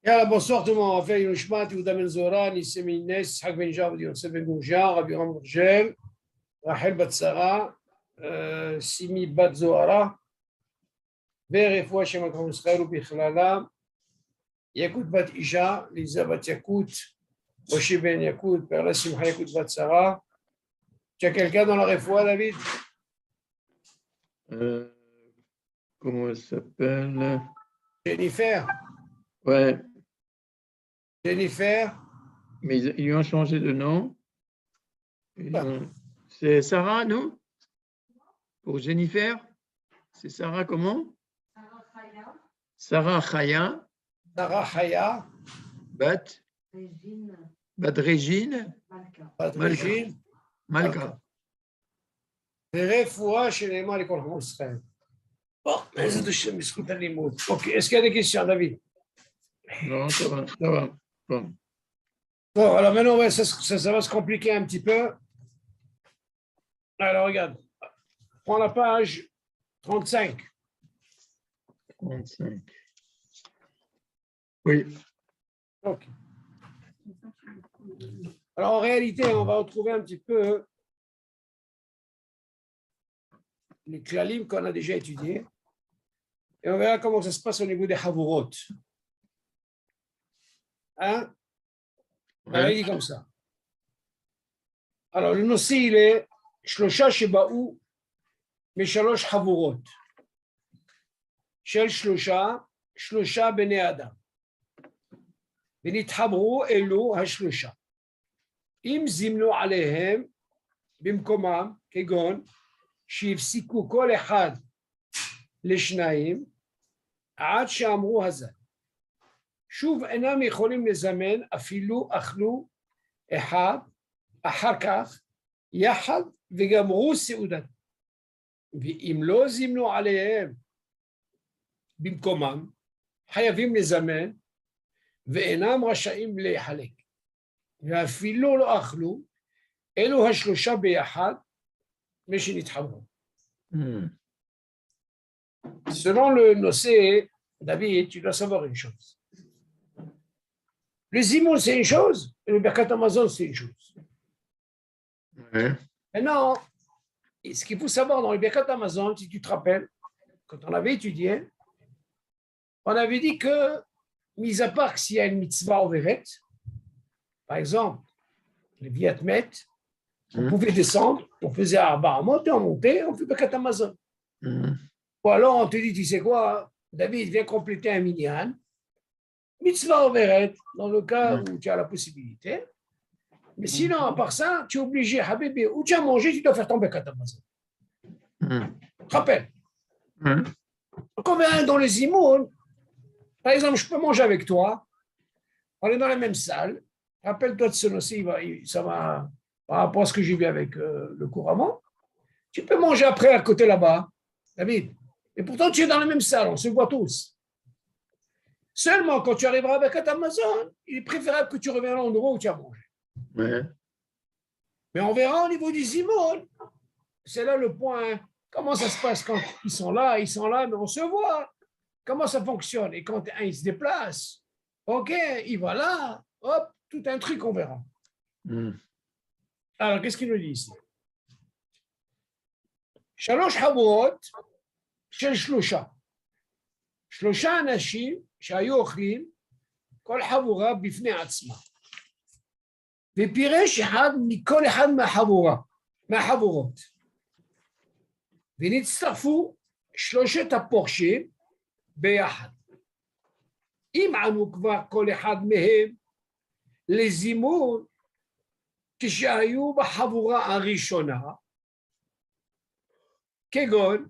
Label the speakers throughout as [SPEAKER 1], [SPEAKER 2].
[SPEAKER 1] יאללה, bonsoir tout le monde. On va faire une Nishmat, Yehuda Ben Zora, Nissim Inès, Yitzhak Ben Jav, Yosef Ben Gourjian, Rabbi Ram Rogel, Rachel Bat Sarah, Simi Bat Zohara, ורפואה שם על כל ישראל ובכללה, יקות בת אישה, ליזה בת יקות, משה בן יקות, פרלה שמחה יקות בת שרה. Tu as quelqu'un dans la refoua, David?
[SPEAKER 2] Comment elle s'appelle?
[SPEAKER 1] Jennifer.
[SPEAKER 2] Ouais,
[SPEAKER 1] Jennifer.
[SPEAKER 2] mais ils lui ont changé de nom. C'est Sarah, non? Pour Jennifer? C'est Sarah comment? Sarah Chaya.
[SPEAKER 1] Sarah Chaya.
[SPEAKER 2] Bat Régine.
[SPEAKER 1] Bat Régine.
[SPEAKER 2] Malka.
[SPEAKER 1] ורפואה שנאמר לכל חמור ישראל. Bon, איזה דושם בזכות הלימוד. אוקיי, est-ce qu'il y a des questions, David?
[SPEAKER 2] Non, ça va, ça va. Bon.
[SPEAKER 1] Bon, alors maintenant, ouais, ça va se compliquer un petit peu. Alors, regarde. Prends la page 35.
[SPEAKER 2] 35. Oui.
[SPEAKER 1] Ok. Alors, en réalité, on va retrouver un petit peu les klalim qu'on a déjà étudiés. Et on verra comment ça se passe au niveau des havurot. Hein? Alors, il dit comme ça. Alors, le nossi, il est Shlosha Sheba'u Meshalosh Havurot. Shel Shlosha, Shlosha Bene Adam. ונתחברו אלו השלושה. אם זימנו עליהם במקומם, כגון שהפסיקו כל אחד לשניים, עד שאמרו הזל. שוב אינם יכולים לזמן אפילו אכלו אחד אחר כך יחד וגמרו סעודת. ואם לא זימנו עליהם במקומם, חייבים לזמן ואינם רשאים להיחלק. ואפילו לא אכלו, אלו השלושה ביחד, מי שנתחברו. Selon le nocé, David, tu dois savoir une chose. Le zimoun, c'est une chose, et le Birkat Amazon, c'est une chose. Maintenant, ce qu'il faut savoir dans le Birkat Amazon, si tu te rappelles, quand on avait étudié, on avait dit que mis à part s'il y a une mitzvah overet, par exemple, les Vietmet, on pouvait descendre, on faisait Arba Amot, et on montait, on fait Birkat Amazon. Ou alors on te dit, tu sais quoi, David, viens compléter un minyan, mitzvah overet, dans le cas où tu as la possibilité. Mais sinon, à part ça, tu es obligé, Habibi, où tu as mangé, tu dois faire ton Birkat Amazon. Rappelle. Donc on vient dans les imouns. Par exemple, je peux manger avec toi, on est dans la même salle. Rappelle-toi de ce aussi, ça va par rapport à ce que j'ai vu avec le couramment. Tu peux manger après à côté là-bas, David. Et pourtant, tu es dans la même salle, on se voit tous. Seulement, quand tu arriveras avec Amazon, il est préférable que tu reviennes à l'endroit où tu as mangé.
[SPEAKER 2] Ouais.
[SPEAKER 1] Mais on verra au niveau du Zimon. C'est là le point. Comment ça se passe quand ils sont là, mais on se voit. Comment ça fonctionne? Et quand un il se déplace, ok, il va là, hop, tout un truc, on verra. Alors, qu'est-ce qu'il nous dit ici? Shalosh Havurot, shel Shlosha. Shlosha Anashim, שהיו אוכלים, כל חבורה בפני עצמה. ופירש אחד מכל אחד מהחבורות. ונצטרפו שלושת הפורשים ביחד. אם ענו כבר כל אחד מהם לזימון כשהיו בחבורה הראשונה, כגון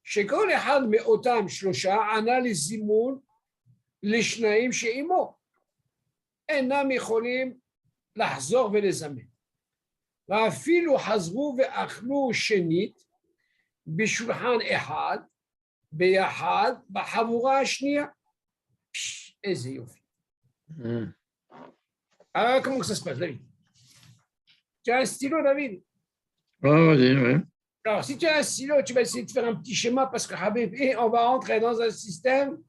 [SPEAKER 1] שכל אחד מאותם שלושה ענה לזימון לשניים שעימו, אינם יכולים לחזור ולזמן. ואפילו חזרו ואכלו שנית בשולחן אחד, ביחד בחבורה השנייה. איזה יופי. Alors, comment ça se passe, David? Tu as un stylo, David?
[SPEAKER 2] Oui.
[SPEAKER 1] Alors, si tu as un stylo, tu vas essayer de faire un petit schéma parce que Habib, on va entrer dans un système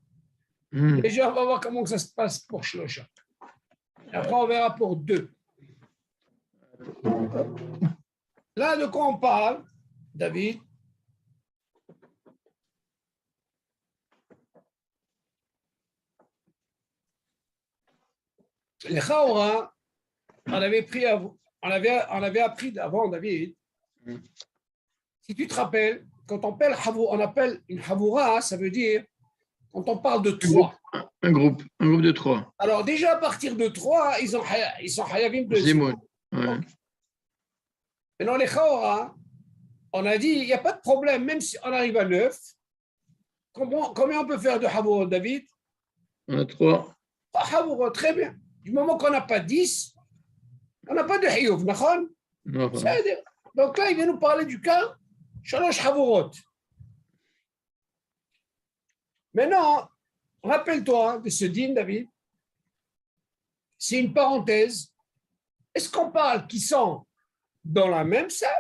[SPEAKER 1] Déjà, on va voir comment ça se passe pour Shlosha. Après, on verra pour 2. Là, de quoi on parle, David? Les Chaora, on avait appris avant, David. Si tu te rappelles, quand on appelle une Havoura, ça veut dire quand on parle de 3.
[SPEAKER 2] Un groupe de 3.
[SPEAKER 1] Alors, déjà, à partir de 3, ils sont Hayavim de
[SPEAKER 2] Zimoun. Ouais.
[SPEAKER 1] Maintenant, les Chaora, on a dit, il n'y a pas de problème, même si on arrive à 9. Combien on peut faire de Havoura, David?
[SPEAKER 2] On a 3.
[SPEAKER 1] Havoura, très bien. Du moment qu'on n'a pas 10, on n'a pas de Hiyuv, d'accord? Donc là, il vient nous parler du cas Shalosh Havurot. Maintenant, rappelle-toi de ce dîme, David. C'est une parenthèse. Est-ce qu'on parle qu'ils sont dans la même salle?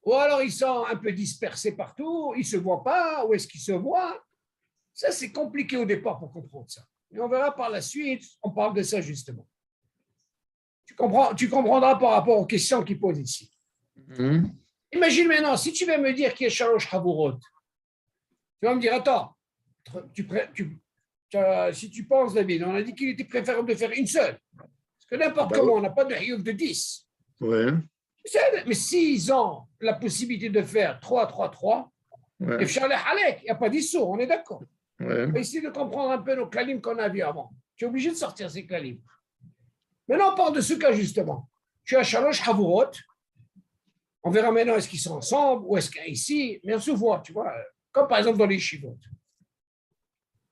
[SPEAKER 1] Ou alors ils sont un peu dispersés partout, ils ne se voient pas, ou est-ce qu'ils se voient? Ça, c'est compliqué au départ pour comprendre ça. Mais on verra par la suite, on parle de ça justement. Tu comprendras par rapport aux questions qu'il pose ici. Imagine maintenant, si tu vas me dire qu'il y a Shalosh Havurot, tu vas me dire, attends, si tu penses, David, on a dit qu'il était préférable de faire une seule. Parce que n'importe comment, on n'a pas de Hiyuv de 10.
[SPEAKER 2] Ouais.
[SPEAKER 1] Mais s'ils ont la possibilité de faire 3, 3, 3, et Charles Halek, il n'y a pas d'issour, on est d'accord.
[SPEAKER 2] Ouais.
[SPEAKER 1] On va essayer de comprendre un peu nos klalim qu'on a vus avant. Tu es obligé de sortir ces klalim. Maintenant, on parle de ce cas justement. Tu as Shalosh Havurot. On verra maintenant est-ce qu'ils sont ensemble ou est-ce qu'ici, mais on se voit, tu vois, comme par exemple dans les Shivot.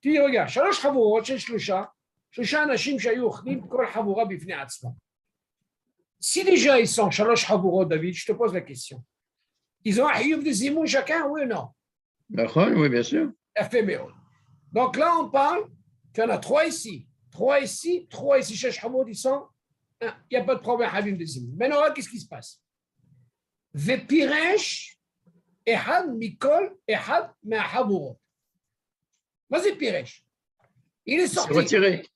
[SPEAKER 1] Tu dis, regarde, Shalosh Havurot, chez Shlosha, Shlosha Anashim Shayu Chnim Kol Havura Bifnei Atzma. Si déjà ils sont Shalosh Havurot, David, je te pose la question. Ils ont un Hiyuv de Zimoun chacun, oui ou non?
[SPEAKER 2] Oui, bien sûr.
[SPEAKER 1] Donc là, on parle, tu en as 3 ici, 3 ici, 3 ici, chez Havurot, ils sont, il n'y a pas de problème, Hiyuv de Zimoun. Maintenant, qu'est-ce qui se passe? Vepiresh, Ehad Mikol, Ehad Me'ahavurot. Vas-y, Piresh. Il est sorti.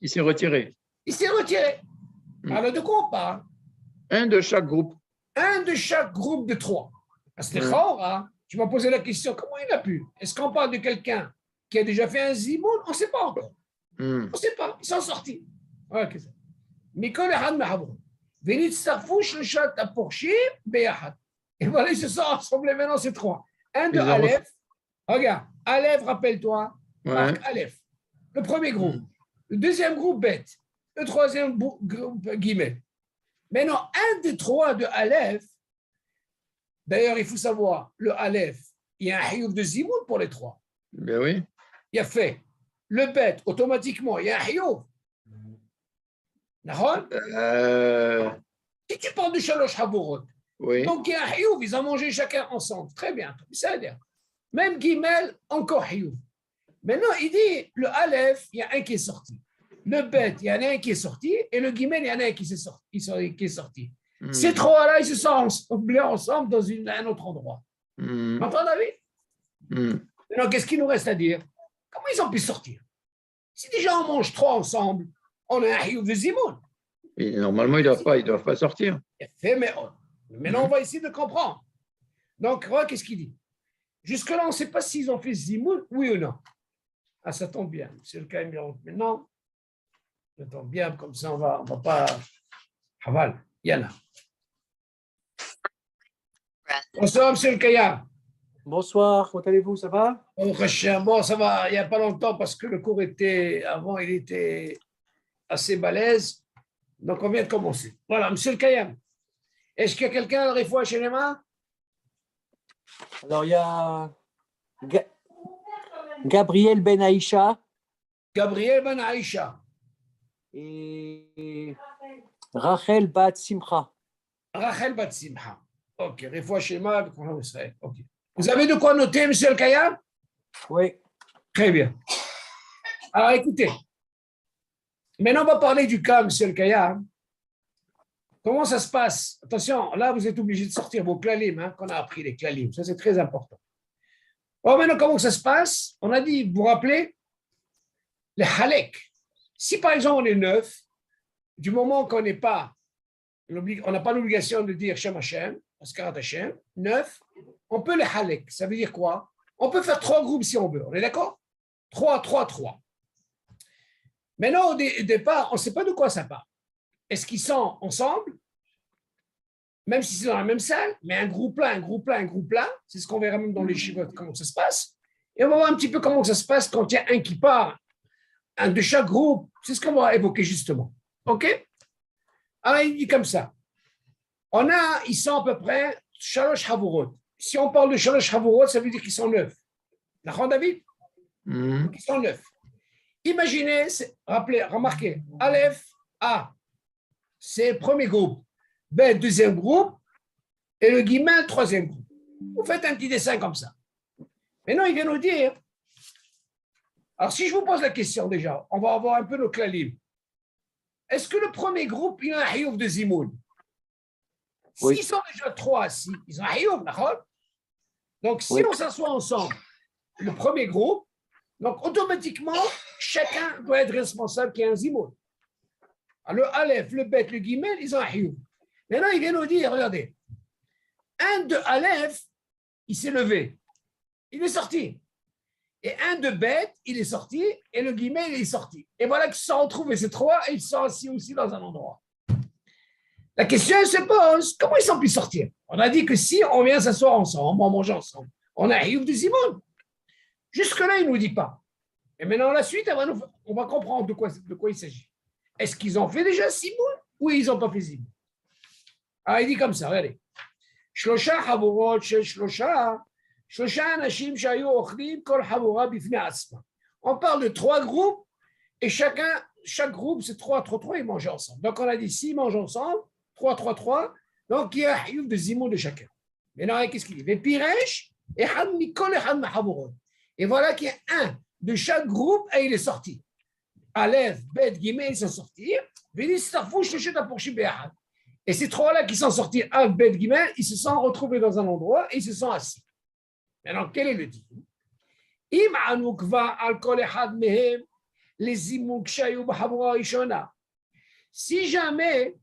[SPEAKER 2] Il s'est retiré.
[SPEAKER 1] Alors, de quoi on parle?
[SPEAKER 2] Un de chaque groupe.
[SPEAKER 1] Un de chaque groupe de 3. Parce que Chaora, tu m'as posé la question, comment il a pu? Est-ce qu'on parle de quelqu'un qui a déjà fait un zimoun? On ne sait pas encore. On ne sait pas. Ils sont sortis. Okay. Mikol Ehad Me'ahavurot. Venit Sarfouch le chat à Porchim, Beyahad. Et voilà, ils se sont rassemblés maintenant, c'est 3. Un de Aleph. Regarde, Aleph, rappelle-toi, marque Aleph. Le premier groupe. Le deuxième groupe, Bet. Le troisième groupe, Guillemets. Maintenant, un des 3 de Aleph, d'ailleurs, il faut savoir, le Aleph, il y a un Hiyuv de Zimoun pour les 3.
[SPEAKER 2] Ben oui.
[SPEAKER 1] Il y a fait. Le Bet, automatiquement, il y a un Hiyuv. D'accord? Si tu parles de Shalosh Havurot, donc il y a un Hiyuv, ils ont mangé chacun ensemble. Très bien. Ça veut dire. Même Gimel, encore Hiyuv. Maintenant, il dit, le Aleph, il y a un qui est sorti. Le Bet, il y en a un qui est sorti. Et le Gimel, il y en a un qui est sorti. Ces 3-là, ils se sont assemblés ensemble dans un autre endroit. Entends, David? Maintenant, qu'est-ce qu'il nous reste à dire? Comment ils ont pu sortir? Si déjà on mange 3 ensemble, on a un Hiyuv de Zimoun.
[SPEAKER 2] Et normalement, ils ne doivent pas sortir.
[SPEAKER 1] Maintenant, on va essayer de comprendre. Donc, regarde, qu'est-ce qu'il dit? Jusque-là, on ne sait pas s'ils ont fait Zimoun, oui ou non. Ah, ça tombe bien. C'est le cas numéro maintenant. Ça tombe bien, comme ça, on va pas. Haval, Yana. Bonsoir, monsieur le Kaya.
[SPEAKER 3] Bonsoir, comment allez-vous? Ça va?
[SPEAKER 1] Bon, ça va, il n'y a pas longtemps parce que le cours avant, il était assez balèze. Donc, on vient de commencer. Voilà, monsieur le Kaya. Est-ce qu'il y a quelqu'un à la Refoua chez les mains?
[SPEAKER 3] Alors, il y a Gabriel Ben Aïcha.
[SPEAKER 1] Gabriel Ben Aïcha.
[SPEAKER 3] Et Rachel Bat Simcha.
[SPEAKER 1] Rachel Bat Simcha. Ok, Refoua chez les mains avec mon Israël. Ok. Vous avez de quoi noter, monsieur le Kaya?
[SPEAKER 3] Oui.
[SPEAKER 1] Très bien. Alors, écoutez. Maintenant, on va parler du cas, monsieur le Kaya. Comment ça se passe? Attention, là, vous êtes obligé de sortir vos klalim, qu'on a appris, les klalim. Ça, c'est très important. Bon, maintenant, comment ça se passe? On a dit, vous vous rappelez, les halek. Si par exemple on est 9, du moment qu'on n'est pas, on n'a pas l'obligation de dire Shem Hashem, Askarat Hashem, 9, on peut les halek. Ça veut dire quoi? On peut faire 3 groupes si on veut. On est d'accord? 3, 3, 3. Maintenant, au départ, on ne sait pas de quoi ça part. Est-ce qu'ils sont ensemble, même si c'est dans la même salle, mais un groupe là, un groupe là, un groupe là, c'est ce qu'on verra même dans les chivotes, comment ça se passe. Et on va voir un petit peu comment ça se passe quand il y a un qui part, un de chaque groupe. C'est ce qu'on va évoquer justement. OK? Alors, il dit comme ça. Ils sont à peu près Shalosh Havurot. Si on parle de Shalosh Havurot, ça veut dire qu'ils sont 9. D'accord, David? Ils sont 9. Imaginez, remarquez, Aleph, A, c'est le premier groupe. B, deuxième groupe. Et le Guimel, troisième groupe. Vous faites un petit dessin comme ça. Maintenant, il vient nous dire. Alors, si je vous pose la question déjà, on va avoir un peu nos clalim. Est-ce que le premier groupe, il a un hayouf de Zimoun?
[SPEAKER 3] Oui.
[SPEAKER 1] S'ils sont déjà 3, ils ont un hayouf, d'accord? Donc, si on s'assoit ensemble, le premier groupe, donc automatiquement, chacun doit être responsable qu'il y ait un Zimoun. Alors, le Aleph, le Bet, le Guimel, ils ont un hayouf. Maintenant, il vient nous dire, regardez, un de Aleph, il s'est levé, il est sorti. Et un de Bet, il est sorti, et le Guimel, il est sorti. Et voilà qu'ils se sont retrouvés, ces 3, et ils sont assis aussi dans un endroit. La question se pose, comment ils ont pu sortir? On a dit que si on vient s'asseoir ensemble, on mange ensemble, on a un hayouf de Zimoun. Jusque-là, il ne nous dit pas. Et maintenant, la suite, on va comprendre de quoi il s'agit. Est-ce qu'ils ont fait déjà Zimoun ou ils n'ont pas fait Zimoun? Alors, il dit comme ça, regardez. Shlosha Havorot shel Shlosha, Shlosha Anashim Shayu Ochlim Kol Havora Bifnei Atzma. On parle de 3 groupes et chaque groupe, c'est 3, 3, 3, ils mangent ensemble. Donc, on a dit 6 mangent ensemble, 3, 3, 3. Donc, il y a un hayouf de Zimoun de chacun. Maintenant, qu'est-ce qu'il dit? Vepiresh et Han Mikol et Han Havorot. Et voilà qu'il y a un de chaque groupe et il est sorti. Aleph, Bet, Gimel, ils sont sortis. Et ces 3-là qui sont sortis, Aleph, Bet, Gimel, ils se sont retrouvés dans un endroit et ils se sont assis. Maintenant, quel est le dit? Si jamais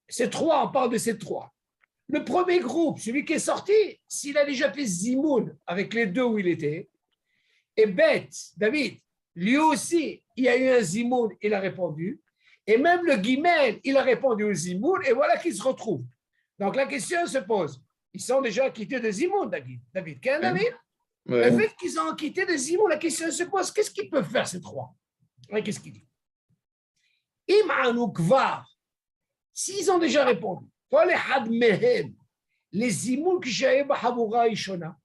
[SPEAKER 1] ces 3, on parle de ces 3, le premier groupe, celui qui est sorti, s'il a déjà fait Zimoun avec les 2 où il était, et Bet, David, lui aussi, il y a eu un Zimoun, il a répondu, et même le Guimel, il a répondu au Zimoun, et voilà qu'il se retrouve. Donc la question se pose, ils sont déjà quittés de Zimoun, David. Quel David?
[SPEAKER 2] Ouais.
[SPEAKER 1] Le fait qu'ils ont quitté de Zimoun, la question se pose, qu'est-ce qu'ils peuvent faire ces 3? Ouais, qu'est-ce qu'il dit? Im'anu kvar, s'ils ont déjà répondu, les Zimoun qui j'avais Bahavura Ishona,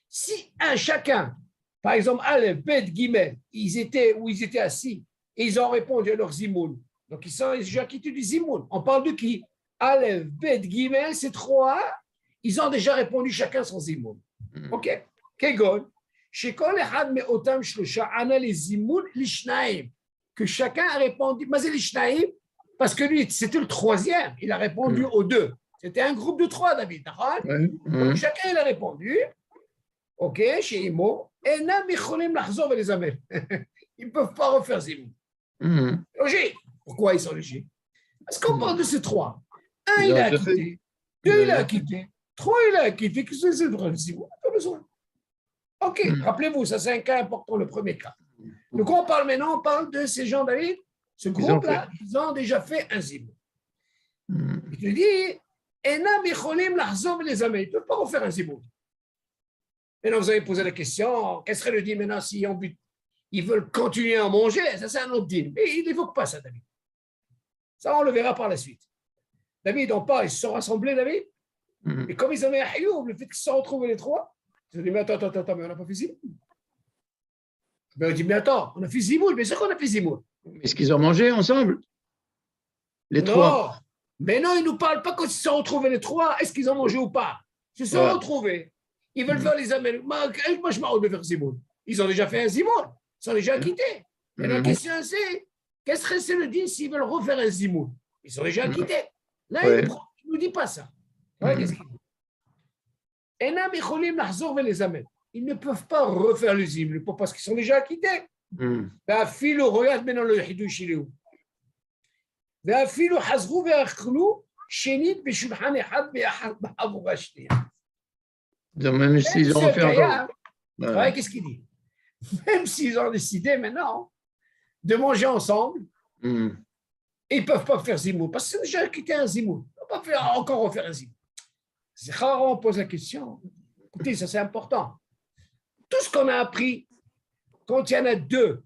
[SPEAKER 1] si chacun, par exemple, Aleph, Bet, Gimel, ils étaient assis et ils ont répondu à leur Zimoun. Donc, ils sont déjà quittés du Zimoun. On parle de qui? Aleph, Bet, Gimel, ces 3, ils ont déjà répondu chacun son Zimoun. OK? Kegon, Shekol Echad Me'otam Shlosha, Ana les Zimoun, Lishnaim, que chacun a répondu, mais c'est Lishnaim, parce que lui, c'était le 3e, il a répondu aux 2. C'était un groupe de 3, David. Donc, chacun, il a répondu. OK, chez Imo, et n'a micholim lahzov les amel. Ils ne peuvent pas refaire Zimoun. Logique. Pourquoi ils sont logiques? Parce qu'on parle de ces 3. Un, il a quitté. 2, il a quitté. 3, il a quitté. Qu'est-ce que c'est de Zimoun? On n'a pas besoin. OK, rappelez-vous, ça c'est un cas important, le premier cas. Donc, on parle de ces gens, David. Ce groupe-là, ils ont déjà fait un Zimoun. Il te dit, et n'a micholim lahzov les amel. Ils ne peuvent pas refaire un Zimoun. Maintenant, vous avez posé la question, quel serait le dîme maintenant si ils veulent continuer à manger? Ça, c'est un autre dîme. Mais il n'évoque pas ça, David. Ça, on le verra par la suite. David, on parle, ils se sont rassemblés, David. Et comme ils avaient un hayouf, le fait qu'ils se sont retrouvés les 3, ils ont dit, mais attends, mais on n'a pas fait Zimoun. Mais on dit, mais attends, on a fait Zimoun, mais c'est qu'on a fait Zimoun.
[SPEAKER 2] Est-ce qu'ils ont mangé ensemble? Les 3?
[SPEAKER 1] Mais non, ils ne nous parlent pas quand ils se sont retrouvés les 3, est-ce qu'ils ont mangé ou pas? Ils se sont retrouvés. Ils veulent faire les amels. Moi, je m'en vais faire Zimoun. Ils ont déjà fait un Zimoun. Ils sont déjà quittés. Et la question, c'est qu'est-ce que c'est le dit s'ils veulent refaire un Zimoun? Ils sont déjà quittés. Là, il ne nous dit pas ça. Qu'est-ce qu'il dit? Ils ne peuvent pas refaire le Zimoun parce qu'ils sont déjà quittés. ואפילו, regarde maintenant le חידוש שלי הוא. ואפילו חזרו ואכלו שנית בשולחן אחד ביחד בחבורה שנייה.
[SPEAKER 2] Même s'ils ont fait encore.
[SPEAKER 1] Ouais, qu'est-ce qu'il dit? Même s'ils ont décidé maintenant de manger ensemble, ils ne peuvent pas faire zimoun, parce que c'est déjà quitté un zimoun. On ne peut pas encore refaire un zimoun. C'est rare, on pose la question. Écoutez, ça c'est important. Tout ce qu'on a appris, quand il y en a deux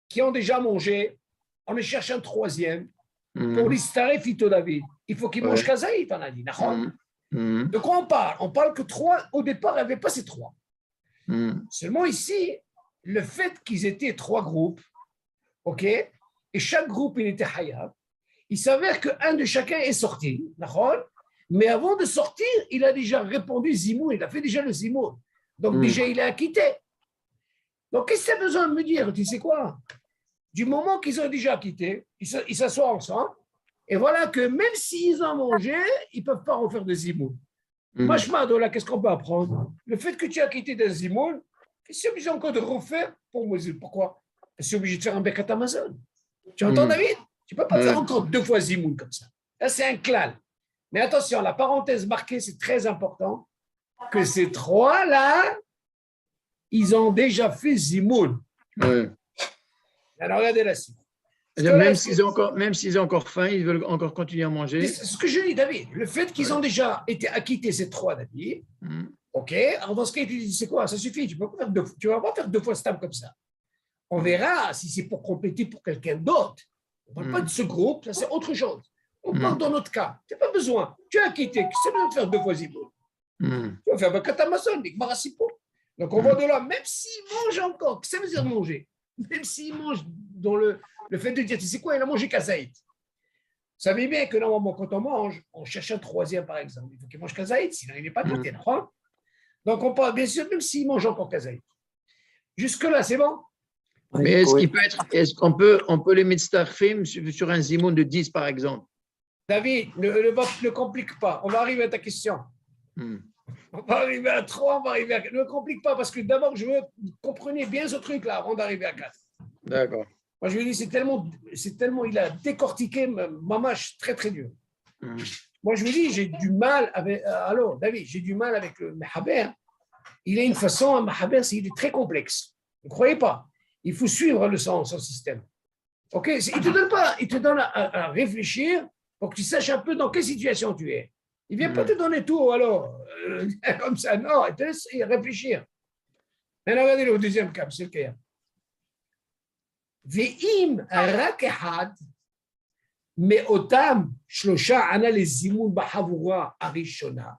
[SPEAKER 1] qui ont déjà mangé, on cherche un troisième pour l'Istaref Fito David. Il faut qu'il mange Kazaït, on a dit. De quoi on parle? On parle que trois, au départ, il n'y avait pas ces trois. Seulement ici, le fait qu'ils étaient trois groupes, ok, et chaque groupe, il était hayab, il s'avère qu'un de chacun est sorti, mais avant de sortir, il a déjà répondu Zimoun, il a fait déjà le Zimoun. Donc déjà, il est acquitté. Donc, qu'est-ce que tu as besoin de me dire? Tu sais quoi? Du moment qu'ils ont déjà quitté, ils s'assoient ensemble, et voilà que même s'ils ont mangé, ils ne peuvent pas refaire de zimoun. Machmado, là, qu'est-ce qu'on peut apprendre? Le fait que tu as quitté des zimoun, c'est obligé encore de refaire pour moi. Pourquoi? C'est obligé de faire un Birkat Amazon. Tu entends, David? Tu ne peux pas faire encore deux fois zimoun comme ça. Là, c'est un klal. Mais attention, la parenthèse marquée, c'est très important, que ces trois-là, ils ont déjà fait zimoun. Alors, regardez la suite.
[SPEAKER 2] Même s'ils ont encore faim, ils veulent encore continuer à manger.
[SPEAKER 1] C'est ce que je dis, David. Le fait qu'ils ont déjà été acquittés, ces trois, David, ok, alors dans ce cas, tu dis, c'est quoi? Ça suffit, tu ne vas pas faire deux fois stam comme ça. On verra si c'est pour compléter pour quelqu'un d'autre. On ne parle pas de ce groupe, ça c'est autre chose. On parle dans notre cas. Tu n'as pas besoin. Tu as acquitté, c'est besoin de faire deux fois ziboun. Tu vas faire un katamason, donc on voit de là, même s'ils mangent encore, qu'est-ce que ça veut dire manger? Même s'il mange dans le fait de dire, tu sais quoi, il a mangé kazaït. Vous savez bien que normalement, quand on mange, on cherche un troisième, par exemple. Il faut qu'il mange kazaït, sinon il n'est pas quitté. Donc, on parle, bien sûr, même s'il mange encore kazaït. Jusque-là, c'est bon?
[SPEAKER 2] Mais est-ce qu'on peut les mitztafim sur un zimoun de 10, par exemple?
[SPEAKER 1] David, ne complique pas. On va arriver à ta question. On va arriver à 3, on va arriver à 4. Ne complique pas, parce que d'abord, je veux que vous compreniez bien ce truc-là avant d'arriver à 4.
[SPEAKER 2] D'accord.
[SPEAKER 1] Moi, je lui dis, c'est tellement, il a décortiqué Mamash très, très dur. Moi, je lui dis, j'ai du mal avec, alors, David, j'ai du mal avec le Mahaber. Il a une façon, un Mahaber, il est très complexe. Ne croyez pas. Il faut suivre son système. OK? Il te donne à réfléchir pour que tu saches un peu dans quelle situation tu es. Il ne vient pas te donner tout, alors, comme ça. Non, il te laisse réfléchir. Maintenant, regardez le deuxième cas, c'est le cas. Ve'im rak ehad me'otam shlosha ana lezimun b'havura arishona.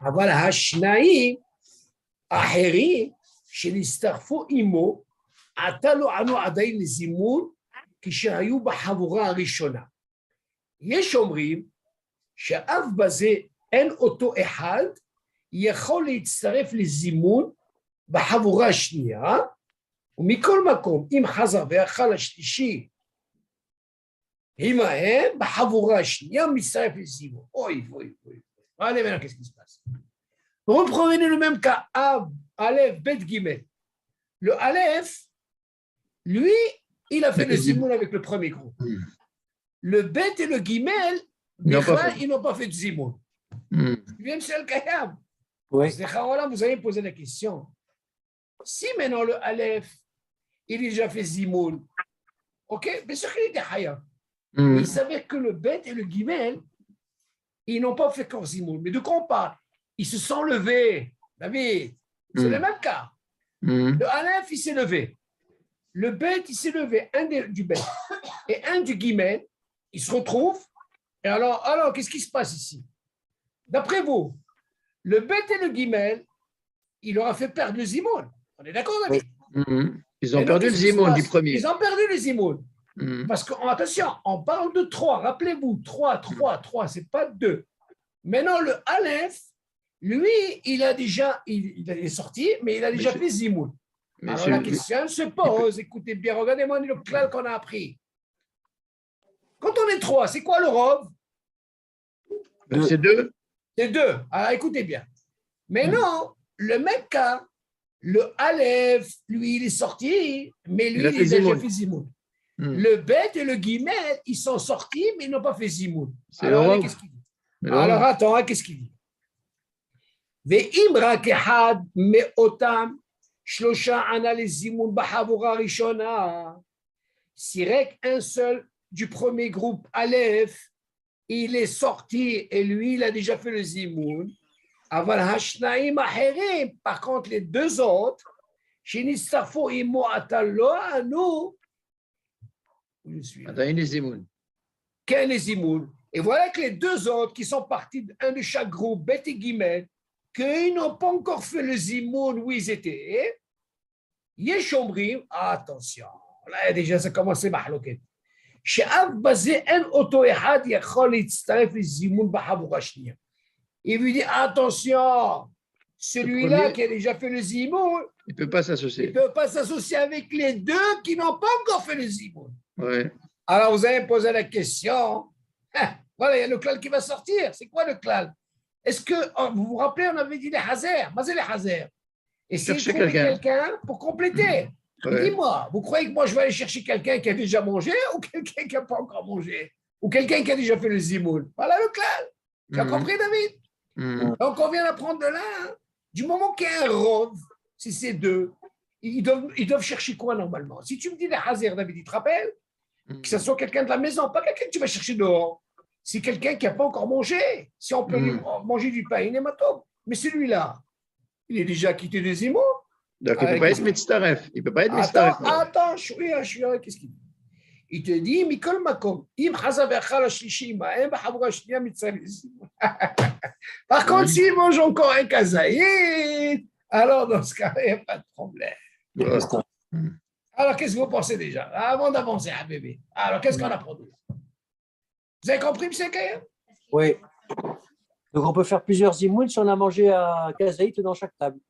[SPEAKER 1] אבל השניים האחרים שנסתרפו עמו, עתה לא ענו עדיין לזימון כשהיו בחבורה הראשונה. יש אומרים שאף בזה אין אותו אחד יכול להצטרף לזימון בחבורה השנייה, ומכל מקום, אם חזר ואכל השלישי, עמהם בחבורה השנייה מצטרף לזימון. אוי, אוי, אוי. Allez, maintenant, qu'est-ce qui se passe? Reprenez le même cas. Av, Aleph, Bet, Gimel. Le Aleph, lui, il a fait le Zimoun avec le premier groupe. Le Bet et le Gimel, ils n'ont pas fait de Zimoun. Bien, c'est le Kayam. Vous avez posé la question. Si maintenant le Aleph, il a déjà fait Zimoun, ok, bien sûr qu'il était Hayam. Il savait que le Bet et le Gimel, ils n'ont pas fait Korzimoun. Mais de quoi on parle? Ils se sont levés. David, c'est le même cas. Le Aleph, il s'est levé. Le Bet, il s'est levé. Un du Bet et un du Gimel, ils se retrouvent. Et alors qu'est-ce qui se passe ici? D'après vous, le Bet et le Gimel, il leur a fait perdre le Zimoun. On est d'accord, David?
[SPEAKER 2] Ils ont perdu le Zimoun du premier.
[SPEAKER 1] Ils ont perdu le Zimoun. Parce que, attention, on parle de 3. Rappelez-vous, 3, ce n'est pas 2. Maintenant, le Aleph, lui, il est sorti, mais il a déjà fait Zimoun. Alors la question se pose, écoutez bien, regardez-moi le klal qu'on a appris. Quand on est 3, c'est quoi le rov?
[SPEAKER 2] C'est 2.
[SPEAKER 1] C'est 2. Alors écoutez bien. Mais non, le même cas, Le Aleph, lui, il est sorti, mais lui,
[SPEAKER 2] Il a
[SPEAKER 1] il
[SPEAKER 2] fait
[SPEAKER 1] a déjà
[SPEAKER 2] Zimoun.
[SPEAKER 1] fait Zimoun.
[SPEAKER 2] Hmm.
[SPEAKER 1] Le Bet et le Guimet, ils sont sortis, mais ils n'ont pas fait Zimoun.
[SPEAKER 2] C'est
[SPEAKER 1] Alors,
[SPEAKER 2] le
[SPEAKER 1] allez,
[SPEAKER 2] Rav.
[SPEAKER 1] qu'est-ce qu'il dit?
[SPEAKER 2] C'est le
[SPEAKER 1] Alors,
[SPEAKER 2] Rav.
[SPEAKER 1] attends, hein, qu'est-ce qu'il dit? ואם רק אחד מאותם שלושה ענה לזימון בחבורה הראשונה, si רק un seul du premier groupe Aleph, il est sorti et lui, il a déjà fait le zimoun. אבל השניים האחרים, par contre, les deux autres, שנסתרפו עמו אתה לא ענו,
[SPEAKER 2] Attends, il est Zimoun.
[SPEAKER 1] qu'un les zimoun. Et voilà que les deux autres qui sont partis, un de chaque groupe, Bet et Guimet, qu'ils n'ont pas encore fait le zimoun où ils étaient, Yeshomrim, attention, là déjà ça commence à mahlouket. שאף בזה אין אותו אחד יכול להצטרף לזימון בחבורה השנייה. Il lui dit, attention, celui-là
[SPEAKER 2] premier-
[SPEAKER 1] qui a déjà fait le zimoun,
[SPEAKER 2] Il ne peut pas
[SPEAKER 1] il ne
[SPEAKER 2] s'associer.
[SPEAKER 1] peut pas s'associer avec les deux qui n'ont pas encore fait le zimoun.
[SPEAKER 2] Ouais.
[SPEAKER 1] Alors vous allez me poser la question, voilà, il y a le klal qui va sortir. C'est quoi le klal? Est-ce que, vous vous rappelez, on avait dit les hazer, mais c'est les hazer. Essayez de
[SPEAKER 2] Cherchez
[SPEAKER 1] trouver
[SPEAKER 2] quelqu'un.
[SPEAKER 1] quelqu'un pour compléter.
[SPEAKER 2] Ouais.
[SPEAKER 1] Dis-moi, vous croyez que moi je vais aller chercher quelqu'un qui a déjà mangé ou quelqu'un qui n'a pas encore mangé? Ou quelqu'un qui a déjà fait le zimoun? Voilà le klal. Tu as
[SPEAKER 2] Mhm.
[SPEAKER 1] compris, David?
[SPEAKER 2] Mhm.
[SPEAKER 1] Donc on vient d'apprendre de là. Hein. Du moment qu'il y a un rov, si c'est deux, ils doivent chercher quoi normalement? Si tu me dis les hazer, David, tu te rappelles? Que ce soit quelqu'un de la maison, pas quelqu'un que tu vas chercher dehors. C'est quelqu'un qui n'a pas encore mangé. Si on peut lui manger du pain, il est matin. Mais celui-là, il est déjà quitté des zimoun.
[SPEAKER 2] Donc, il ne peut pas être Mitztaref. Il ne peut pas être Mitztaref.
[SPEAKER 1] Attends, je suis là, qu'est-ce qu'il dit? Il te dit, Mikol Makom, Im Hazav Echal Ashlishi, Ma'em B'Chavura Shnia Mitzvah. Par contre, s'il mange encore un kazaïd, alors dans ce cas-là, il n'y a pas de problème.
[SPEAKER 2] Ouais.
[SPEAKER 1] Alors, qu'est-ce que vous pensez déjà? Avant d'avancer, bébé. Alors, qu'est-ce qu'on apprend de là? Vous avez compris, M. Kaya?
[SPEAKER 3] Oui. Donc, on peut faire plusieurs zimouns si on a mangé à Kazaït dans chaque table.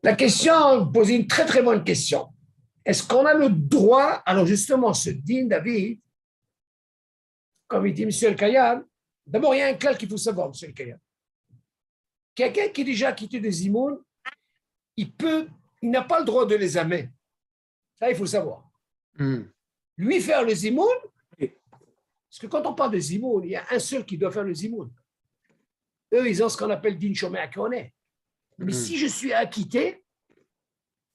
[SPEAKER 1] La question, vous posez une très très bonne question. Est-ce qu'on a le droit, alors justement, ce din David, comme il dit M. El Kayam, d'abord il y a un clal qu'il faut savoir, M. El Kayam. Quelqu'un qui est déjà quitté des zimoun, il n'a pas le droit de les amener. Ça, il faut savoir.
[SPEAKER 2] Mhm.
[SPEAKER 1] Lui faire le zimoun, parce que quand on parle de zimoun, il y a un seul qui doit faire le zimoun. Eux, ils ont ce qu'on appelle din shomé akone. Mais si je suis acquitté,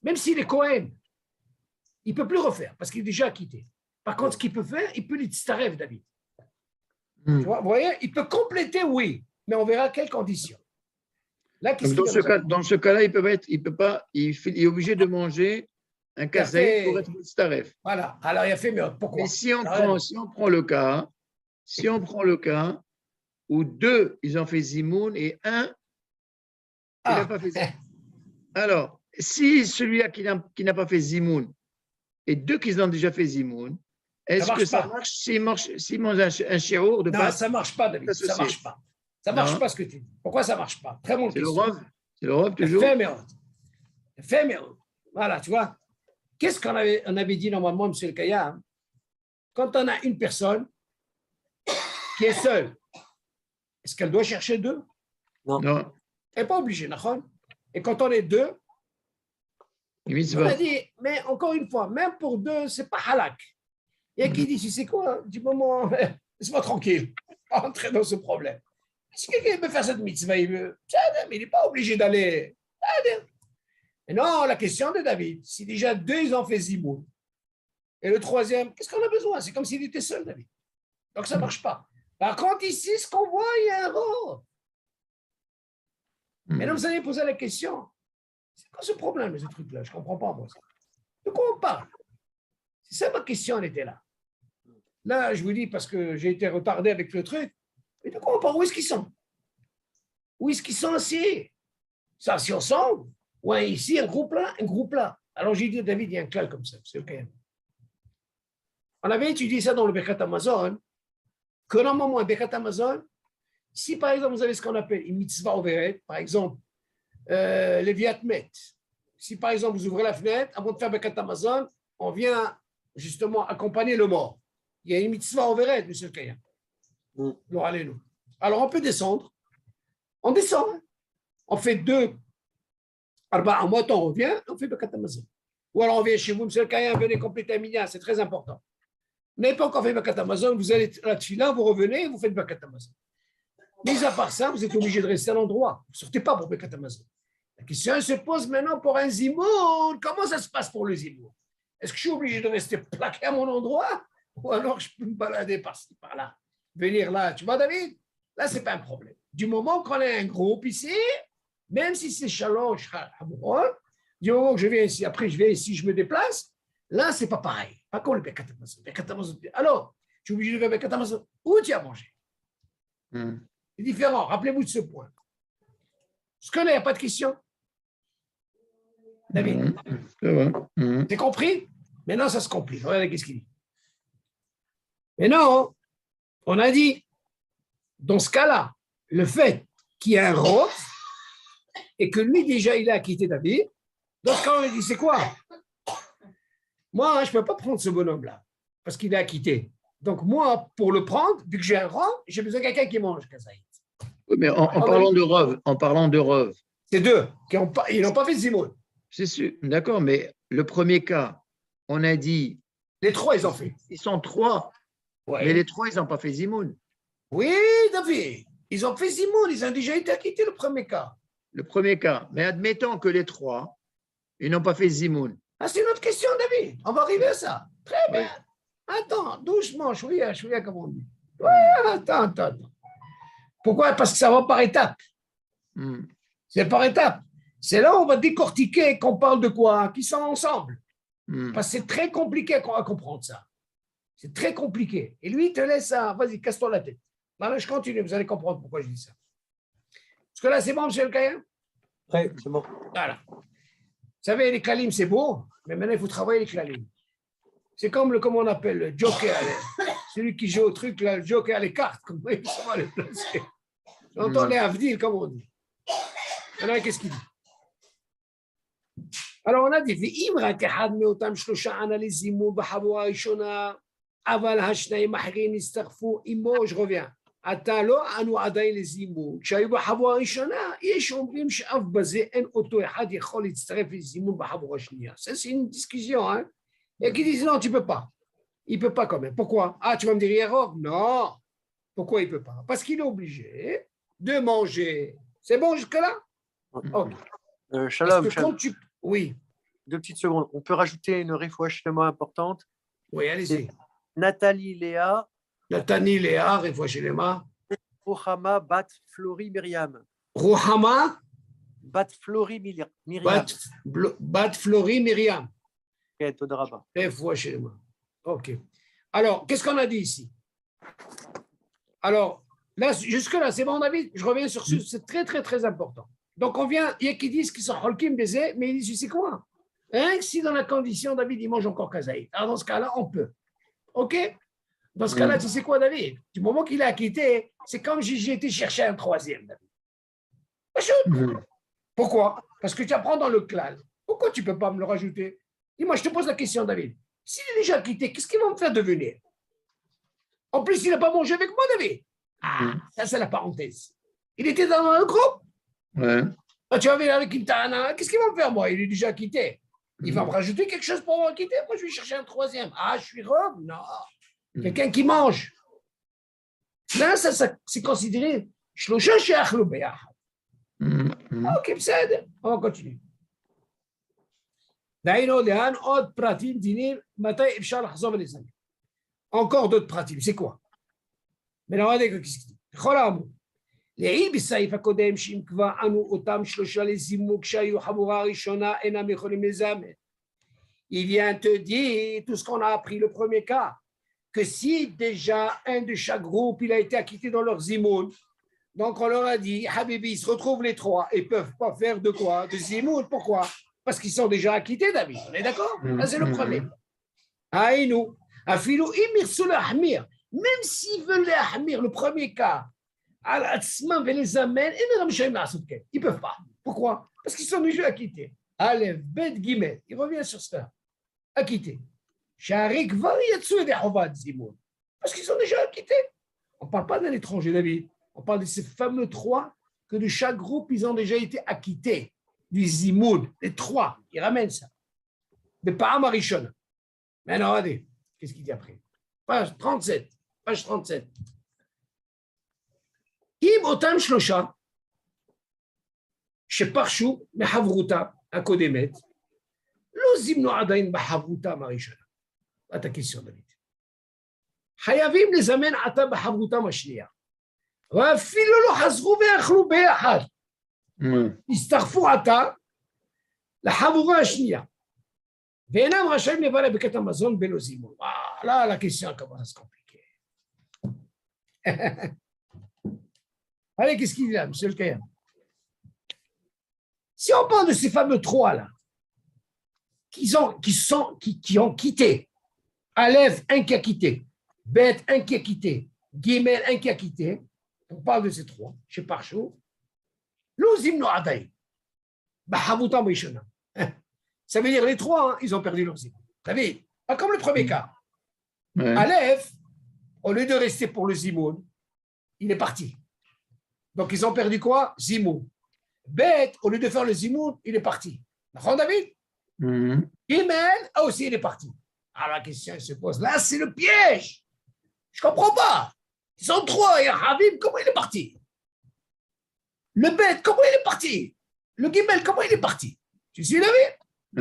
[SPEAKER 1] même s'il est Cohen, il ne peut plus refaire parce qu'il est déjà acquitté. Par contre, ce qu'il peut faire, il peut l'itstaref, David. Tu vois, vous voyez, il peut compléter, oui, mais on verra quelles conditions. Là,
[SPEAKER 2] Donc, dans ce cas-là, il est obligé de manger un kazaït pour être Mitztaref.
[SPEAKER 1] Voilà, alors il a fait mieux. Pourquoi?
[SPEAKER 2] Mais si on prend le cas où deux, ils ont fait Zimoun et un, il n'a pas fait Zimoun. Alors, si celui-là qui n'a pas fait Zimoun et deux qui ont déjà fait Zimoun, est-ce que ça marche s'il mange un shiur de pâte?
[SPEAKER 1] Non, ça ne marche pas, David. Ça ne marche pas. Ça ne marche pas ce que tu dis. Pourquoi ça ne marche pas? Très bonne question.
[SPEAKER 2] C'est le rov toujours.
[SPEAKER 1] Fais voilà, tu vois. Qu'est-ce qu'on avait dit normalement, M. El Kayam? Quand on a une personne qui est seule, est-ce qu'elle doit chercher deux?
[SPEAKER 2] Non.
[SPEAKER 1] Elle n'est pas obligée, d'accord? Et quand on est deux, on a dit, mais encore une fois, même pour deux, ce n'est pas halak. Il y a qui dit, tu sais quoi, du moment, laisse-moi tranquille, pas entrer dans ce problème. Si quelqu'un veut faire cette mitzvah, mais il n'est pas obligé d'aller. Et non, la question de David, si déjà deux, ils ont fait zimoun, et le troisième, qu'est-ce qu'on a besoin? C'est comme s'il était seul, David. Donc, ça ne marche pas. Par contre, ici, ce qu'on voit, il y a un rôle. Mais là, vous allez poser la question, c'est quoi ce problème, ce truc-là? Je ne comprends pas, moi. De quoi on parle? C'est ça ma question, elle était là. Là, je vous dis, parce que j'ai été retardé avec le truc, mais de quoi on parle? Où est-ce qu'ils sont? Où est-ce qu'ils sont assis? Ça, si ensemble? Ou ici, un groupe là? Alors, j'ai dit à David, il y a un clal comme ça, c'est OK. On avait étudié ça dans le Birkat Amazon, que normalement, un Birkat Amazon, si par exemple, vous avez ce qu'on appelle une mitzvah overet, par exemple, les viatmet, si par exemple, vous ouvrez la fenêtre, avant de faire Birkat Amazon, on vient justement accompagner le mort. Il y a une mitzvah overet, monsieur le Kayam. Alors, on peut descendre. On descend. On fait deux Arba'a Amot, on revient, on fait Birkat Hamazon. Ou alors on vient chez vous, monsieur le Kayan, venez compléter un minyan, c'est très important. Vous n'avez pas encore fait Birkat Hamazon, vous allez à la Tfila, vous revenez, vous faites Birkat Hamazon. Mis à part ça, vous êtes obligé de rester à l'endroit. Vous ne sortez pas pour Birkat Hamazon. La question se pose maintenant pour un zimoun. Comment ça se passe pour le zimoun? Est-ce que je suis obligé de rester plaqué à mon endroit ou alors je peux me balader par-ci, par-là, venir là? Tu vois, David? Là, ce n'est pas un problème. Du moment qu'on est un groupe ici, même si c'est challenge, du moment que je viens ici, après je viens ici, je me déplace, là, ce n'est pas pareil. Pas comme le Birkat Hamazon. Alors, tu es obligé de faire Birkat Hamazon. Où tu as mangé? C'est différent. Rappelez-vous de ce point. Est-ce que là, il n'y a pas de question? David, c'est compris? Maintenant, ça se complique. Regardez qu'est-ce qu'il dit. Mais non, on a dit, dans ce cas-là, le fait qu'il y ait un rôle et que lui, déjà, il a quitté David, dans ce cas, on lui dit, c'est quoi? Moi, je ne peux pas prendre ce bonhomme-là parce qu'il est acquitté. Donc, moi, pour le prendre, vu que j'ai un rang, j'ai besoin de quelqu'un qui mange Kazaït.
[SPEAKER 2] Oui, mais en parlant de Rov,
[SPEAKER 1] c'est deux. Ils n'ont pas fait Zimoun.
[SPEAKER 2] C'est sûr, d'accord, mais le premier cas, on a dit.
[SPEAKER 1] Les trois, ils ont fait.
[SPEAKER 2] Ils sont trois, ouais. Mais les trois, ils n'ont pas fait Zimoun.
[SPEAKER 1] Oui, David, ils ont fait Zimoun, ils ont déjà été acquittés le premier cas.
[SPEAKER 2] Le premier cas, mais admettons que les trois, ils n'ont pas fait Zimoun.
[SPEAKER 1] Ah, c'est une autre question, David. On va arriver à ça. Très bien. Oui. Attends, doucement, chouïa, comme on dit. Ouais, attends. Pourquoi? Parce que ça va par étapes. C'est par étapes. C'est là où on va décortiquer qu'on parle de quoi? Qui sont ensemble. Parce que c'est très compliqué à comprendre ça. C'est très compliqué. Et lui, il te laisse ça. Vas-y, casse-toi la tête. Maintenant, je continue. Vous allez comprendre pourquoi je dis ça. Parce que là, c'est bon, monsieur le Caïen?
[SPEAKER 3] Oui, c'est bon.
[SPEAKER 1] Voilà. Vous savez, les klalim, c'est beau, mais maintenant, il faut travailler les klalim. C'est comme comment on appelle, le joker. Celui qui joue au truc, là, le joker, les cartes. Comment il va les placer? J'entends les avdil, comme on dit. Alors, qu'est-ce qu'il dit? Alors, on a dit, je reviens. אתה לא ענו עדיין לזימון, כשהיו בחבורה הראשונה, יש אומרים שאף בזה אין אותו אחד יכול להצטרף לזימון בחבורה השנייה. C'est une discussion, hein? Et qui disent non, tu ne peux pas. Il ne peut pas quand même. Pourquoi? Ah, tu vas me dire Yerov? Non. Pourquoi il ne peut pas? Parce qu'il est obligé de manger. C'est bon jusque-là? Okay.
[SPEAKER 3] Shalom.
[SPEAKER 1] Oui.
[SPEAKER 3] 2 petites secondes. On peut rajouter une réfoua tellement importante.
[SPEAKER 1] Oui, allez-y.
[SPEAKER 3] Nathalie Léa.
[SPEAKER 1] Nathalie Léa, réfoua shelema.
[SPEAKER 3] Rohama Bat Flori Myriam.
[SPEAKER 1] Rohama
[SPEAKER 3] Bat Flori Myriam.
[SPEAKER 1] Bat Flori Myriam.
[SPEAKER 3] Réfoua
[SPEAKER 1] shelema. Ok. Alors, qu'est-ce qu'on a dit ici? Alors, là, jusque-là, c'est bon, David? Je reviens sur ce, c'est très, très, très important. Donc, on vient, il y a qui disent qu'ils sont holkim baiser, mais ils disent, c'est quoi? Hein? Si dans la condition, David, il mange encore kazaït. Alors, dans ce cas-là, on peut. OK? Dans ce cas-là, tu sais quoi, David? Du moment qu'il a quitté, c'est comme si j'ai été chercher un troisième, David. Pourquoi? Parce que tu apprends dans le clan. Pourquoi tu ne peux pas me le rajouter? Dis-moi, je te pose la question, David. S'il est déjà quitté, qu'est-ce qu'il va me faire devenir? En plus, il n'a pas mangé avec moi, David. Ah, ça, c'est la parenthèse. Il était dans un groupe.
[SPEAKER 2] Ouais.
[SPEAKER 1] Ah, tu vas venir avec Quintana. Qu'est-ce qu'il va me faire, moi? Il est déjà quitté. Il va me rajouter quelque chose pour me quitter. Moi, je vais chercher un troisième. Ah, je suis robe? Non. Quelqu'un qui mange. Là, ça c'est considéré. Ok, on va continuer. Encore d'autres pratiques. C'est quoi? Mais là, regardez ce qu'il dit. לעיל בסעיף הקודם שאם כבר אנו אותם 3 לזימוק שהיו חבורה ראשונה אינם יכולים לזמן. Il vient te dire tout ce qu'on a appris le premier cas, que si déjà un de chaque groupe il a été acquitté dans leur zimoun, donc on leur a dit, Habibi, ils se retrouvent les trois et ne peuvent pas faire de quoi? De zimoun. Pourquoi? Parce qu'ils sont déjà acquittés, David. On est d'accord? Là, c'est le premier. Aïnou, afilou imirsu l'ahmir. Même s'ils veulent les ahmir, le premier cas, ils ne peuvent pas. Pourquoi? Parce qu'ils sont déjà acquittés. Aleph, Bet, Gimel. Il revient sur ça. Acquittés. Parce qu'ils sont déjà acquittés. On ne parle pas d'un étranger, David. On parle de ces fameux trois que de chaque groupe, ils ont déjà été acquittés. du zimoun, les trois, il ramène ça. De Pa'am Arishon. Maintenant, regardez, qu'est-ce qu'il dit après? Page 37. Page 37. Im otam shlosha, שפרשו מחברותה הקודמת, לא זימנו עדיין בחברותם הראשונה. זאת הכיסון, דוד. חייבים לזמן עתה בחברותם השנייה. ואפילו לא חזרו ויאכלו ביחד. הסתחפו עתה לחבורה השנייה. ואינם רשאים לבלה בקטע מזון בלא זימון. Là, la question commence à se compliquer. Allez, qu'est-ce qu'il y a, monsieur le Kayam? Si on parle de ces fameux trois-là, qui ont quitté, Aleph, un qui a quitté, Bet, un qui a quitté, Gimel, un qui a quitté, on parle de ces trois, chez Parchou, Louzim no Adaï, Bahavutam Rishona. Ça veut dire les trois, ils ont perdu leur zim. Vous savez, pas comme le premier cas. Ouais. Aleph, au lieu de rester pour le zimoun, il est parti. Donc ils ont perdu quoi? Zimoun. Bet, au lieu de faire le zimoun, il est parti. D'accord, David? Gimel, aussi, il est parti. Alors la question se pose, là, c'est le piège. Je ne comprends pas. Ils sont trois, et Habib, comment il est parti? Le Bet, comment il est parti? Le Gimel, comment il est parti? Tu suis, David?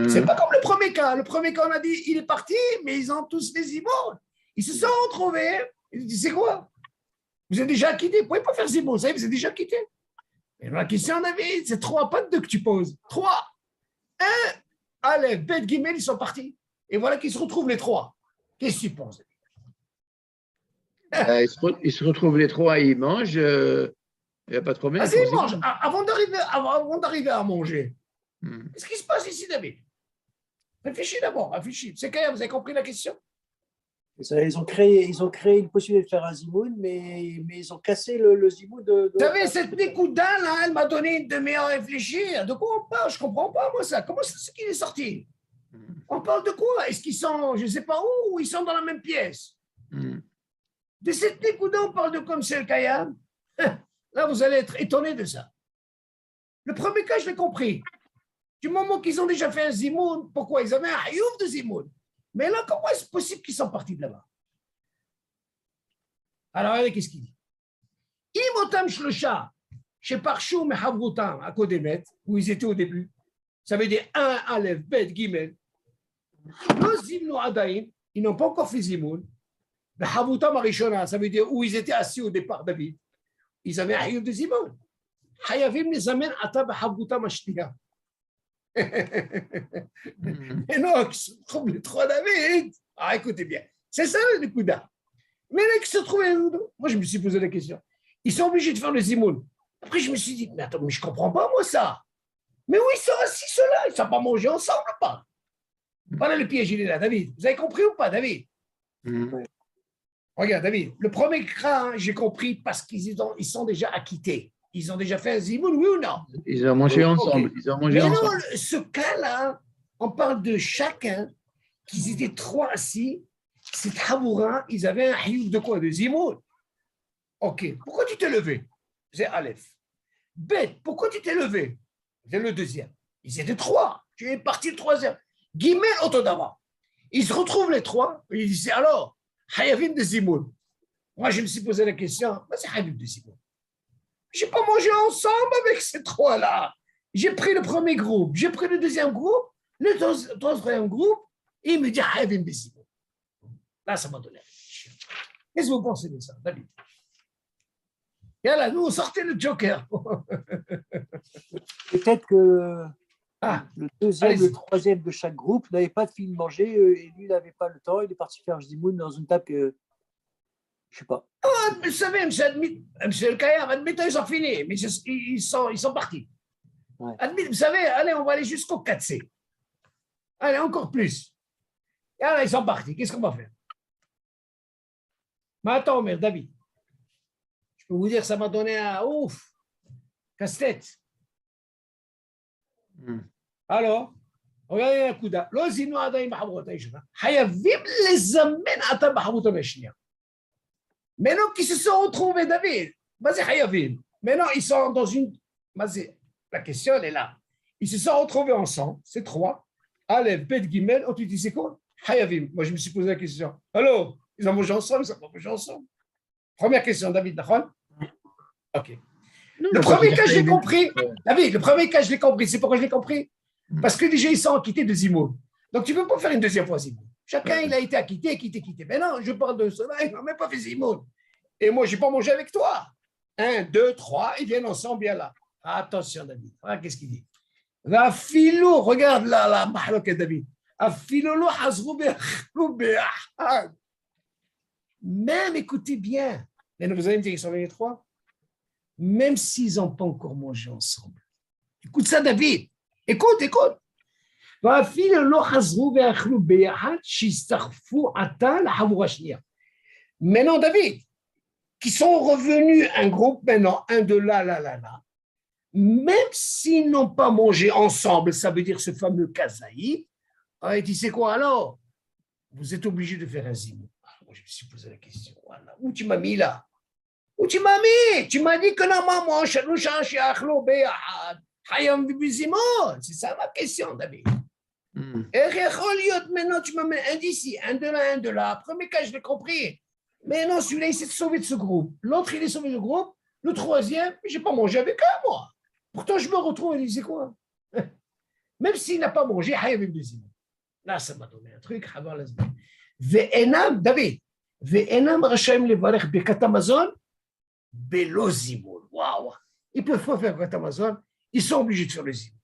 [SPEAKER 1] C'est pas comme le premier cas. Le premier cas, on a dit, il est parti, mais ils ont tous les zimoun. Ils se sont retrouvés. Ils disent, c'est quoi? Vous êtes déjà quittés. Vous ne pouvez pas faire zimoun. Vous savez, vous êtes déjà quittés. Et la question, David, c'est trois, pas deux que tu poses. Trois. Un, Aleph, Bet, Gimel, ils sont partis. Et voilà qu'ils se retrouvent les trois. Qu'est-ce que tu penses?
[SPEAKER 2] Ils se retrouvent les trois, ils mangent. Il n'y a pas de problème.
[SPEAKER 1] Ils mangent. Avant d'arriver à manger. Qu'est-ce qui se passe ici, David? Réfléchis d'abord, réfléchis. C'est quand même, vous avez compris la question?
[SPEAKER 3] Ils ont créé une possibilité de faire un zimoun, mais ils ont cassé le zimoun de...
[SPEAKER 1] Vous savez, cette Nikouda, là, elle m'a donné une demi-heure à réfléchir. De quoi on parle? Je ne comprends pas, moi, ça. Comment c'est qu'il est sorti? On parle de quoi? Est-ce qu'ils sont, je ne sais pas où, ou ils sont dans la même pièce? De cette Nikouda, on parle de comme c'est le Kayam. Là, vous allez être étonné de ça. Le premier cas, je l'ai compris. Du moment qu'ils ont déjà fait un zimoun, pourquoi? Ils avaient un hayouf de zimoun. Mais là, comment est-ce possible qu'ils sont partis de là-bas? Alors, regardez qu'est-ce qu'il dit. Imotam shlosha, chez Parchou mehavrutam, à Kodemet, où ils étaient au début. Ça veut dire 1, Aleph, Bet, Gimel. Le zimno adaïn, ils n'ont pas encore fait zimoun. Mehavrutam arishona, ça veut dire où ils étaient assis au départ, David. Ils avaient un hayouf de zimoun. Hayavim les amène ata mehavrutam ashtiya. Et non, qui se trouvent les trois David. Ah, écoutez bien, c'est ça le Nikouda. Mais là, qui se trouvaient, moi je me suis posé la question. Ils sont obligés de faire le zimoun. Après, je me suis dit, mais attends, mais je ne comprends pas moi ça. Mais où ils sont assis ceux-là? Ils ne sont pas mangés ensemble ou pas? Voilà le piège, il est là, David. Vous avez compris ou pas, David? Regarde, David, le premier cas, hein, j'ai compris parce qu'ils sont déjà acquittés. Ils ont déjà fait un zimoun, oui ou non?
[SPEAKER 2] Ils ont mangé ensemble. Okay. Ils ont mangé ensemble.
[SPEAKER 1] Non, ce cas-là, on parle de chacun, qu'ils étaient trois assis, c'est Haboura, ils avaient un hayouf de quoi? De zimoun. Ok, pourquoi tu t'es levé? C'est Aleph. Bet, pourquoi tu t'es levé? C'est le deuxième. Ils étaient trois. Tu es parti le troisième. Gimel Otodama. Ils se retrouvent les trois. Ils disent alors, Hayavim de zimoun. Moi, je me suis posé la question, c'est Hayavim de zimoun. Je n'ai pas mangé ensemble avec ces trois-là. J'ai pris le premier groupe, j'ai pris le deuxième groupe, le troisième groupe, et il me dit, Hayavim de zimoun. Là, ça m'a donné. Qu'est-ce que vous pensez de ça, David? Et là, nous, on sortait le joker.
[SPEAKER 3] Peut-être que le deuxième, le troisième de chaque groupe n'avait pas fini de manger et lui, il n'avait pas le temps. Il est parti faire zimoun dans une table que, je ne sais pas.
[SPEAKER 1] Oh, vous savez, monsieur le Kayam, admettons, ils ont fini, mais ils sont partis. Ouais. Vous savez, allez, on va aller jusqu'au 4C. Allez, encore plus. Et là, ils sont partis. Qu'est-ce qu'on va faire? Mais attends, mais David, je peux vous dire, ça m'a donné un ouf, casse-tête. Alors, regardez un coup d'œil. Maintenant qu'ils se sont retrouvés, David, vas-y, Hayavim. Maintenant, ils sont dans une. La question, elle est là. ils se sont retrouvés ensemble, c'est 3. Aleph, Bet, Gimel, oh, tu dis c'est quoi? Hayavim. Moi, je me suis posé la question. Allô, ils ont mangé ensemble, ils ont pas mangé ensemble. Première question, David, d'accord? Ok. Le premier cas, je l'ai compris. David, le premier cas, je l'ai compris. C'est pourquoi je l'ai compris? Parce que déjà, ils sont acquittés de Zimoun. Donc, tu ne peux pas faire une deuxième fois Zimoun. Chacun, il a été acquitté. Mais non, je parle de cela, ils n'ont même pas fait Zimoun. Et moi, je n'ai pas mangé avec toi. 1, 2, 3, ils viennent ensemble, bien là. Attention, David. Voilà, qu'est-ce qu'il dit? La philo, regarde là, la mahlok, David. Même, écoutez bien. Et vous allez me dire, ils sont venus 3. Même s'ils n'ont pas encore mangé ensemble. Écoute ça, David. Écoute. Maintenant, David, qui sont revenus un groupe maintenant, un de là, même s'ils n'ont pas mangé ensemble, ça veut dire ce fameux kazaï, et tu sais quoi alors? Vous êtes obligé de faire un zimou. Moi, je me suis posé la question, voilà. Où tu m'as mis là? Où tu m'as mis? Tu m'as dit que normalement, c'est ça ma question, David. Maintenant, tu m'as mis un d'ici, un de là. Premier cas, je l'ai compris. Mais non, celui-là, il s'est sauvé de ce groupe. L'autre, il est sauvé du groupe. Le troisième, je n'ai pas mangé avec eux, moi. Pourtant, je me retrouve et je dis quoi? Même s'il n'a pas mangé, là, ça m'a donné un truc. David, waouh, ils peuvent pas faire Bekat Amazon, ils sont obligés de faire le zimoun.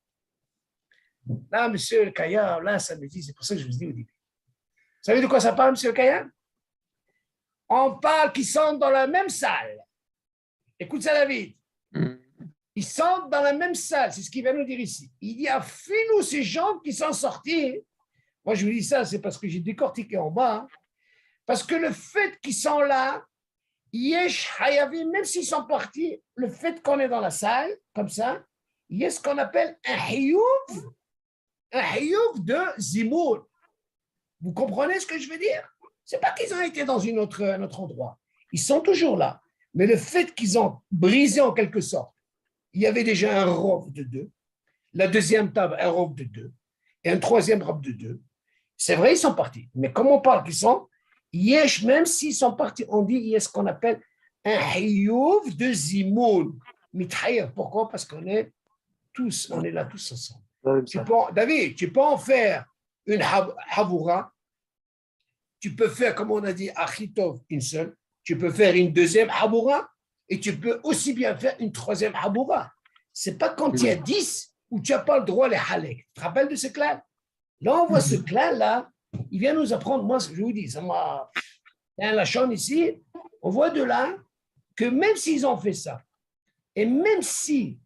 [SPEAKER 1] Là, monsieur le Kaya, là, ça me dit, c'est pour ça que je vous dis au début. Vous savez de quoi ça parle, monsieur le Kaya? On parle qu'ils sont dans la même salle. Écoute ça, David. Ils sont dans la même salle, c'est ce qu'il va nous dire ici. Il dit, nous ces gens qui sont sortis. Moi, je vous dis ça, c'est parce que j'ai décortiqué en bas. Parce que le fait qu'ils sont là, Yesh Hayavim, même s'ils sont partis, le fait qu'on est dans la salle, comme ça, il y a ce qu'on appelle un hiyuv de Zimoun. Vous comprenez ce que je veux dire? C'est pas qu'ils ont été dans un autre endroit. Ils sont toujours là. Mais le fait qu'ils ont brisé en quelque sorte, il y avait déjà un robe de 2, la deuxième table, un robe de 2, et un troisième robe de 2. C'est vrai, ils sont partis. Mais comme on parle qu'ils sont, yesh, même s'ils sont partis, on dit, il y a ce qu'on appelle un hiyuv de Zimoun. Mithayev. Pourquoi? Parce qu'on est là tous ensemble. David, tu peux en faire une havoura. Tu peux faire, comme on a dit, achitov, une seule. Tu peux faire une deuxième havoura. Et tu peux aussi bien faire une troisième havoura. Ce n'est pas quand il y a 10 où tu n'as pas le droit les halek. Tu te rappelles de ce clan? Là, on voit ce clan-là. Il vient nous apprendre, moi, je vous dis, ça m'a. Il y a un lachon ici. On voit de là que même s'ils ont fait ça, et même si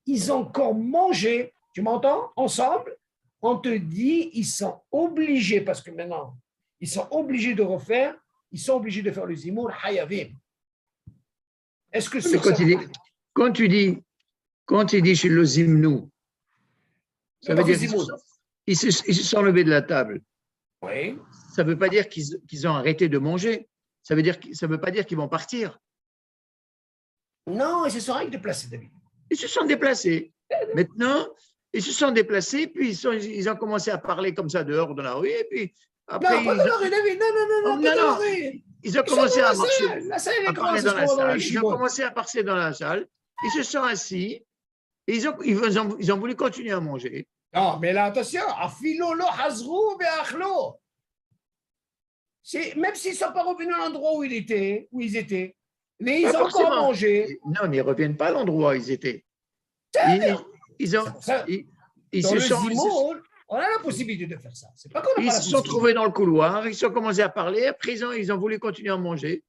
[SPEAKER 1] ils ont encore mangé, tu m'entends, ensemble, on te dit, ils sont obligés, parce que maintenant, ils sont obligés de refaire, ils sont obligés de faire le zimour hayavim. Est-ce que c'est
[SPEAKER 2] quand tu dis chez le zimnou, ça veut dire qu'ils se sont levés de la table.
[SPEAKER 1] Oui.
[SPEAKER 2] Ça ne veut pas dire qu'ils ont arrêté de manger. Ça ne veut pas dire qu'ils vont partir.
[SPEAKER 1] Non, ils se sont déplacés, David.
[SPEAKER 2] Ils se sont déplacés. Maintenant, ils se sont déplacés, puis ils ont commencé à parler comme ça dehors dans la rue, et puis après.
[SPEAKER 1] Non, pas dans la rue, David. Non.
[SPEAKER 2] Ils ont commencé à marcher.
[SPEAKER 1] À parler dans la salle.
[SPEAKER 2] Ils ont commencé à passer dans la salle. Ils se sont assis. Et ils ont voulu continuer à manger.
[SPEAKER 1] Non, mais là, attention. Même s'ils ne sont pas revenus à l'endroit où ils étaient, mais ils ont encore mangé.
[SPEAKER 2] Non, mais ils ne reviennent pas à l'endroit où ils étaient. Ils se sont.
[SPEAKER 1] On a la possibilité de faire ça. C'est pas
[SPEAKER 2] ils se sont trouvés dans le couloir, ils ont commencé à parler, après ils ont voulu continuer à manger.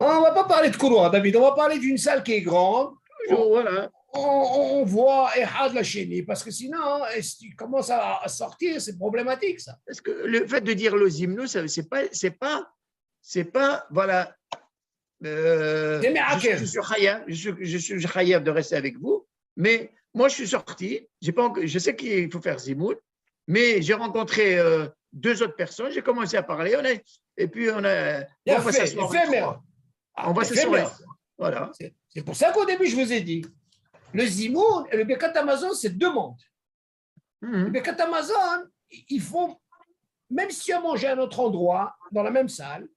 [SPEAKER 1] On ne va pas parler de couloir, David, on va parler d'une salle qui est grande.
[SPEAKER 2] Voilà.
[SPEAKER 1] On voit Ehad la chénie, parce que sinon, si tu commences à sortir, c'est problématique, ça.
[SPEAKER 2] Parce que le fait de dire le zimnou, c'est pas, voilà. Je suis chayav de rester avec vous, mais moi, je suis sorti, je sais qu'il faut faire zimoun, mais j'ai rencontré 2 autres personnes, j'ai commencé à parler, et puis on va s'asseoir. On va s'asseoir. Voilà.
[SPEAKER 1] C'est pour ça qu'au début, je vous ai dit, Le Zimoun et le Birkat Hamazon, c'est deux mondes. Le Birkat Hamazon, il faut, même si tu as mangé à un autre endroit, dans la même salle,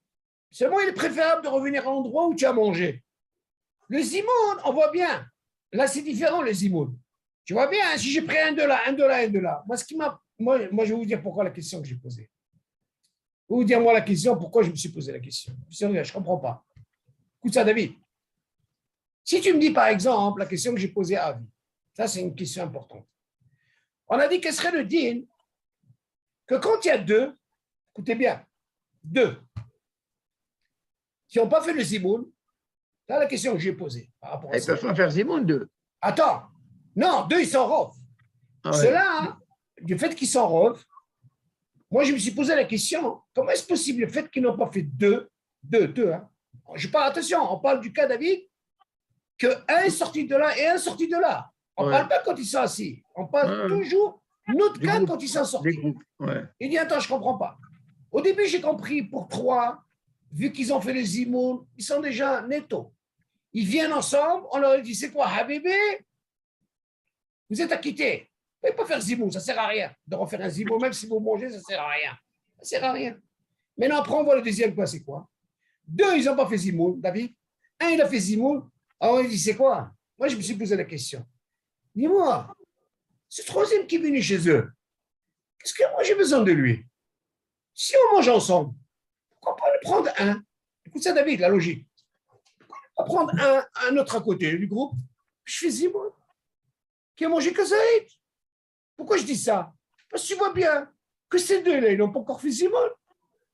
[SPEAKER 1] seulement il est préférable de revenir à l'endroit où tu as mangé. Le Zimoun, on voit bien. Là, c'est différent, le Zimoun. Tu vois bien, si j'ai pris un de là, un de là, un de là. Moi, je vais vous dire pourquoi la question que j'ai posée. Vous dire moi la question, pourquoi je me suis posé la question. Je ne comprends pas. Écoute ça, David. Si tu me dis, par exemple, la question que j'ai posée à Avi, ça, c'est une question importante. On a dit quel serait le din que quand il y a deux, écoutez bien, deux, qui n'ont pas fait le Zimoun, c'est la question que j'ai posée par rapport à
[SPEAKER 2] Ils
[SPEAKER 1] ça.
[SPEAKER 2] peuvent pas faire Zimoun, deux.
[SPEAKER 1] Attends, non, deux, ils s'en revent.
[SPEAKER 2] Ah ouais.
[SPEAKER 1] Cela, du fait qu'ils s'en revent, moi, je me suis posé la question, comment est-ce possible le fait qu'ils n'ont pas fait deux, hein? Je parle, attention, on parle du cas, David, qu'un est sorti de là et un est sorti de là. On ne parle pas quand ils sont assis. On parle toujours notre cas quand ils sont sortis. Il dit, attends, je ne comprends pas. Au début, j'ai compris, pour trois, vu qu'ils ont fait les Zimoun, ils sont déjà netto. Ils viennent ensemble, on leur dit, c'est quoi, Habibé? Vous êtes acquittés. Vous ne pouvez pas faire Zimoun, ça ne sert à rien de refaire un Zimoun, même si vous mangez, ça ne sert à rien. Ça ne sert à rien. Maintenant, après, on voit le deuxième cas, c'est quoi? Deux, ils n'ont pas fait Zimoun, David. Un, il a fait Zimoun. Alors, il dit, c'est quoi? Moi, je me suis posé la question. Dis-moi, ce troisième qui est venu chez eux, qu'est-ce que moi j'ai besoin de lui? Si on mange ensemble, pourquoi pas le prendre un? Écoute ça, David, la logique. On va prendre un autre à côté du groupe. Je fais Zimoun. Qui a mangé que Zaïd. Pourquoi je dis ça? Parce que tu vois bien que ces deux-là, ils n'ont pas encore fait Zimoun.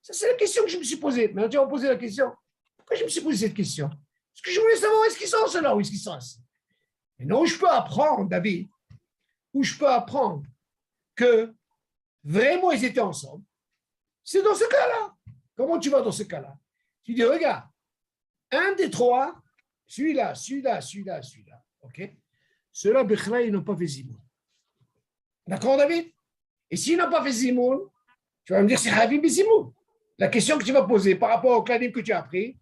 [SPEAKER 1] Ça, c'est la question que je me suis posée. Maintenant, tu vas me poser la question. Pourquoi je me suis posé cette question? Parce que je voulais savoir où est-ce qu'ils sont, ceux-là, où est-ce qu'ils sont assis. Et non, je peux apprendre, David, où je peux apprendre que vraiment ils étaient ensemble. C'est dans ce cas-là. Comment tu vas dans ce cas-là? Tu dis, regarde, un des trois, celui-là, ok? Ceux-là, Bechla, ils n'ont pas fait Zimoun. D'accord, David? Et s'ils n'ont pas fait Zimoun, tu vas me dire, c'est Habib et Zimoun. La question que tu vas poser par rapport au clanim que tu as appris,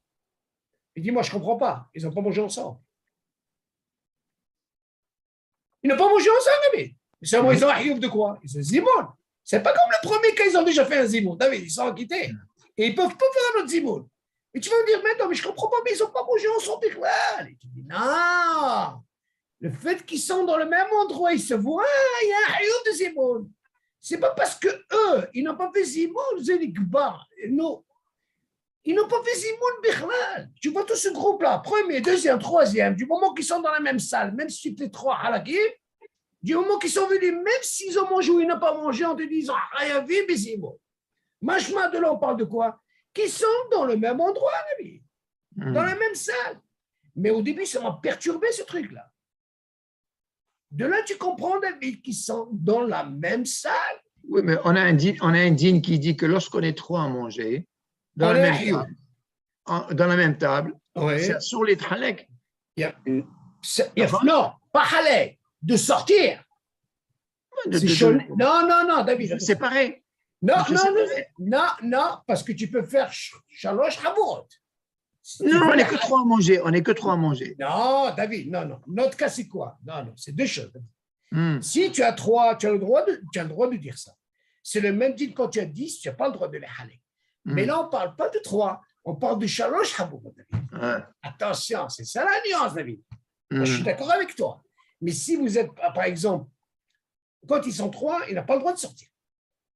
[SPEAKER 1] il dit, moi, je ne comprends pas. Ils n'ont pas mangé ensemble. Ils n'ont pas mangé ensemble, David. Seulement, ils ont un hiouf de quoi? Ils ont Zimoun. C'est pas comme le premier cas, ils ont déjà fait un Zimoun. David, ils sont acquittés. Et ils ne peuvent pas faire un autre Zimoun. Et tu vas me dire, mais non, mais je ne comprends pas, mais ils n'ont pas mangé ensemble. Et tu dis, non. Le fait qu'ils sont dans le même endroit, ils se voient, il y a un hiouf de Zimoun. Ce n'est pas parce que eux, ils n'ont pas fait Zimoun, vous avez dit, non. Ils n'ont pas fait Zimoun Bichlal. Tu vois tout ce groupe-là, premier, deuxième, troisième, du moment qu'ils sont dans la même salle, même si tu fais trois halakis, du moment qu'ils sont venus, même s'ils ont mangé ou ils n'ont pas mangé, on te dit, ils ont rien vu, mais Zimoun. Machma, de là, on parle de quoi? Qu'ils sont dans le même endroit, Nabi, dans la même salle. Mais au début, ça m'a perturbé ce truc-là. De là, tu comprends, David, qu'ils sont dans la même salle.
[SPEAKER 2] Oui, mais on a un dîne qui dit que lorsqu'on est trois à manger, dans la même table, c'est sur les Halek.
[SPEAKER 1] Non, pas Halek, de sortir. Non, David.
[SPEAKER 2] C'est pareil.
[SPEAKER 1] Non, parce que tu peux faire Shalosh Havot.
[SPEAKER 2] Non, on n'est que trois à manger.
[SPEAKER 1] Non, David, non. Notre cas, c'est quoi? Non, c'est deux choses. Si tu as trois, tu as le droit de dire ça. C'est le même dit quand tu as 10, tu n'as pas le droit de les haler. Mais là, on ne parle pas de 3, on parle de Shalosh Habou, David. Attention, c'est ça la nuance, David. Moi, je suis d'accord avec toi. Mais si vous êtes, par exemple, quand ils sont 3, ils n'ont pas le droit de sortir.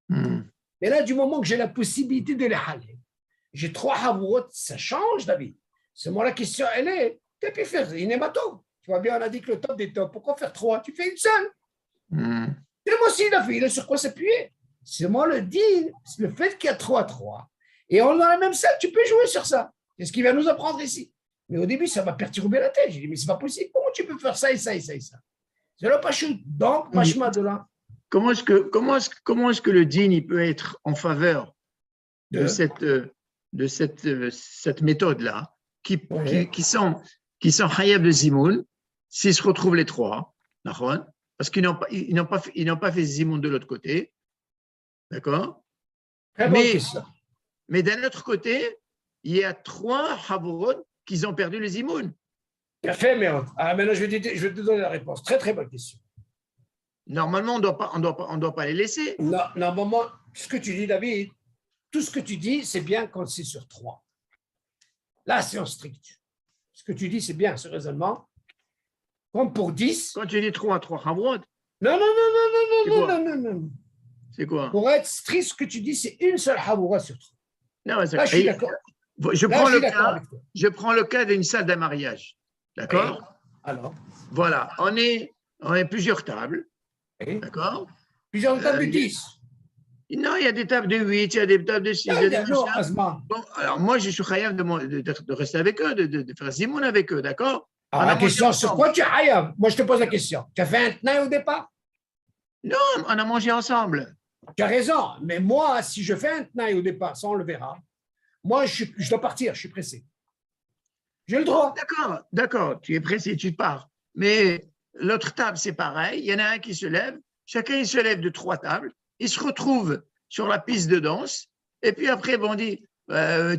[SPEAKER 1] Mais là, du moment que j'ai la possibilité de les haler, j'ai 3 Havurot, ça change, David. Seulement, la question, elle est, tu as pu faire une hématome. Tu vois bien, on a dit que le top des tops, pourquoi faire 3? Tu fais une seule. Et moi aussi, il a sur quoi s'appuyer. C'est moi le dire, le fait qu'il y a 3-3. Et on est dans la même salle, tu peux jouer sur ça. C'est ce qu'il va nous apprendre ici. Mais au début, ça m'a perturbé la tête. J'ai dit, mais c'est pas possible. Comment tu peux faire ça et ça et ça et ça? C'est là, pas chute. Donc, machma de là.
[SPEAKER 2] Comment est-ce que le dîne il peut être en faveur de cette méthode-là, qui sont Hayab de Zimoun, s'ils se retrouvent les trois, parce qu'ils n'ont pas fait Zimoun de l'autre côté, d'accord? Mais d'un autre côté, il y a 3 Havurot qui ont perdu le Zimoun.
[SPEAKER 1] Bien fait, mais maintenant, je vais te donner la réponse. Très, très bonne question.
[SPEAKER 2] Normalement, on doit pas les laisser.
[SPEAKER 1] Non, normalement, ce que tu dis, David, tout ce que tu dis, c'est bien quand c'est sur 3. Là, c'est en strict. Ce que tu dis, c'est bien, ce raisonnement. Comme pour 10.
[SPEAKER 2] Quand tu dis 3 Hamrod.
[SPEAKER 1] Non.
[SPEAKER 2] C'est quoi?
[SPEAKER 1] Pour être strict, ce que tu dis, c'est une seule Hamoura sur 3.
[SPEAKER 2] Non,
[SPEAKER 1] là, je suis d'accord.
[SPEAKER 2] Je prends le cas d'une salle d'un mariage. D'accord?
[SPEAKER 1] Alors?
[SPEAKER 2] Voilà, on est plusieurs tables.
[SPEAKER 1] Oui.
[SPEAKER 2] D'accord?
[SPEAKER 1] Plusieurs tables de 10.
[SPEAKER 2] Non, il y a des tables de 8, il y a des tables de 6. Bon, alors moi, je suis khayam de rester avec eux, de faire Zimoun avec eux, d'accord?
[SPEAKER 1] La question, sur quoi tu es khayam? Moi, je te pose la question. Tu as fait un tnaï au départ?
[SPEAKER 2] Non, on a mangé ensemble.
[SPEAKER 1] Tu as raison, mais moi, si je fais un tnaï au départ, ça on le verra, moi, je dois partir, je suis pressé. J'ai le droit.
[SPEAKER 2] D'accord, tu es pressé, tu pars. Mais l'autre table, c'est pareil. Il y en a un qui se lève. Chacun, il se lève de 3 tables. Ils se retrouvent sur la piste de danse. Et puis après, on dit,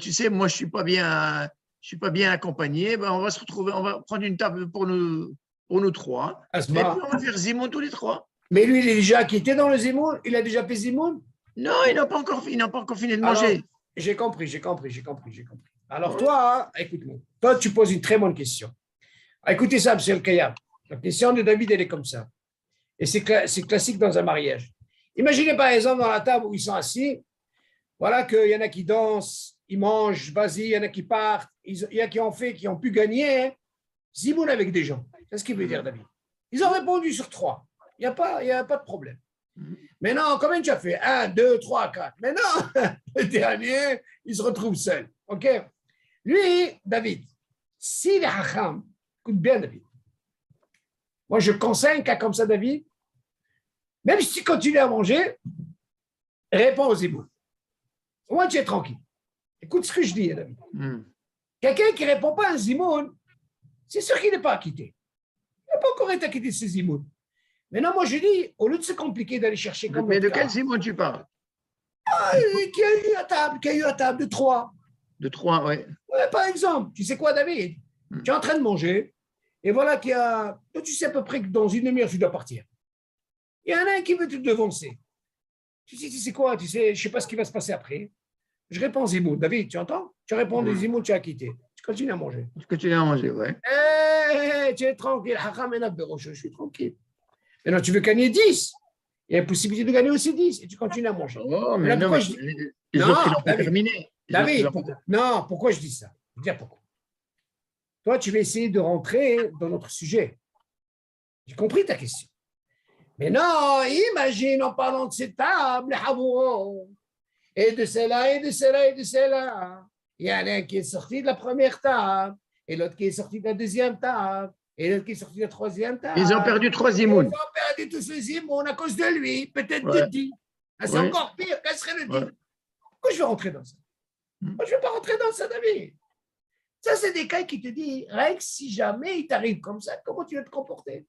[SPEAKER 2] tu sais, moi, je suis pas bien accompagné. Ben, on va se retrouver, on va prendre une table pour nous 3. Et puis, on va faire Zimoun tous les 3.
[SPEAKER 1] Mais lui, il est déjà quitté dans le Zimoun? Il a déjà fait Zimoun?
[SPEAKER 2] Non, il n'a pas encore fini de manger.
[SPEAKER 1] J'ai compris. Alors toi, écoute-moi. Toi, tu poses une très bonne question. Écoutez ça, M. El Kayab. La question de David, elle est comme ça. Et c'est classique dans un mariage. Imaginez par exemple dans la table où ils sont assis, voilà qu'il y en a qui dansent, ils mangent, vas-y, il y en a qui partent, il y a qui ont pu gagner Zimoun avec des gens. C'est ce qu'il veut dire, David. Ils ont répondu sur 3. Il n'y a pas de problème. Mais non, combien tu as fait? 1, 2, 3, 4. Mais non, le dernier, il se retrouve seul. OK? Lui, David, s'il est hacham, écoute bien, David. Moi, je conseille un cas comme ça, David. Même si tu continues à manger, réponds aux éboues. Au moins, tu es tranquille. Écoute ce que je dis, David. Quelqu'un qui ne répond pas à un zimoun, c'est sûr qu'il n'est pas acquitté. Il n'a pas encore été acquitté de ce zimoun. Maintenant, moi, je dis, au lieu de se compliquer d'aller chercher comme.
[SPEAKER 2] Mais de quel zimoun tu parles?
[SPEAKER 1] Qui a eu à table de 3.
[SPEAKER 2] De 3, oui.
[SPEAKER 1] Ouais, par exemple, tu sais quoi, David? Tu es en train de manger, et voilà qu'il y a. Tu sais à peu près que dans une demi-heure, tu dois partir. Il y en a un qui veut te devancer. Tu sais quoi? Tu sais, je ne sais pas ce qui va se passer après. Je réponds Zimoun. David, tu entends? Tu réponds des Zimoun, tu as quitté. Tu continues à manger.
[SPEAKER 2] Ouais.
[SPEAKER 1] Tu es tranquille. Je suis tranquille. Maintenant, tu veux gagner 10. Il y a la possibilité de gagner aussi 10 et tu continues à manger.
[SPEAKER 2] Oh, mais non, les autres, ils n'ont pas terminé.
[SPEAKER 1] David, pourquoi je dis ça? Je veux dire pourquoi. Toi, tu vas essayer de rentrer dans notre sujet. J'ai compris ta question. Mais non, imagine en parlant de ces tables, et de celle-là, et de celle-là, et de celle-là. Il y en a un qui est sorti de la première table, et l'autre qui est sorti de la deuxième table, et l'autre qui est sorti de la troisième table.
[SPEAKER 2] Ils ont perdu 3 zimoun.
[SPEAKER 1] Ils ont perdu tous les zimoun à cause de lui, peut-être de 10. C'est encore pire, quel serait le 10? Pourquoi je vais rentrer dans ça? Moi, je ne vais pas rentrer dans ça, David. Ça, c'est des cas qui te disent, Rex, si jamais il t'arrive comme ça, comment tu vas te comporter?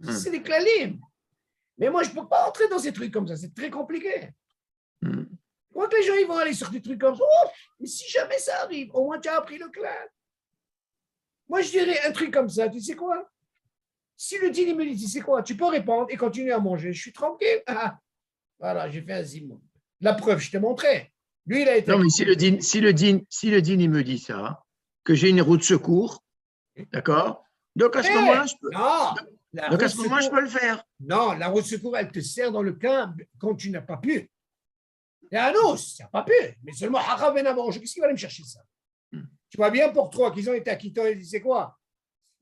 [SPEAKER 1] C'est des clalim. Mais moi, je ne peux pas rentrer dans ces trucs comme ça. C'est très compliqué. Je crois que les gens ils vont aller sur des trucs comme ça. Oh, mais si jamais ça arrive, au moins tu as appris le clan. Moi, je dirais un truc comme ça. Tu sais quoi? Si le dîner me dit, tu sais quoi? Tu peux répondre et continuer à manger. Je suis tranquille. Ah, voilà, j'ai fait un zimoun. La preuve, je t'ai montré. Lui, il a été.
[SPEAKER 2] Non, mais si le dîne, il me dit ça, que j'ai une roue de secours, d'accord? Donc à ce moment-là, je peux.
[SPEAKER 1] Non.
[SPEAKER 2] Donc à ce moment-là, je peux le faire.
[SPEAKER 1] Non, la roue de secours, elle te sert dans le cas quand tu n'as pas pu. Et à nous, ça n'a pas pu. Mais seulement Haram Ben Amor, qu'est-ce qu'il va aller me chercher ça? Tu vois bien pour toi qu'ils ont été acquittants et c'est quoi?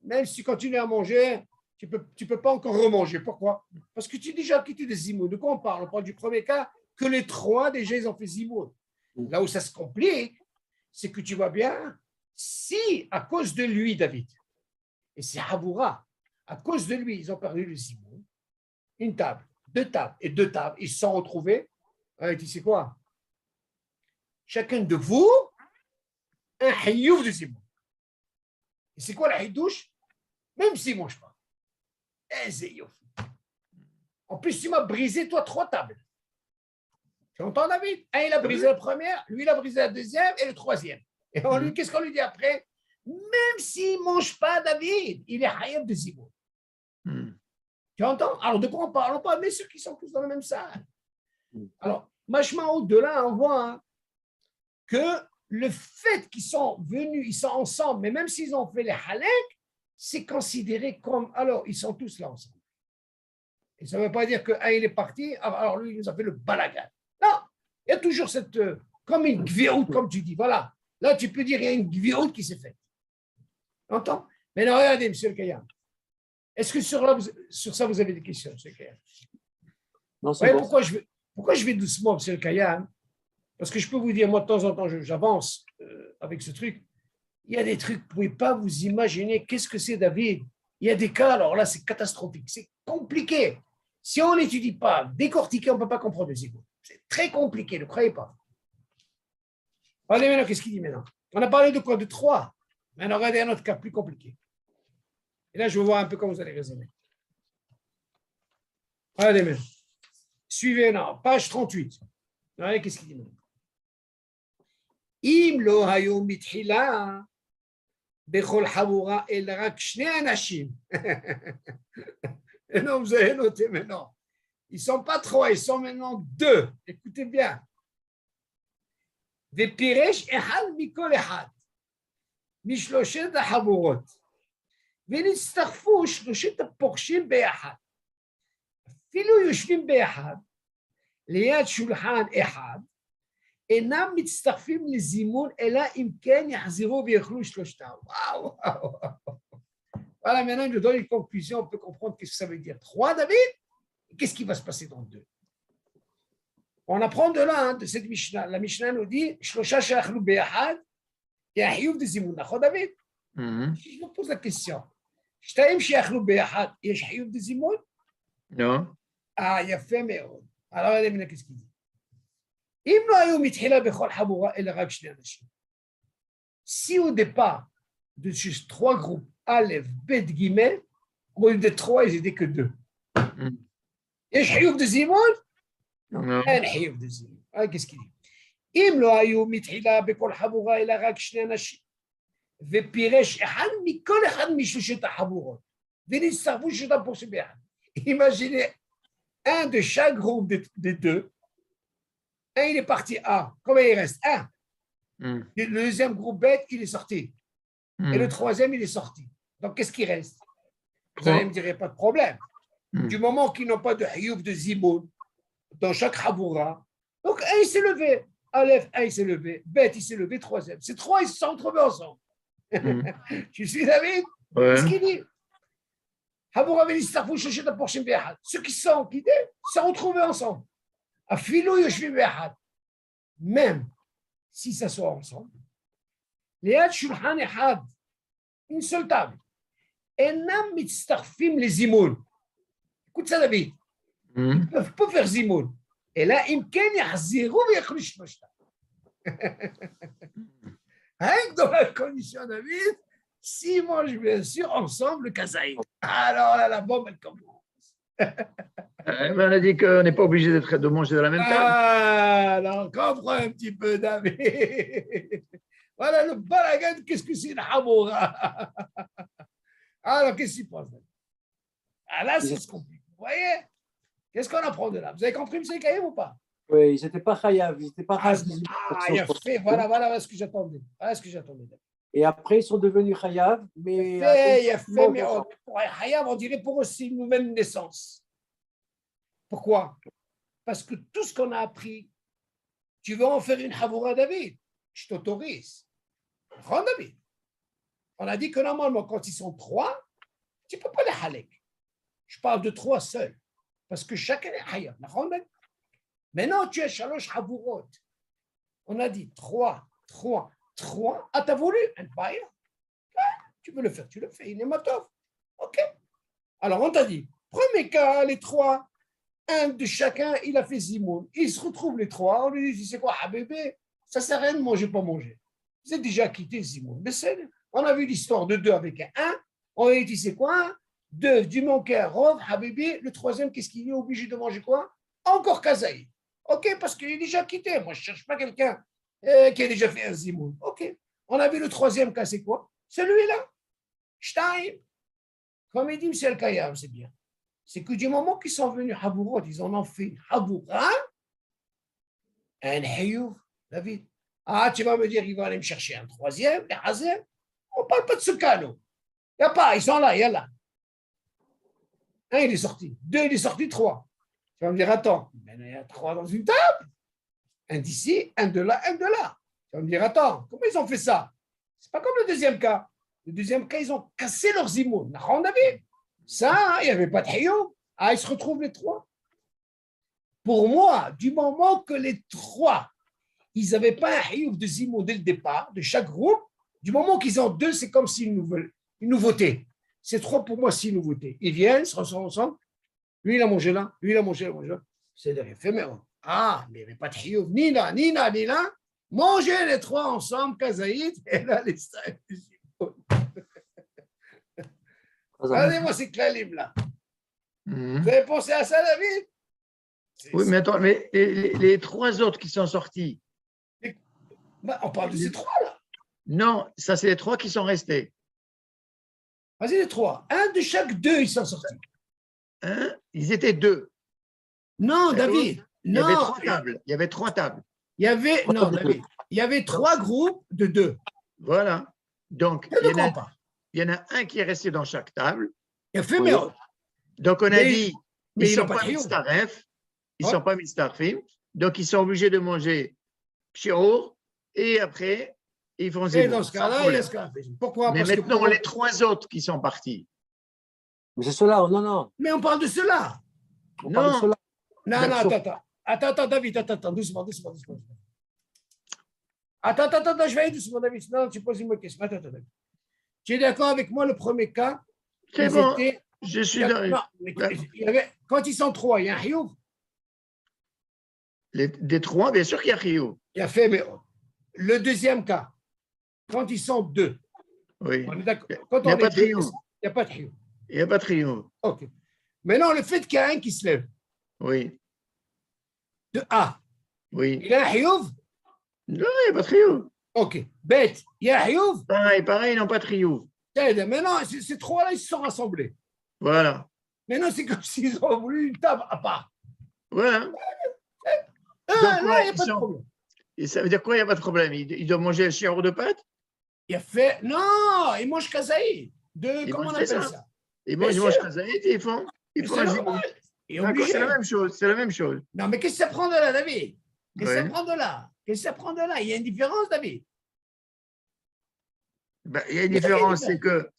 [SPEAKER 1] Même si tu continues à manger, tu peux pas encore remanger. Pourquoi? Parce que tu es déjà acquitté des zimoun. De quoi on parle? On parle du premier cas que les 3 déjà ils ont fait zimoun. Là où ça se complique, c'est que tu vois bien, si à cause de lui, David, et c'est Haboura, à cause de lui, ils ont perdu le zimoun, une table, 2 tables et 2 tables, ils se sont retrouvés. Tu sais quoi? Chacun de vous, un hayouf de zimoun. Et c'est quoi la haydouche? Même s'il ne mange pas. Un zéyouf. En plus, tu m'as brisé, toi, 3 tables. Tu entends, David? Un, il a brisé la première, lui, il a brisé la deuxième et le troisième. Et qu'est-ce qu'on lui dit après? Même s'il ne mange pas David, il est Hayab de Zimoun. Tu entends? Alors, de quoi on parle? On parle de ceux qui sont tous dans la même salle. Alors, machement au-delà, on voit que le fait qu'ils sont venus, ils sont ensemble, mais même s'ils ont fait les halek, c'est considéré comme, alors, ils sont tous là ensemble. Et ça ne veut pas dire qu'un, il est parti, alors lui, il nous a fait le balagan. Non, il y a toujours cette, comme une gviout, comme tu dis, voilà. Là, tu peux dire, il y a une gviout qui s'est faite. Tu entends? Mais non, regardez, M. le Kayam. Est-ce que sur ça, vous avez des questions, M. le Kayam?
[SPEAKER 3] Non, c'est bon.
[SPEAKER 1] Pourquoi je vais doucement, M. le Kayam? Parce que je peux vous dire, moi, de temps en temps, j'avance avec ce truc. Il y a des trucs, vous ne pouvez pas vous imaginer qu'est-ce que c'est, David. Il y a des cas, alors là, c'est catastrophique, c'est compliqué. Si on n'étudie pas, décortiquer, on ne peut pas comprendre les égos. C'est très compliqué, ne croyez pas. Regardez maintenant, qu'est-ce qu'il dit maintenant? On a parlé de quoi? De 3. Maintenant, regardez un autre cas plus compliqué. Et là, je veux voir un peu comment vous allez raisonner. Regardez maintenant. Suivez, non, page 38. Regardez, qu'est-ce qu'il dit maintenant? Im lo hayo mitchila bechol habura el rak shne anashim. Et non, vous avez noté maintenant. Ils ne sont pas 3, ils sont maintenant 2. Écoutez bien. ופירש אחד מכל אחד משלושת החבורות ונצטרפו שלושת הפורשים ביחד. אפילו יושבים ביחד ליד שולחן אחד, אינם מצטרפים לזימון, אלא אם כן יחזרו ויאכלו שלושתם. וואו, וואו, וואו. Voilà, maintenant, il nous donne une conclusion, on peut comprendre qu'est-ce que ça veut dire. 3, David, et qu'est-ce qui va se passer dans 2? On apprend de là, de cette Mishnah. La Mishnah nous dit, Shlosha she'achlu be'achad, yahiyuv de zimoun. D'accord, David? Je me pose la question. Shtaim she'achlu be'achad, yesh hiyuv de zimoun?
[SPEAKER 2] Non.
[SPEAKER 1] Ah, yafé me'od. Alors, regardez maintenant qu'est-ce qu'il dit. Im lo hayu mitchila bechol habura ela rak shnei anashim. Si au départ, de ces 3 groupes, Aleph, Bet, Gimel, au lieu de 3, ils n'étaient que 2. Yesh hiyuv de zimoun? אין חיוב דזימון. qu'est-ce qu'il dit? אם לא היו מתחילה בכל חבורה אלא רק 2 אנשים, ופירש אחד מכל אחד משלושת החבורות, ונצטרפו שלושתם פורשים ביחד. Imaginez un de chaque groupe des 2. Un, il est parti A. Combien il reste? 1. Le deuxième groupe bête, il est sorti. Et le troisième, il est sorti. Donc, qu'est-ce qui reste? Vous allez me dire, il n'y a pas de problème. Du moment qu'ils n'ont pas de hiyuv de zimoun, dans chaque Haboura. Donc, un, il s'est levé. Aleph, un, il s'est levé. Bet, il s'est levé. 3e. Ces 3, ils se sont retrouvés ensemble. Tu suis, David?
[SPEAKER 2] Ouais.
[SPEAKER 1] Qu'est-ce qu'il dit? Haboura, Vélistarfou, Shosheta, Porshim, Béhad. Ceux qui sont quittés se sont retrouvés ensemble. Afilou, Yoshvim, Béhad. Même si ça soit ensemble. Léad, Shulchan, Ehad. Une seule table. Enam, Mitztarfim, les Zimoun. Écoute ça, David. Ils ne peuvent pas faire zimoun. Et là, ils me dans la condition, David, s'ils mangent bien sûr ensemble le kazaï. Alors là, la bombe, elle commence.
[SPEAKER 2] On a dit qu'on n'est pas obligé de manger dans la même table.
[SPEAKER 1] Alors, comprends un petit peu, David. Voilà le balagan, qu'est-ce que c'est le hamoura? Alors, qu'est-ce qu'il pense? Ah là, c'est ce qu'on dit. Vous voyez? Qu'est-ce qu'on apprend de là? Vous avez compris, M. Kaïm, ou pas?
[SPEAKER 3] Oui, ils n'étaient pas chayav, ils n'étaient pas
[SPEAKER 1] il a fait, voilà ce que j'attendais. Voilà ce que j'attendais.
[SPEAKER 3] Et après, ils sont devenus chayav, mais.
[SPEAKER 1] Il a fait, mais pour chayav, on dirait pour eux, c'est une nouvelle naissance. Pourquoi? Parce que tout ce qu'on a appris, tu veux en faire une Havoura David, je t'autorise. Prends David. On a dit que normalement, quand ils sont 3, tu ne peux pas les halek. Je parle de 3 seuls. Parce que chacun est hayab. Maintenant, tu as shalosh haburot. On a dit 3. Ah, tu as voulu un baïa? Tu veux le faire, tu le fais. Il est matov. OK. Alors, on t'a dit, premier cas, les 3, un de chacun, il a fait zimoun. Ils se retrouvent les 3. On lui dit, c'est quoi, bébé? Ça ne sert à rien de manger, pas manger. Vous avez déjà quitté zimoun. Mais on a vu l'histoire de 2 avec un 1. On a dit, c'est quoi? 2, du manquer, Rov, Habibi, le 3e, qu'est-ce qu'il est obligé de manger quoi? Encore Kazaï. OK, parce qu'il est déjà quitté. Moi, je ne cherche pas quelqu'un qui a déjà fait un zimoun. OK. On a vu le 3e cas, c'est quoi? celui-là. Shtaim. Comme il dit M. Kayam, c'est bien. C'est que du moment qu'ils sont venus Habourot, ils en ont fait Haboura, un Hayouf, David. Ah, tu vas me dire, ils vont aller me chercher un troisième, les Hazem. On ne parle pas de ce cas, nous. Il n'y a pas, ils sont là, il y a là. Un, il est sorti. Deux, il est sorti. Trois. Tu vas me dire, attends, il y a trois dans une table. Un d'ici, un de là, un de là. Tu vas me dire, attends, comment ils ont fait ça? C'est pas comme le deuxième cas. Le deuxième cas, ils ont cassé leurs imoun. On a vu. Ça, il n'y avait pas de hayoub. Ah, ils se retrouvent les trois. Pour moi, du moment que les trois, ils n'avaient pas un hayoub de zimoun dès le départ, de chaque groupe, du moment qu'ils ont deux, c'est comme si une nouveauté. Ces trois, pour moi, c'est une nouveauté. Ils viennent, se ressemblent ensemble. Lui, il a mangé là. Lui, il a mangé là. C'est des éphémères. Ah, mais il n'y avait pas de hayoub, ni là, ni là, ni là. Mangez les trois ensemble, Kazaïd, et là, les cinq. Regardez-moi ces clalim là. Vous avez pensé à ça, David?
[SPEAKER 2] Oui, mais attends, mais les trois autres qui sont sortis.
[SPEAKER 1] On parle de ces trois là.
[SPEAKER 2] Non, ça, c'est les trois qui sont restés.
[SPEAKER 1] Vas-y, les trois. Un de chaque deux, ils sont sortis.
[SPEAKER 2] Hein? Ils étaient deux.
[SPEAKER 1] Non, David.
[SPEAKER 2] Il y avait trois tables. Il y avait trois tables.
[SPEAKER 1] Non, David. Il y avait trois groupes de deux.
[SPEAKER 2] Voilà. Donc, il y en a un qui est resté dans chaque table.
[SPEAKER 1] Il a fait mieux.
[SPEAKER 2] Donc, on a dit, ils ne sont pas
[SPEAKER 1] Mitzaref.
[SPEAKER 2] Ils ne sont pas Mitzarfim. Donc, ils sont obligés de manger Shirour et après, ils font
[SPEAKER 1] Et dans ce cas-là, il y a ce cas. Pourquoi?
[SPEAKER 2] Mais maintenant, les trois autres qui sont partis.
[SPEAKER 3] Mais c'est cela, non.
[SPEAKER 1] Mais on parle de cela.
[SPEAKER 2] Non,
[SPEAKER 1] attends, David, attends, doucement. Attends, je vais aller doucement, David. Non, tu poses une question. Attends, David. Tu es d'accord avec moi, le premier cas?
[SPEAKER 2] C'est bon, je suis dans...
[SPEAKER 1] Quand ils sont trois, il y a un Hiouf?
[SPEAKER 2] Des trois, bien sûr qu'il y a Hiouf.
[SPEAKER 1] Il y a fait, mais le deuxième cas, quand ils sont deux,
[SPEAKER 2] oui.
[SPEAKER 1] On est d'accord.
[SPEAKER 2] Il n'y a pas de Hiouf.
[SPEAKER 1] Il n'y a pas de Hiouf.
[SPEAKER 2] Il n'y a pas de Hiouf.
[SPEAKER 1] OK. Maintenant, le fait qu'il y a un qui se lève,
[SPEAKER 2] oui.
[SPEAKER 1] de A,
[SPEAKER 2] oui.
[SPEAKER 1] Il y a un Hiouf?
[SPEAKER 2] Non, il n'y a pas de Hiouf.
[SPEAKER 1] OK. Bête, il y a un Hiouf?
[SPEAKER 2] Pareil, ils n'ont pas de Hiouf.
[SPEAKER 1] Maintenant, ces trois-là, ils se sont rassemblés.
[SPEAKER 2] Voilà.
[SPEAKER 1] Maintenant, c'est comme s'ils ont voulu une table à part.
[SPEAKER 2] Voilà.
[SPEAKER 1] Là, il n'y a pas de problème.
[SPEAKER 2] Et ça veut dire quoi, il n'y a pas de problème? Ils doivent manger un chiaro de pâte?
[SPEAKER 1] Il a fait. Non, ils mangent kazaï. Comment on appelle ça?
[SPEAKER 2] Ils mangent kazaï et ils font un zimoun. C'est la même chose. C'est la même chose.
[SPEAKER 1] Non, mais qu'est-ce que ça prend de là, David? Qu'est-ce que ça prend de là? Qu'est-ce que ça prend de là? Il y a une différence, David.
[SPEAKER 2] Ben, il y a une différence, c'est que.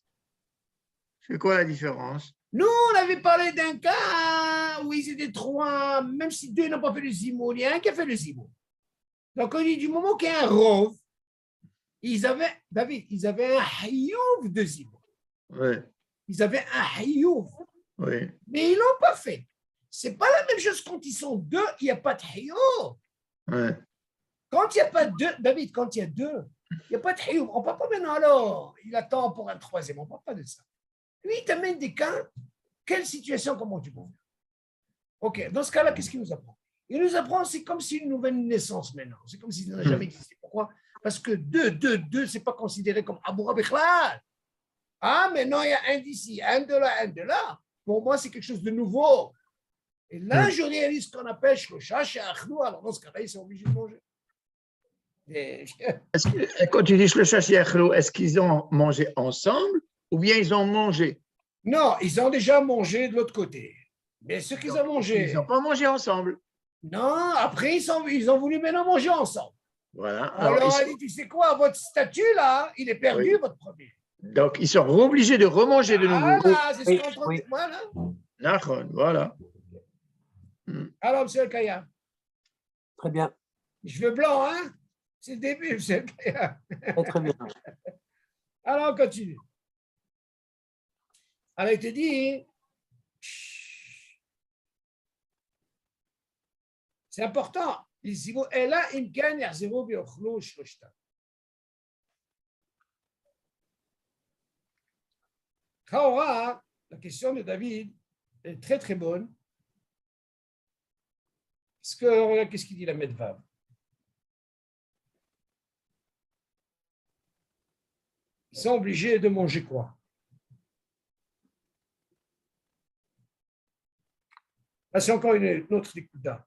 [SPEAKER 2] C'est quoi la différence?
[SPEAKER 1] Nous, on avait parlé d'un cas où ils étaient trois, même si deux n'ont pas fait le zimoun, il y a un qui a fait le zimoun. Donc, on dit du moment qu'il y a un rov, David, ils avaient un hayouf de zimoun.
[SPEAKER 2] Oui.
[SPEAKER 1] Ils avaient un hayouf.
[SPEAKER 2] Oui.
[SPEAKER 1] Mais ils ne l'ont pas fait. Ce n'est pas la même chose quand ils sont deux, il n'y a pas de hayouf.
[SPEAKER 2] Oui.
[SPEAKER 1] Quand il n'y a pas deux, David, quand il y a deux, il n'y a pas de hayouf. On ne parle pas maintenant, alors, il attend pour un troisième. On ne parle pas de ça. Lui, il t'amène des cas. Quelle situation, comment tu peux faire? OK, dans ce cas-là, qu'est-ce qu'il nous apprend? Il nous apprend, c'est comme si une nouvelle naissance maintenant. C'est comme s'il n'a jamais existé. Pourquoi? Parce que deux, ce n'est pas considéré comme Aboura Bichlal. Ah, maintenant, il y a un d'ici, un de là, un de là. Pour moi, c'est quelque chose de nouveau. Et là, je réalise ce qu'on appelle Shlosha chez Achlou. Alors, dans ce cas-là, ils sont obligés de manger.
[SPEAKER 2] Quand tu dis Shlosha chez Achlou, est-ce qu'ils ont mangé ensemble ou bien ils ont mangé?
[SPEAKER 1] Non, ils ont déjà mangé de l'autre côté. Bien sûr qu'ils ont mangé.
[SPEAKER 2] Ils n'ont pas mangé ensemble.
[SPEAKER 1] Non, après, ils ont voulu maintenant manger ensemble.
[SPEAKER 2] Voilà.
[SPEAKER 1] Alors, elle dit, tu sais quoi, votre statut, là, il est perdu, votre premier.
[SPEAKER 2] Donc, ils sont obligés de remanger de nouveau.
[SPEAKER 1] Voilà, c'est ce qu'on entend. Voilà.
[SPEAKER 2] Voilà.
[SPEAKER 1] Alors, M. Kaya.
[SPEAKER 3] Très bien.
[SPEAKER 1] Cheveux blancs, hein? C'est le début, M. Kaya.
[SPEAKER 3] Très bien.
[SPEAKER 1] Alors, on continue. Alors, il te dit, c'est important. Et là, il gagne à zéro biochlo shloshta. Chaora, la question de David est très très bonne. Qu'est-ce qu'il dit la Medvav? ils sont obligés de manger quoi? Là, c'est encore une autre découverte.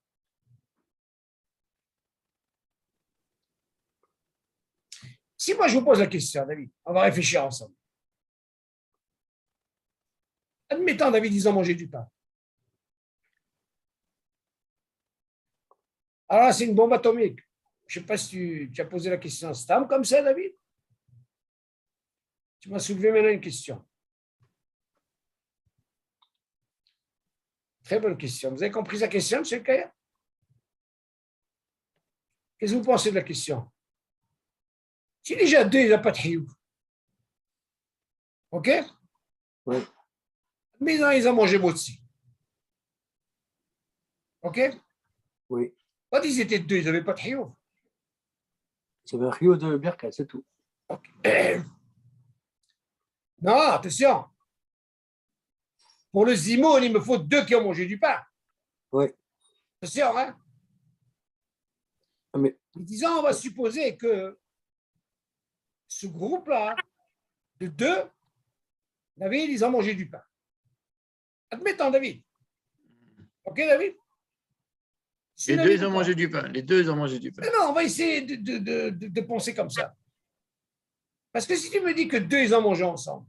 [SPEAKER 1] Si moi je vous pose la question, David, on va réfléchir ensemble. Admettons, David, ils ont mangé du pain. Alors là, c'est une bombe atomique. Je ne sais pas si tu as posé la question à Stam comme ça, David. Tu m'as soulevé maintenant une question. Très bonne question. Vous avez compris la question, M. Kaya? Qu'est-ce que vous pensez de la question? Si déjà deux, il n'a pas de hioub. OK?
[SPEAKER 3] Oui.
[SPEAKER 1] Mais non, ils ont mangé motzi. OK?
[SPEAKER 3] Oui.
[SPEAKER 1] Quand ils étaient deux, ils n'avaient pas de hioub.
[SPEAKER 3] C'est un rio de Birka, c'est tout.
[SPEAKER 1] Okay. Non, attention. Pour le zimoun, il me faut deux qui ont mangé du pain.
[SPEAKER 3] Oui.
[SPEAKER 1] Attention, hein?
[SPEAKER 3] Mais...
[SPEAKER 1] Disons, on va supposer que ce groupe-là, de deux, David, ils ont mangé du pain. Admettons, David. OK, David?
[SPEAKER 2] Si les deux, ils ont mangé du pain. Les deux, ils ont mangé du pain.
[SPEAKER 1] Non, on va essayer de penser comme ça. Parce que si tu me dis que deux, ils ont mangé ensemble,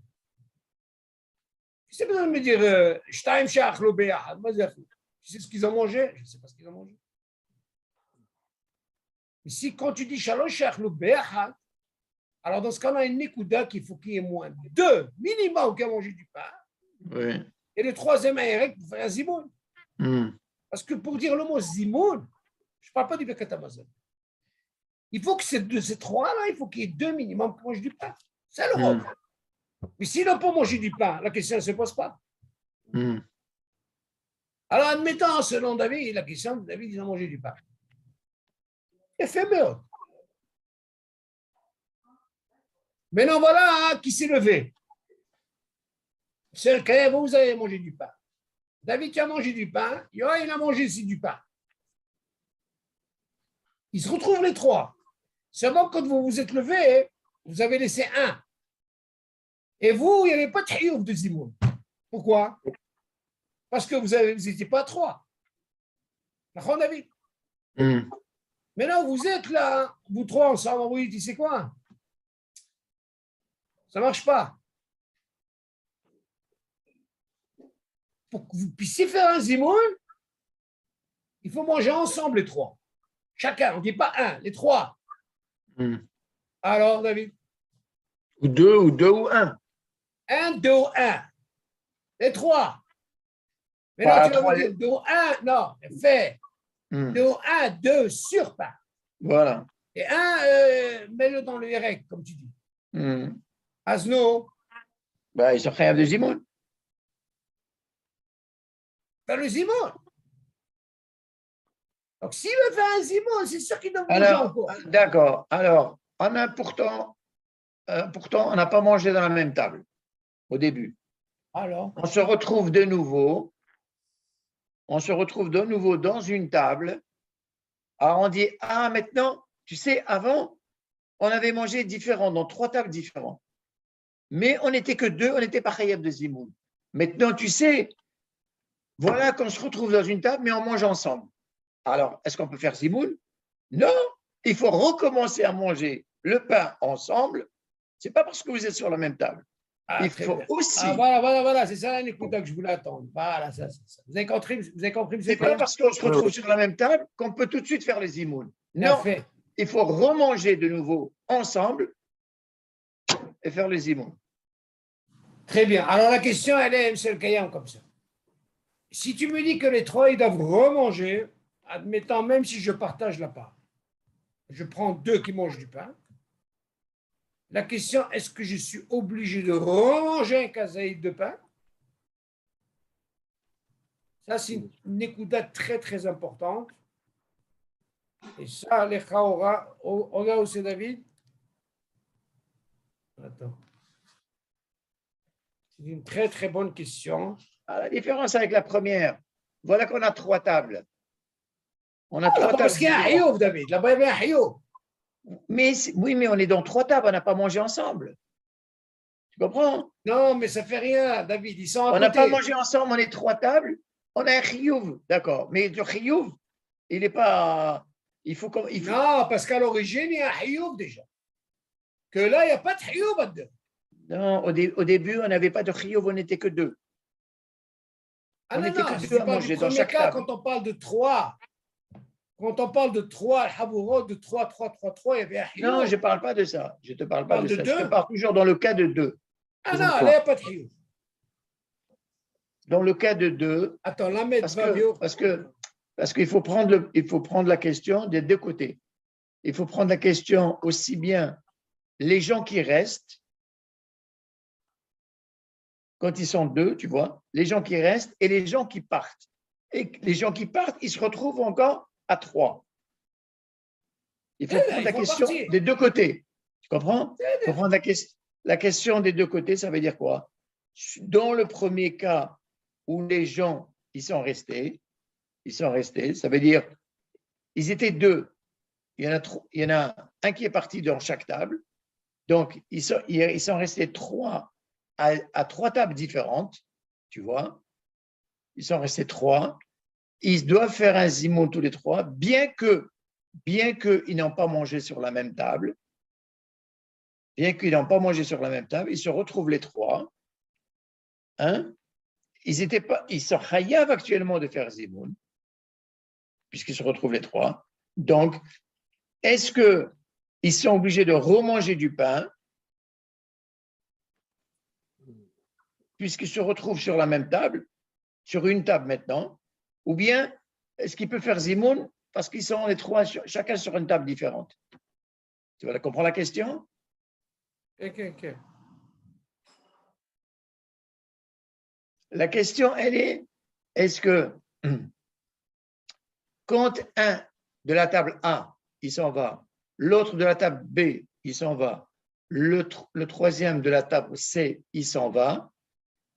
[SPEAKER 1] tu sais besoin de me dire, tu sais ce qu'ils ont mangé? Je ne sais pas ce qu'ils ont mangé. Mais si quand tu dis Shalosh alors dans ce cas, on a une Nekuda qu'il faut qu'il y ait moins deux minimum qui ont mangé du pain.
[SPEAKER 2] Oui.
[SPEAKER 1] Et le troisième Aérec pour faire un zimoun. Parce que pour dire le mot zimoun, je ne parle pas du Birkat Hamazon. Il faut que ces trois-là, il faut qu'il y ait deux minimum qui mangent du pain. C'est le rôle. Mais s'ils n'ont pas mangé du pain, la question ne se pose pas. Alors, admettons, selon David, la question de David, ils ont mangé du pain. Et fait mieux. Maintenant, voilà qui s'est levé. C'est le vous avez mangé du pain. David, tu as mangé du pain. Yoa, il a mangé aussi du pain. Ils se retrouvent les trois. Seulement, quand vous vous êtes levés, vous avez laissé un. Et vous, il n'y avait pas de hiouf de zimoun. Pourquoi? Parce que vous n'étiez pas trois. D'accord, David? Maintenant, vous êtes là, vous trois ensemble, oui, tu sais quoi? Ça ne marche pas. Pour que vous puissiez faire un zimoun, il faut manger ensemble les trois. Chacun, on ne dit pas un, les trois. Alors, David?
[SPEAKER 2] Ou deux, ou un.
[SPEAKER 1] Un, deux, un. Les trois. Mais là, tu vas me dire deux, un, non, fait. Deux, un, deux sur pain.
[SPEAKER 2] Voilà.
[SPEAKER 1] Et un, mets-le dans le Yerek, comme tu dis. Asno.
[SPEAKER 2] Bah, ils sont créés de zimoun.
[SPEAKER 1] Faire le zimoun. Donc, s'il veut faire un zimoun, c'est sûr qu'il doit manger encore.
[SPEAKER 2] D'accord. Alors, on a pourtant, on n'a pas mangé dans la même table au début.
[SPEAKER 1] Alors,
[SPEAKER 2] on se retrouve de nouveau dans une table. Alors, on dit, ah, maintenant, tu sais, avant, on avait mangé différent, dans trois tables différentes. Mais on n'était que deux, on n'était pas khayab de zimoun. Maintenant, tu sais, voilà qu'on se retrouve dans une table, mais on mange ensemble. Alors, est-ce qu'on peut faire zimoun? Non, il faut recommencer à manger le pain ensemble. Ce n'est pas parce que vous êtes sur la même table. Il faut aussi.
[SPEAKER 1] Voilà, c'est ça l'écoute que je voulais attendre. Voilà, ça. Vous avez compris?
[SPEAKER 2] C'est pas parce qu'on se retrouve sur la même table qu'on peut tout de suite faire les zimoun. Non, il faut remanger de nouveau ensemble et faire les zimoun.
[SPEAKER 1] Très bien. Alors la question, elle est, M. Kayam, comme ça. Si tu me dis que les trois, ils doivent remanger, admettant même si je partage la part, je prends deux qui mangent du pain. La question, est-ce que je suis obligé de remanger un kazaïd de pain? Ça, c'est une écouta très, très importante. Et ça, les Khaora, regarde où c'est David. Attends. C'est une très, très bonne question.
[SPEAKER 2] La différence avec la première, voilà qu'on a trois tables. On a trois tables.
[SPEAKER 1] Parce qu'il y a un hayouf, David. Là-bas, il y avait un hayouf.
[SPEAKER 2] Mais oui, mais on est dans trois tables, on n'a pas mangé ensemble. Tu comprends?
[SPEAKER 1] Non, mais ça fait rien, David. Ils sont à
[SPEAKER 2] On n'a
[SPEAKER 1] côté.
[SPEAKER 2] pas mangé ensemble, on est 3 tables, on a un chiyuv, d'accord. Mais le chiyuv, il n'est pas. Il faut.
[SPEAKER 1] Non, parce qu'à l'origine, il y a un hioub déjà. Que là, il n'y a pas de hioub là-dedans.
[SPEAKER 2] Non, au début, on n'avait pas de chiyuv, on n'était que 2.
[SPEAKER 1] Ah
[SPEAKER 2] On
[SPEAKER 1] non,
[SPEAKER 2] était
[SPEAKER 1] non,
[SPEAKER 2] que
[SPEAKER 1] je
[SPEAKER 2] 2
[SPEAKER 1] dis
[SPEAKER 2] à
[SPEAKER 1] pas
[SPEAKER 2] manger
[SPEAKER 1] du
[SPEAKER 2] dans
[SPEAKER 1] premier
[SPEAKER 2] chaque
[SPEAKER 1] cas,
[SPEAKER 2] table.
[SPEAKER 1] quand on parle de 3. Quand on parle de 3, le habourot, de 3, 3, 3, 3, il y avait un hioub.
[SPEAKER 2] Non, je ne parle pas de ça. Je ne te parle pas de ça. Je te
[SPEAKER 1] 2.
[SPEAKER 2] parle toujours dans le cas de 2.
[SPEAKER 1] Ah non, là, il n'y a pas de hioub.
[SPEAKER 2] Dans le cas de 2,
[SPEAKER 1] Attends, la mettre
[SPEAKER 2] parce qu'il faut prendre la question des deux côtés. Il faut prendre la question aussi bien les gens qui restent, quand ils sont 2, tu vois, les gens qui restent et les gens qui partent. Et les gens qui partent, ils se retrouvent encore à 3. Il faut prendre la question des deux côtés. Tu comprends? Il faut prendre la question des deux côtés, ça veut dire quoi? Dans le premier cas où les gens, ils sont restés, ça veut dire, ils étaient 2. Il y en a un qui est parti dans chaque table. Donc, ils sont restés 3 à 3 tables différentes, tu vois. Ils sont restés 3. Ils doivent faire un zimoun tous les 3, bien qu'ils n'ont pas mangé sur la même table. Bien qu'ils n'ont pas mangé sur la même table, ils se retrouvent les 3. Hein? Ils sont chayav actuellement de faire zimoun, puisqu'ils se retrouvent les 3. Donc, est-ce qu'ils sont obligés de remanger du pain, puisqu'ils se retrouvent sur la même table, sur une table maintenant, ou bien est-ce qu'ils peuvent faire zimoun parce qu'ils sont les 3, chacun sur une table différente? Tu vas comprendre la question?
[SPEAKER 1] Ok.
[SPEAKER 2] La question, elle est, est-ce que quand un de la table A, il s'en va, l'autre de la table B, il s'en va, le troisième de la table C, il s'en va,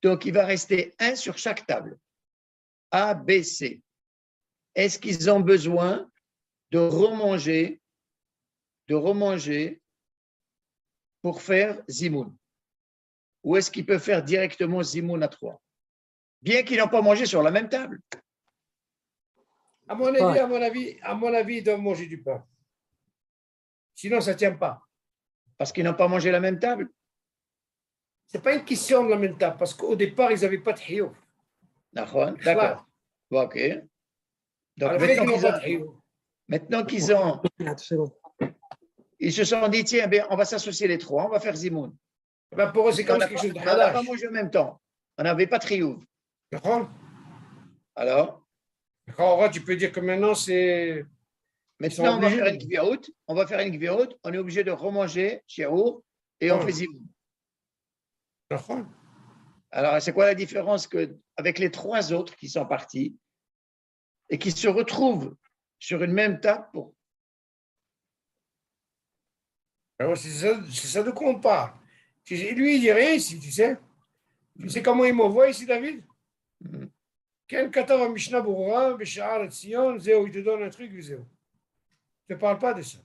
[SPEAKER 2] donc il va rester un sur chaque table, A, B, C. Est-ce qu'ils ont besoin de remanger pour faire zimoun? Ou est-ce qu'ils peuvent faire directement zimoun à 3? Bien qu'ils n'ont pas mangé sur la même table.
[SPEAKER 1] À mon avis, ils doivent manger du pain. Sinon, ça ne tient pas.
[SPEAKER 2] Parce qu'ils n'ont pas mangé la même table?
[SPEAKER 1] Ce n'est pas une question de la même table, parce qu'au départ, ils n'avaient pas de hioub.
[SPEAKER 2] D'accord. OK. Donc, maintenant qu'ils ont, ils se sont dit, tiens, on va s'associer les 3, on va faire zimoun.
[SPEAKER 1] Pour eux, c'est comme quelque chose de
[SPEAKER 2] on n'a pas mangé en même temps. On n'avait pas de triouf. Alors?
[SPEAKER 1] Tu peux dire que maintenant, c'est...
[SPEAKER 2] Maintenant, on va faire une gviaout. On est obligé de remanger shiaour et on fait zimoun. Alors, c'est quoi la différence avec les 3 autres qui sont partis et qui se retrouvent sur une même table pour...
[SPEAKER 1] C'est ça de quoi on parle. Lui, il dit rien ici, tu sais. Tu sais comment il m'envoie ici, David? Quel katava Mishnah Berurah, Besha'ar et Sion, Zéo, il te donne un truc, Zéo. Je ne te parle pas de ça.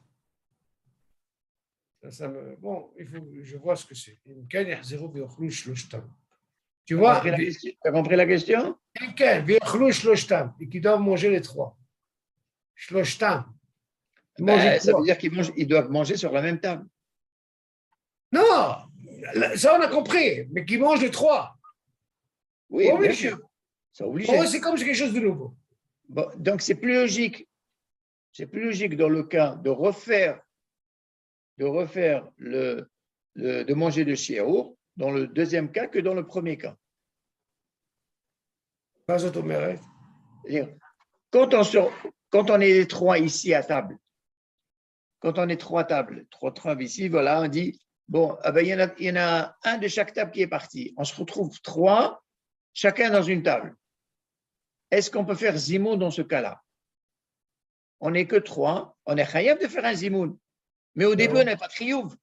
[SPEAKER 1] Bon, je vois ce que c'est. Tu vois?
[SPEAKER 2] Tu as compris la question?
[SPEAKER 1] Et qui doivent manger les 3.
[SPEAKER 2] Ça veut dire qu'ils doivent manger sur la même table.
[SPEAKER 1] Non, ça on a compris, mais qui mangent les 3.
[SPEAKER 2] Oui, bien sûr. C'est obligé.
[SPEAKER 1] C'est comme quelque chose de nouveau.
[SPEAKER 2] Bon, donc, c'est plus logique. C'est plus logique dans le cas de refaire de manger de shiaour dans le deuxième cas que dans le premier cas. Quand on est les 3 ici à table, quand on est 3 tables ici, voilà, on dit, bon, il y en a un de chaque table qui est parti. On se retrouve 3, chacun dans une table. Est-ce qu'on peut faire zimoun dans ce cas-là? On n'est que 3, on est chayav de faire un zimoun. Mais au début, on n'a pas de chiyuv.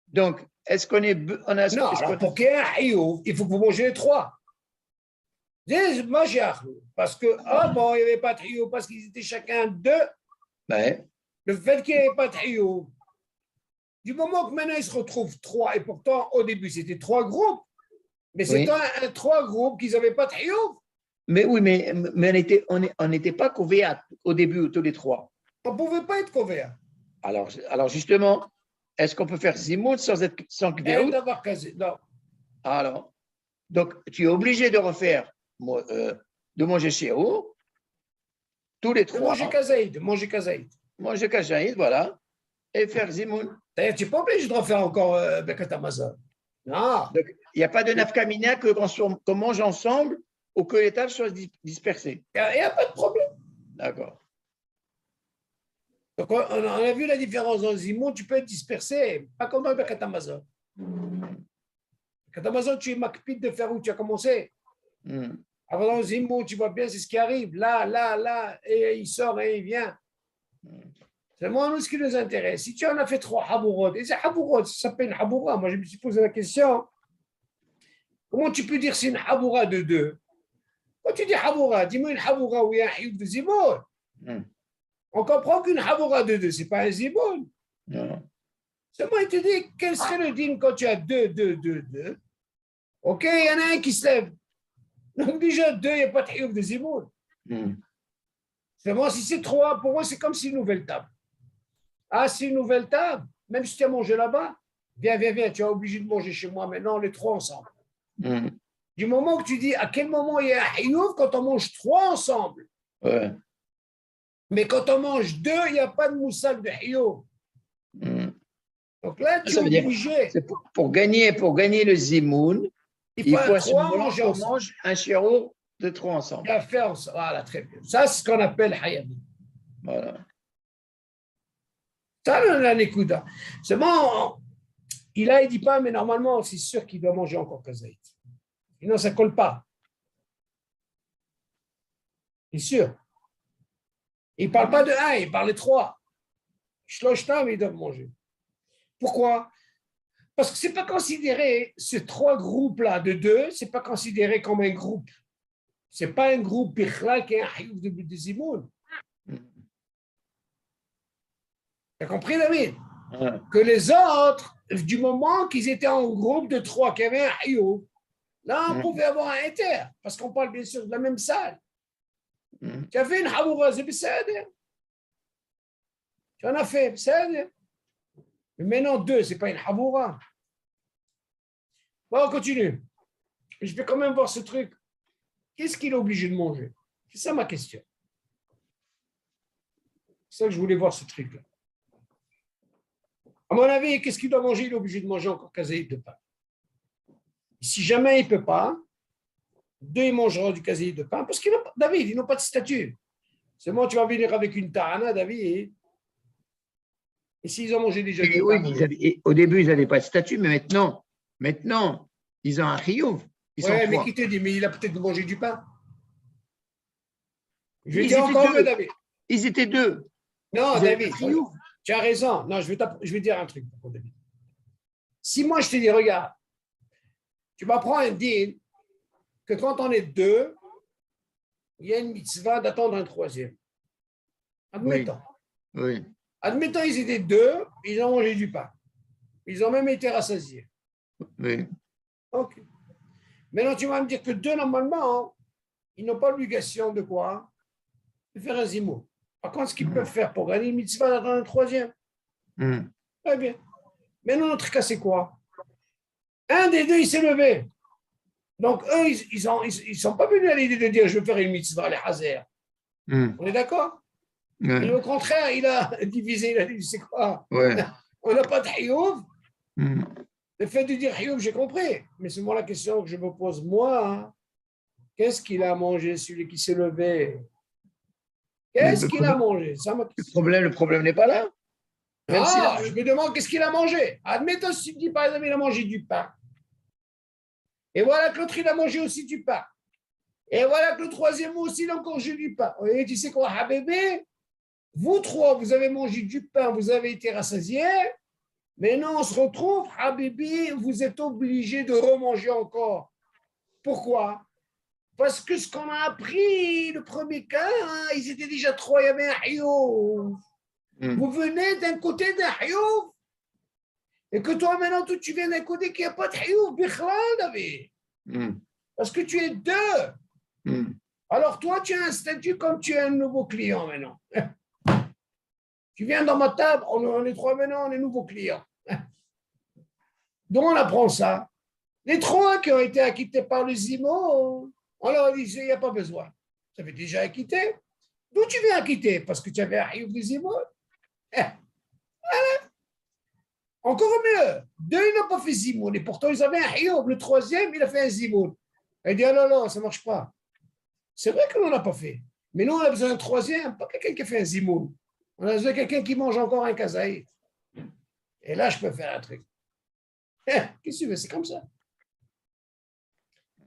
[SPEAKER 2] Donc, est-ce qu'on est...
[SPEAKER 1] Non, alors pour qu'il y ait un chiyuv, il faut que vous mangez les 3. Parce que, il n'y avait pas de chiyuv, parce qu'ils étaient chacun 2.
[SPEAKER 2] Ouais.
[SPEAKER 1] Le fait qu'il n'y avait pas de chiyuv, Du moment que maintenant ils se retrouvent trois, et pourtant au début c'était trois groupes, mais
[SPEAKER 2] Oui.
[SPEAKER 1] c'était trois groupes qui n'avaient pas de Hiyuv.
[SPEAKER 2] Mais oui, mais on n'était pas couverts au début, tous les trois.
[SPEAKER 1] On ne pouvait pas être couvert.
[SPEAKER 2] Alors justement, est-ce qu'on peut faire Zimoun sans Kveout?
[SPEAKER 1] D'avoir casé. Non.
[SPEAKER 2] Alors, donc tu es obligé de refaire, de manger Shiur, tous les
[SPEAKER 1] De
[SPEAKER 2] trois.
[SPEAKER 1] manger kazaïd.
[SPEAKER 2] Manger Kajaïd, voilà, et faire Zimoun.
[SPEAKER 1] D'ailleurs, tu n'es pas obligé de refaire encore Bekat Amazon. Non.
[SPEAKER 2] Donc, il n'y a pas de nafkamina qu'on mange ensemble ou que les tables soient dispersées.
[SPEAKER 1] Il n'y a pas de problème.
[SPEAKER 2] D'accord.
[SPEAKER 1] Donc, on a vu la différence dans le Zimoun, tu peux être dispersé, pas comme dans le Bekat Amazon. Bekat Amazon, tu es makpid de faire où tu as commencé. Alors dans le Zimoun, tu vois bien, c'est ce qui arrive. Là, et il sort et il vient. C'est moi, nous, ce qui nous intéresse. Si tu en as fait trois habourot, et c'est habourot, ça s'appelle une haboura. Moi, je me suis posé la question, comment tu peux dire c'est une haboura de deux? Quand tu dis haboura, dis-moi une haboura où il y a un hiyuv de Zimoun. On comprend qu'une haboura de deux, ce n'est pas un Zimoun. Seulement, il te dit, quel serait le dîme quand tu as deux. OK, il y en a un qui se lève. Donc déjà, deux, il n'y a pas de hiyuv de Zimoun. Seulement, si c'est trois, pour moi, c'est comme si une nouvelle table. Ah, c'est une nouvelle table, même si tu as mangé là-bas, viens, tu es obligé de manger chez moi maintenant, les trois ensemble. Du moment que tu dis à quel moment il y a un hiyuv quand on mange trois ensemble.
[SPEAKER 2] Ouais.
[SPEAKER 1] Mais quand on mange deux, il n'y a pas de moussak de hiyuv. Donc là, tu es obligé.
[SPEAKER 2] C'est pour gagner le zimoun, il faut à ce moment-là qu'on mange un shiur de trois ensemble.
[SPEAKER 1] Voilà, très bien. Ça, c'est ce qu'on appelle hayabi.
[SPEAKER 2] Voilà.
[SPEAKER 1] Ça, la nekuda. Seulement, il ne dit pas, mais normalement, c'est sûr qu'il doit manger encore kazaït. Sinon, ça ne colle pas. C'est sûr. Il ne parle pas de un, il parle de trois. Shloshtam, ils doivent manger. Pourquoi? Parce que ce n'est pas considéré, ces trois groupes-là de deux, ce n'est pas considéré comme un groupe. Ce n'est pas un groupe Bichlal qui est un hiyuv de Zimoun. Tu as compris, David? Que les autres, du moment qu'ils étaient en groupe de trois, qui avaient un hiyuv, là, on pouvait avoir un inter, parce qu'on parle bien sûr de la même salle. Tu as fait une haboura, c'est b'sader. Tu en as fait, b'sader. Mais maintenant, deux, ce n'est pas une haboura. Bon, on continue. Je vais quand même voir ce truc. Qu'est-ce qu'il est obligé de manger? C'est ça ma question. C'est ça que je voulais voir ce truc-là. À mon avis, qu'est-ce qu'il doit manger? Il est obligé de manger encore kazaïd de pain. Si jamais il ne peut pas, deux, ils mangeront du kazaïd de pain, parce qu'ils n'ont pas, David, ils n'ont pas de statut. C'est moi, tu vas venir avec une tarana, David. Et s'ils ont mangé déjà du pain?
[SPEAKER 2] Au début, ils n'avaient pas de statut, mais maintenant, ils ont un hiyuv.
[SPEAKER 1] Oui, mais qui te dit, mais il a peut-être mangé du pain. Je vais
[SPEAKER 2] Ils
[SPEAKER 1] dire
[SPEAKER 2] étaient
[SPEAKER 1] encore
[SPEAKER 2] deux.
[SPEAKER 1] mieux, David.
[SPEAKER 2] Ils étaient deux.
[SPEAKER 1] Non, David, tu as raison. Non, je vais dire un truc pour David. Si moi, je te dis, regarde, tu m'apprends un deal que quand on est deux, il y a une mitzvah d'attendre un troisième. Admettons.
[SPEAKER 2] Oui.
[SPEAKER 1] Admettons, ils étaient deux, ils ont mangé du pain. Ils ont même été rassasiés.
[SPEAKER 2] Oui.
[SPEAKER 1] OK. Maintenant, tu vas me dire que deux, normalement, ils n'ont pas l'obligation de quoi? De faire un zimoun. Par contre, ce qu'ils peuvent faire pour gagner une mitzvah d'attendre un troisième. Très bien. Maintenant, notre cas, c'est quoi? Un des deux, il s'est levé. Donc, eux, ils sont pas venus à l'idée de dire je vais faire une mitzvah, les hazer. On est d'accord? Et au contraire, il a divisé, il a dit c'est quoi? On n'a pas de hiyuv. Le fait de dire hiyuv, j'ai compris. Mais c'est moi la question que je me pose, moi. Hein. Qu'est-ce qu'il a mangé, celui qui s'est levé? Qu'est-ce qu'il a mangé? Ça
[SPEAKER 2] le problème n'est pas là.
[SPEAKER 1] Même je me demande qu'est-ce qu'il a mangé. Admettons si tu me dis, par exemple, il a mangé du pain. Et voilà que l'autre, il a mangé aussi du pain. Et voilà que le troisième aussi, il a encore mangé du pain. Et tu sais quoi, Habébé? Vous trois, vous avez mangé du pain, vous avez été rassasiés. Maintenant, on se retrouve, Habibi, vous êtes obligé de remanger encore. Pourquoi? Parce que ce qu'on a appris, le premier cas, hein, ils étaient déjà trois, il y avait un hiyuv. Vous venez d'un côté d'un hiyuv. Et que toi, maintenant, tu viens d'encoder qu'il n'y a pas de Hiyub, Bichlal, David. Parce que tu es deux. Alors, toi, tu as un statut comme tu es un nouveau client maintenant. Tu viens dans ma table, on est trois maintenant, on est nouveaux clients. Donc, on apprend ça. Les trois qui ont été acquittés par le Zimo, on leur dit, il n'y a pas besoin. Ça fait déjà acquitté. D'où tu viens acquitter? Parce que tu avais un Hiyub des Zimo. Encore mieux. Deux, ils n'ont pas fait Zimoun. Et pourtant, ils avaient un Hiyub. Le troisième, il a fait un Zimoun. Il dit, ah non, non, ça ne marche pas. C'est vrai que l'on n'a pas fait. Mais nous, on a besoin d'un troisième, pas quelqu'un qui a fait un Zimoun. On a besoin de quelqu'un qui mange encore un kazaï. Et là, je peux faire un truc. Qu'est-ce que tu veux? C'est comme ça.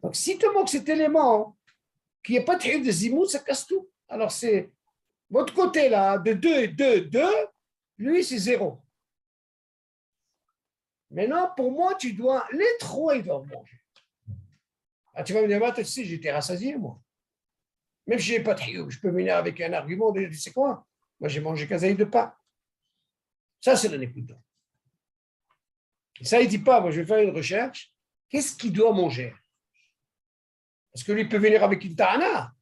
[SPEAKER 1] Donc, si tu manques cet élément, qu'il n'y ait pas de Hiyub de Zimoun, ça casse tout. Alors, c'est votre côté là, de 2 et 2, 2, lui, c'est 0. Maintenant, pour moi, tu dois, les trois, ils doivent manger. Ah, tu vas me dire, bah, tu sais, j'étais rassasié, moi. Même si je n'ai pas de Hiyub, je peux venir avec un argument de, tu sais quoi, moi, j'ai mangé kazaï de pain. Ça, c'est l'écoute. Ça, il ne dit pas, moi, je vais faire une recherche. Qu'est-ce qu'il doit manger? Parce que lui peut venir avec une ta'ana.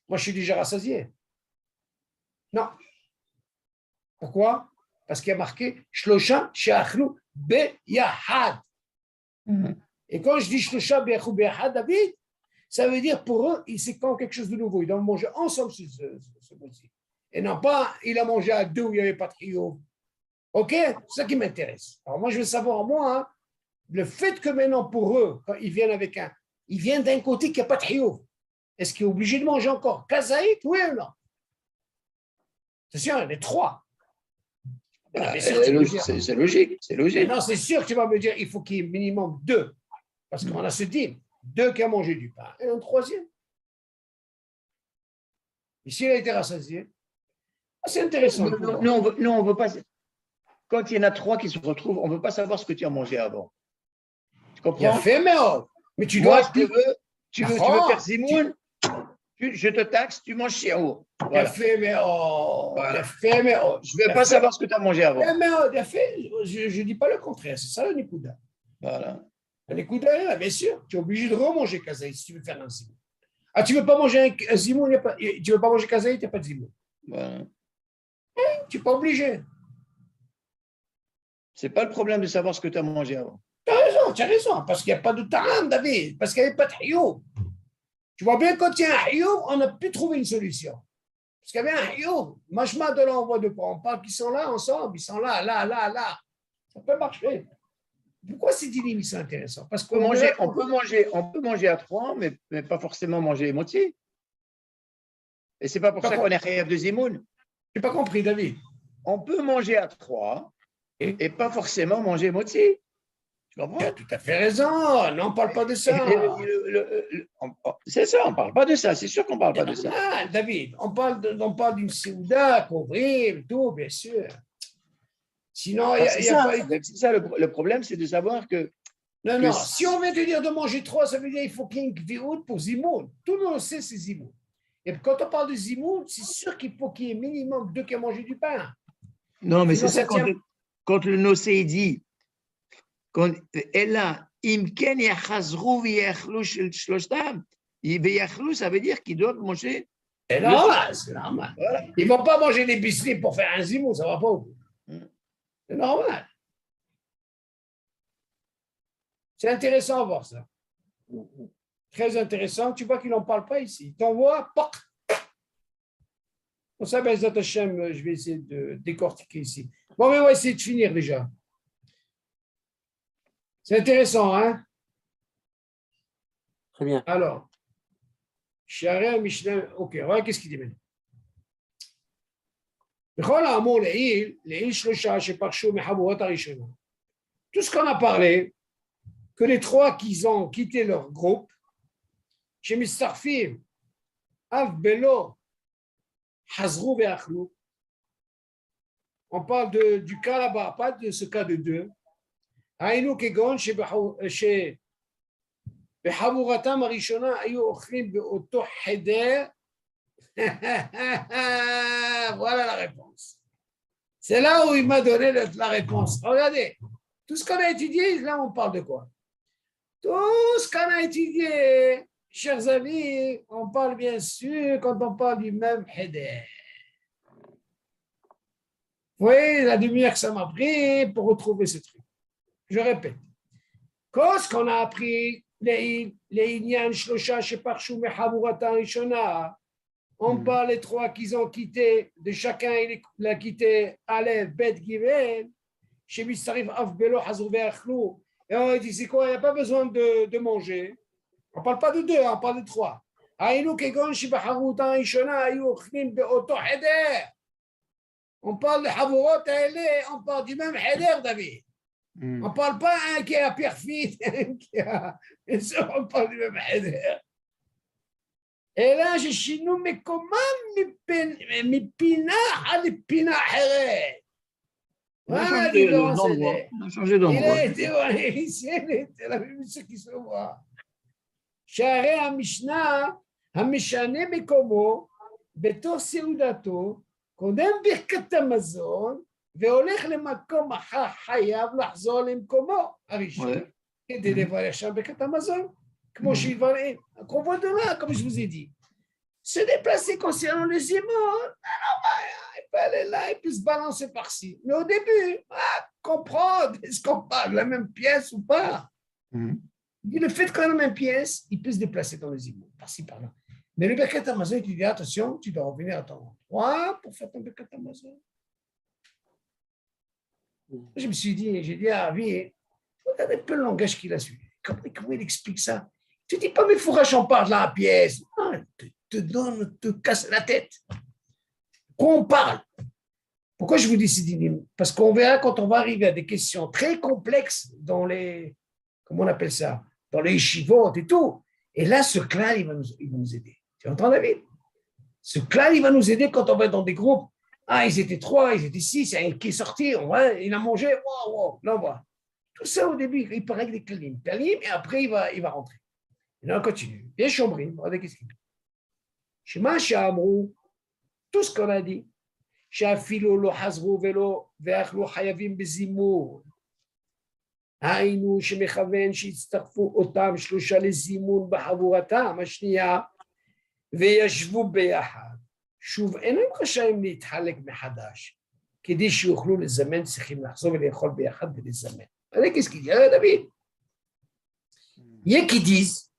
[SPEAKER 1] Moi, je suis déjà rassasié. Non. Pourquoi? Parce qu'il y a marqué Shlosha she'achlu beyahad. Et quand je dis Shlosha be'achlu beyahad, David, ça veut dire pour eux, c'est quand quelque chose de nouveau. Ils doivent manger ensemble ce mois-ci. Et non pas, il a mangé à deux où il n'y avait pas de Hiyub. OK? C'est ça qui m'intéresse. Alors moi, je veux savoir, moi, hein, le fait que maintenant, pour eux, quand ils viennent avec ils viennent d'un côté qu'il n'y a pas de Hiyub. Est-ce qu'il est obligé de manger encore kazaït, oui ou non? C'est sûr, il y en a trois.
[SPEAKER 2] C'est logique, c'est logique.
[SPEAKER 1] Non, c'est sûr que tu vas me dire il faut qu'il y ait minimum deux. Parce qu'on a ce dîme, deux qui ont mangé du pain et un troisième. Ici, il a été rassasié. C'est intéressant.
[SPEAKER 2] Non, on veut pas. Quand il y en a trois qui se retrouvent, on ne veut pas savoir ce que tu as mangé avant. Tu comprends?
[SPEAKER 1] Il a fait, mais tu
[SPEAKER 2] Moi,
[SPEAKER 1] dois.
[SPEAKER 2] Tu veux faire Zimoun, je te taxe, tu manges Shiaour.
[SPEAKER 1] Voilà. Il a fait, voilà.
[SPEAKER 2] Je ne veux pas savoir ce que tu as mangé avant.
[SPEAKER 1] Il a fait, je ne dis pas le contraire, c'est ça le Nikuda.
[SPEAKER 2] Voilà.
[SPEAKER 1] Le Nikuda, bien sûr, tu es obligé de remanger kazaï si tu veux faire un Zimoun. Ah, tu ne veux pas manger un Zimoun, tu ne veux pas manger kazaï, il n'y a pas de Zimoun.
[SPEAKER 2] Voilà.
[SPEAKER 1] Tu n'es pas obligé.
[SPEAKER 2] Ce n'est pas le problème de savoir ce que tu as mangé avant.
[SPEAKER 1] Tu as raison, parce qu'il n'y a pas de ta'am, David, parce qu'il n'y avait pas de Hiyub. Tu vois bien, quand il y a un Hiyub, on a pu trouver une solution. Parce qu'il y avait un Hiyub. Machma de l'envoi de quoi? On parle qu'ils sont là ensemble, ils sont là. Ça peut marcher. Pourquoi ces dîners sont intéressants? Parce qu'on
[SPEAKER 2] peut manger à trois, mais pas forcément manger moitié. Et c'est pas pour ça qu'on est Chayav de Zimoun.
[SPEAKER 1] Je n'ai pas compris, David.
[SPEAKER 2] On peut manger à trois et pas forcément manger moitié. Tu comprends?
[SPEAKER 1] Tu as tout à fait raison. Non, on ne parle pas de ça.
[SPEAKER 2] C'est ça, on ne parle pas de ça. C'est sûr qu'on ne parle pas de ça.
[SPEAKER 1] Ah, David, on parle d'une Séouda, couvrir, tout, bien sûr. Sinon,
[SPEAKER 2] c'est ça le problème, c'est de savoir que.
[SPEAKER 1] Non, si on vient te dire de manger trois, ça veut dire qu'il faut qu'il y ait une kvi'out pour Zimoun. Tout le monde sait c'est Zimoun. Et quand on parle de Zimoun, c'est sûr qu'il faut qu'il y ait minimum deux qui ont mangé du pain.
[SPEAKER 2] Non, mais c'est ça quand le Nosé dit. Elle a imken yachazrou v'yachlou shloshtam. V'yachlou, ça veut dire qu'ils doivent manger.
[SPEAKER 1] C'est normal. Voilà. Ils ne vont pas manger des biscuits pour faire un zimoun, ça ne va pas. C'est normal. C'est intéressant à voir ça. Très intéressant. Tu vois qu'ils n'en parlent pas ici. Ils t'envoient, poc. Pour ça, Bezat Hashem, je vais essayer de décortiquer ici. Bon, mais on va essayer de finir déjà. C'est intéressant, hein?
[SPEAKER 3] Très bien.
[SPEAKER 1] Alors, Sha'arei Mishnah, ok, voilà qu'est-ce qu'il dit maintenant. Tout ce qu'on a parlé, que les trois qui ont quitté leur groupe, chez Mistarfim, Av Belo, Hazrou Ve'achlou, on parle du cas là-bas, pas de ce cas de deux. היינו כגון שבחבורתם הראשונה היו אוכלים באותו חדר. Voilà la réponse. C'est là où il m'a donné la réponse. Regardez, Tout ce qu'on a étudié, là, on parle de quoi? Tout ce qu'on a étudié, chers amis, on parle bien sûr quand on parle du même Heder. Vous voyez la demi-heure que ça m'a pris pour retrouver ce truc. Je répète. Quand ce qu'on a appris, les Inyan, Shlosha, Sheparshu, Mehamurata, Rishona, on parle les trois qu'ils ont quitté, de chacun il a quitté Aleph, Bet, Given, chez Mistarif, Afbelo, Hazou, Be'achlou. Et on dit, c'est quoi, il n'y a pas besoin de manger. On ne parle pas de deux, on parle de trois. Aïnou, Kegon, Shibaharuta, Rishona, Ayou, Khnim, Be'oto, Heder. On parle de Havurot, on parle du même Heder, David. On ne parle pas un qui est à Pierrefitte, un qui est à... On parle du même Heder. Et là, je suis nous, mais comment Mipina à l'Ipina Heder? Voilà la différence.
[SPEAKER 2] On a changé d'endroit.
[SPEAKER 1] Il a été ici, il était la même chose qui se voit. Share Hamishna, Hamishane Mekomo, Betor Seudato, קודם ברכת המזון, והולך למקום אחר חייב לחזור למקומו הראשון, כדי לברך שם ברכת המזון, כמו שהתברר, הקרובות דומה, comme je vous ai dit. Se déplacer concernant les immondes, il peut aller là, il peut se balancer par-ci. Mais au début, comprendre, est-ce qu'on parle de la même pièce ou pas? Le fait qu'on a la même pièce, il peut se déplacer dans les immondes, par-ci, par-là. Mais le Birkat Hamazon, tu dis attention, tu dois revenir à ton endroit pour faire ton Birkat Hamazon. Je me suis dit, j'ai dit à Avi, regarde un peu le langage qu'il a suivi. Comment il explique ça? Tu ne dis pas, mais Fourache, on parle de la pièce. Non, te casse la tête. Quoi on parle? Pourquoi je vous dis Sidinim? Parce qu'on verra quand on va arriver à des questions très complexes dans les, comment on appelle ça? Dans les yeshivot et tout. Et là, ce clan, il va nous aider. Tu entends, David? Ce clan, il va nous aider quand on va être dans des groupes. Ah, ils étaient 3, ils étaient 6, un qui est sorti, il a mangé, wow, là, on voit. Tout ça, au début, il paraît que des klalim, et après, il va rentrer. Et là, on continue. Bien chambrim, regardez qu'est-ce qu'il dit. Shema Shamrou, tout ce qu'on a dit. Shafilo lo hazrou velo, ve'achlo hayavim bezimour. היינו שמכוון שיצטרפו אותם שלושה לזימון בחבורתם השנייה וישבו ביחד. שוב, אינם רשאים להתחלק מחדש, כדי שיוכלו לזמן, צריכים לחזור ולאכול ביחד ולזמן. זה qu'est-ce qu'il dit, דוד? יהיה qui disent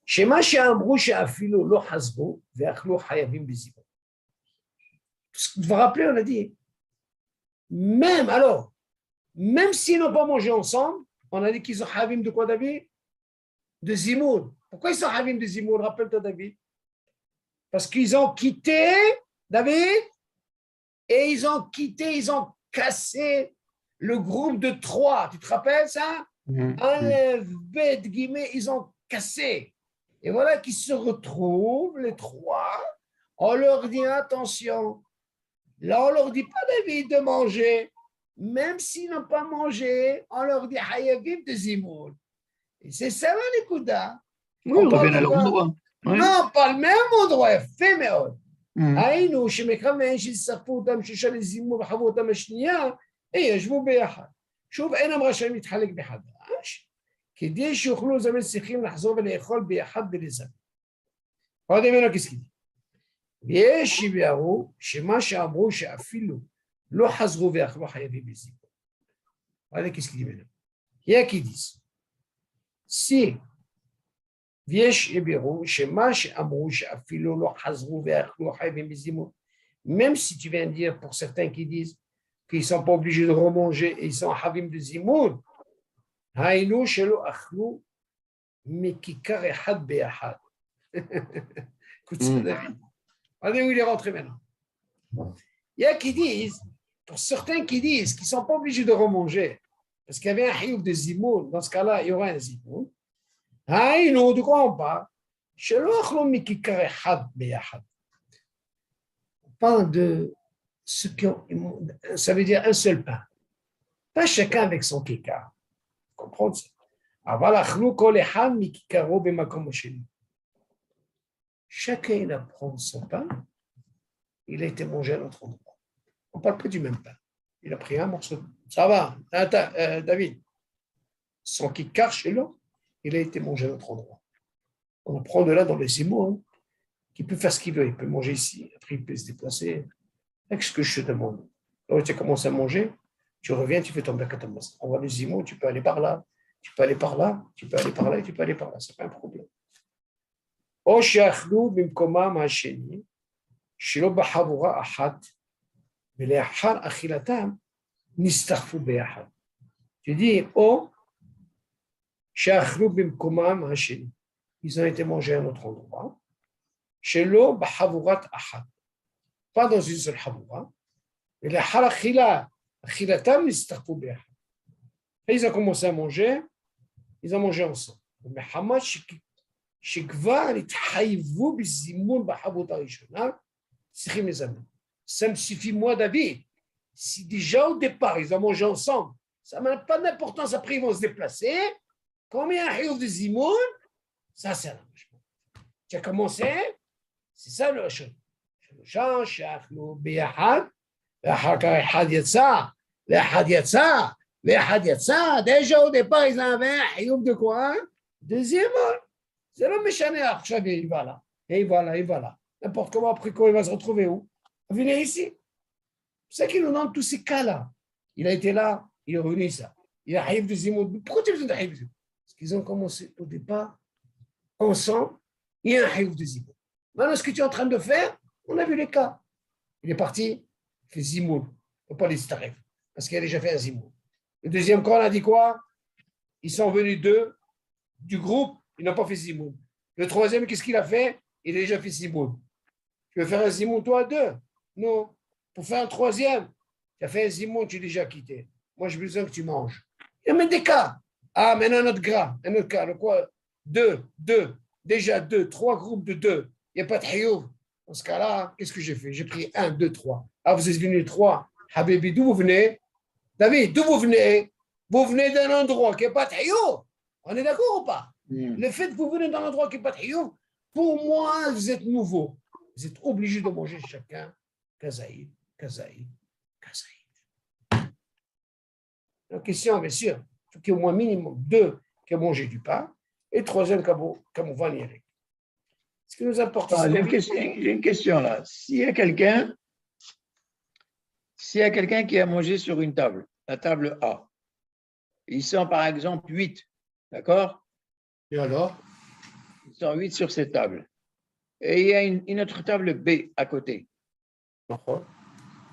[SPEAKER 1] שמה שאמרו שאפילו לא חזרו ואכלו חייבים בזימון. Vous vous rappelez, on a dit, même alors, même s'ils n'ont pas mangé ensemble, on a dit qu'ils sont havim de quoi, David? De Zimoun. Pourquoi ils sont havim de Zimoun? Rappelle-toi, David. Parce qu'ils ont quitté, David, et ils ont cassé le groupe de 3. Tu te rappelles ça? Aleph, Bet, Guillemets, ils ont cassé. Et voilà qu'ils se retrouvent, les 3. On leur dit attention. Là, on ne leur dit pas, David, de manger. Même s'ils n'ont pas mangé, on leur dit Hayavim de Zimoun. Et c'est ça les Kouda.
[SPEAKER 2] Oui, on revient à l'endroit.
[SPEAKER 1] Non, pas le même endroit. Fait מאוד. היינו שמכוון שיצטרפו אותם שישה לזימון וחוו אותם השנייה, ישבו ביחד. שוב, אינם רשאים להתחלק בחדש, כדי שיוכלו לזמן צריכים לחזור ולאכול ביחד ולזמן. עוד ממנו כסקידי. ויש שיביארו שמה שאמרו שאפילו לא חזרו ואכלו חייבים בזימון. Regardez qu'est-ce qu'il dit maintenant. Il y a qui disent, si ויש יביארו שמה שאמרו שאפילו לא חזרו ואכלו חייבים בזימון, même si tu viens de dire pour certains qui disent qu'ils ne sont pas obligés de remanger et ils sont חייבים בזימון, היינו שלא אכלו מכיכר אחד ביחד. Écoute ça, David. Regardez où il est rentré maintenant. Il y a qui disent, pour certains qui disent qu'ils ne sont pas obligés de remanger, parce qu'il y avait un hiouf de zimoun, dans ce cas-là, il y aura un zimoun. Haïnou, de quoi on parle? On parle de ce qui ont, ça veut dire un seul pain. Pas chacun avec son kikar. Vous comprenez ça? Chacun il a pris son pain, il a été mangé à notre endroit. On ne parle pas du même pain. Il a pris un morceau. Ça va, attends, David. Son kikar chez l'autre, il a été mangé à notre endroit. On prend de là dans les 6 mots, hein, qui peut faire ce qu'il veut. Il peut manger ici, après il peut se déplacer. C'est ce que je te demande. Donc, tu as commencé à manger, tu reviens, tu fais ton Bekatamaz. On va les 6 mots, tu peux aller par là, tu peux aller par là, tu peux aller par là et tu peux aller par là. Ce n'est pas un problème. או שאכלו במקומם השני, שלא בחבורה אחת, ולאחר אכילתם נסתחפו ביחד. Tu dis, או שאכלו במקומם השני. Ils ont été mangés à un autre endroit. שלא בחבורת אחת. Pas dans une seule חבורה. ולאחר אכילתם נסתחפו ביחד. Et ils ont commencé à manger, ils ont mangé ensemble. Mais Hamad, שכבר התחייבו בזימון בחברות הראשונה, צריכים לזמן. Ça me suffit, moi, David. Si déjà au départ, ils ont mangé ensemble, ça n'a pas d'importance. Après, ils vont se déplacer. Combien il y a de zimoun? Ça, c'est un engagement. Tu as commencé? C'est ça le Hachon. Le Hachon, שאכלו ביחד, ואחר כך אחד יצא, ואחד יצא, ואחד יצא. Déjà au départ, ils avaient un חיוב de quoi? De zimoun. C'est le méchant, il va là, et il va là, il va là. N'importe comment, après quoi, il va se retrouver où? Venez ici. C'est ça qui nous donne tous ces cas-là. Il a été là, il est revenu ça. Il a Haïf de Zimoun. Pourquoi tu as besoin de Haïf de Zimoun? Parce qu'ils ont commencé au départ, ensemble, il y a un Haïf de Zimoun. Maintenant, ce que tu es en train de faire, on a vu les cas. Il est parti, il fait Zimoun. Il ne peut pas les Staref, parce qu'il a déjà fait un Zimoun. Le deuxième cas, on a dit quoi? Ils sont venus deux du groupe. Il n'a pas fait Zimoun. Le troisième, qu'est-ce qu'il a fait? Il a déjà fait Zimoun. Tu veux faire un Zimoun, toi, à deux? Non. Pour faire un troisième, tu as fait un Zimoun, tu es déjà quitté. Moi, j'ai besoin que tu manges. Il y a même des cas. Ah, maintenant, un autre cas. Le quoi? Deux. Déjà deux. 3 groupes de 2. Il n'y a pas de Hayoub. Dans ce cas-là, qu'est-ce que j'ai fait? J'ai pris 1, 2, 3. Ah, vous êtes venus 3. Habibi, d'où vous venez? David, d'où vous venez? Vous venez d'un endroit qui n'a pas de Hayoub. On est d'accord ou pas? Le fait que vous venez dans un endroit qui n'est pas de Hayoub, pour moi, vous êtes nouveau. Vous êtes obligé de manger chacun kazaïd. La question, bien sûr, il faut qu'il y ait au moins minimum 2 qui ont mangé du pain et le troisième qui ont vanillé. Ce qui nous importe,
[SPEAKER 2] j'ai une question là. S'il y a quelqu'un qui a mangé sur une table, la table A, ils sont par exemple 8, d'accord?
[SPEAKER 1] Et alors?
[SPEAKER 2] Ils sont 8 sur cette table. Et il y a une autre table B à côté.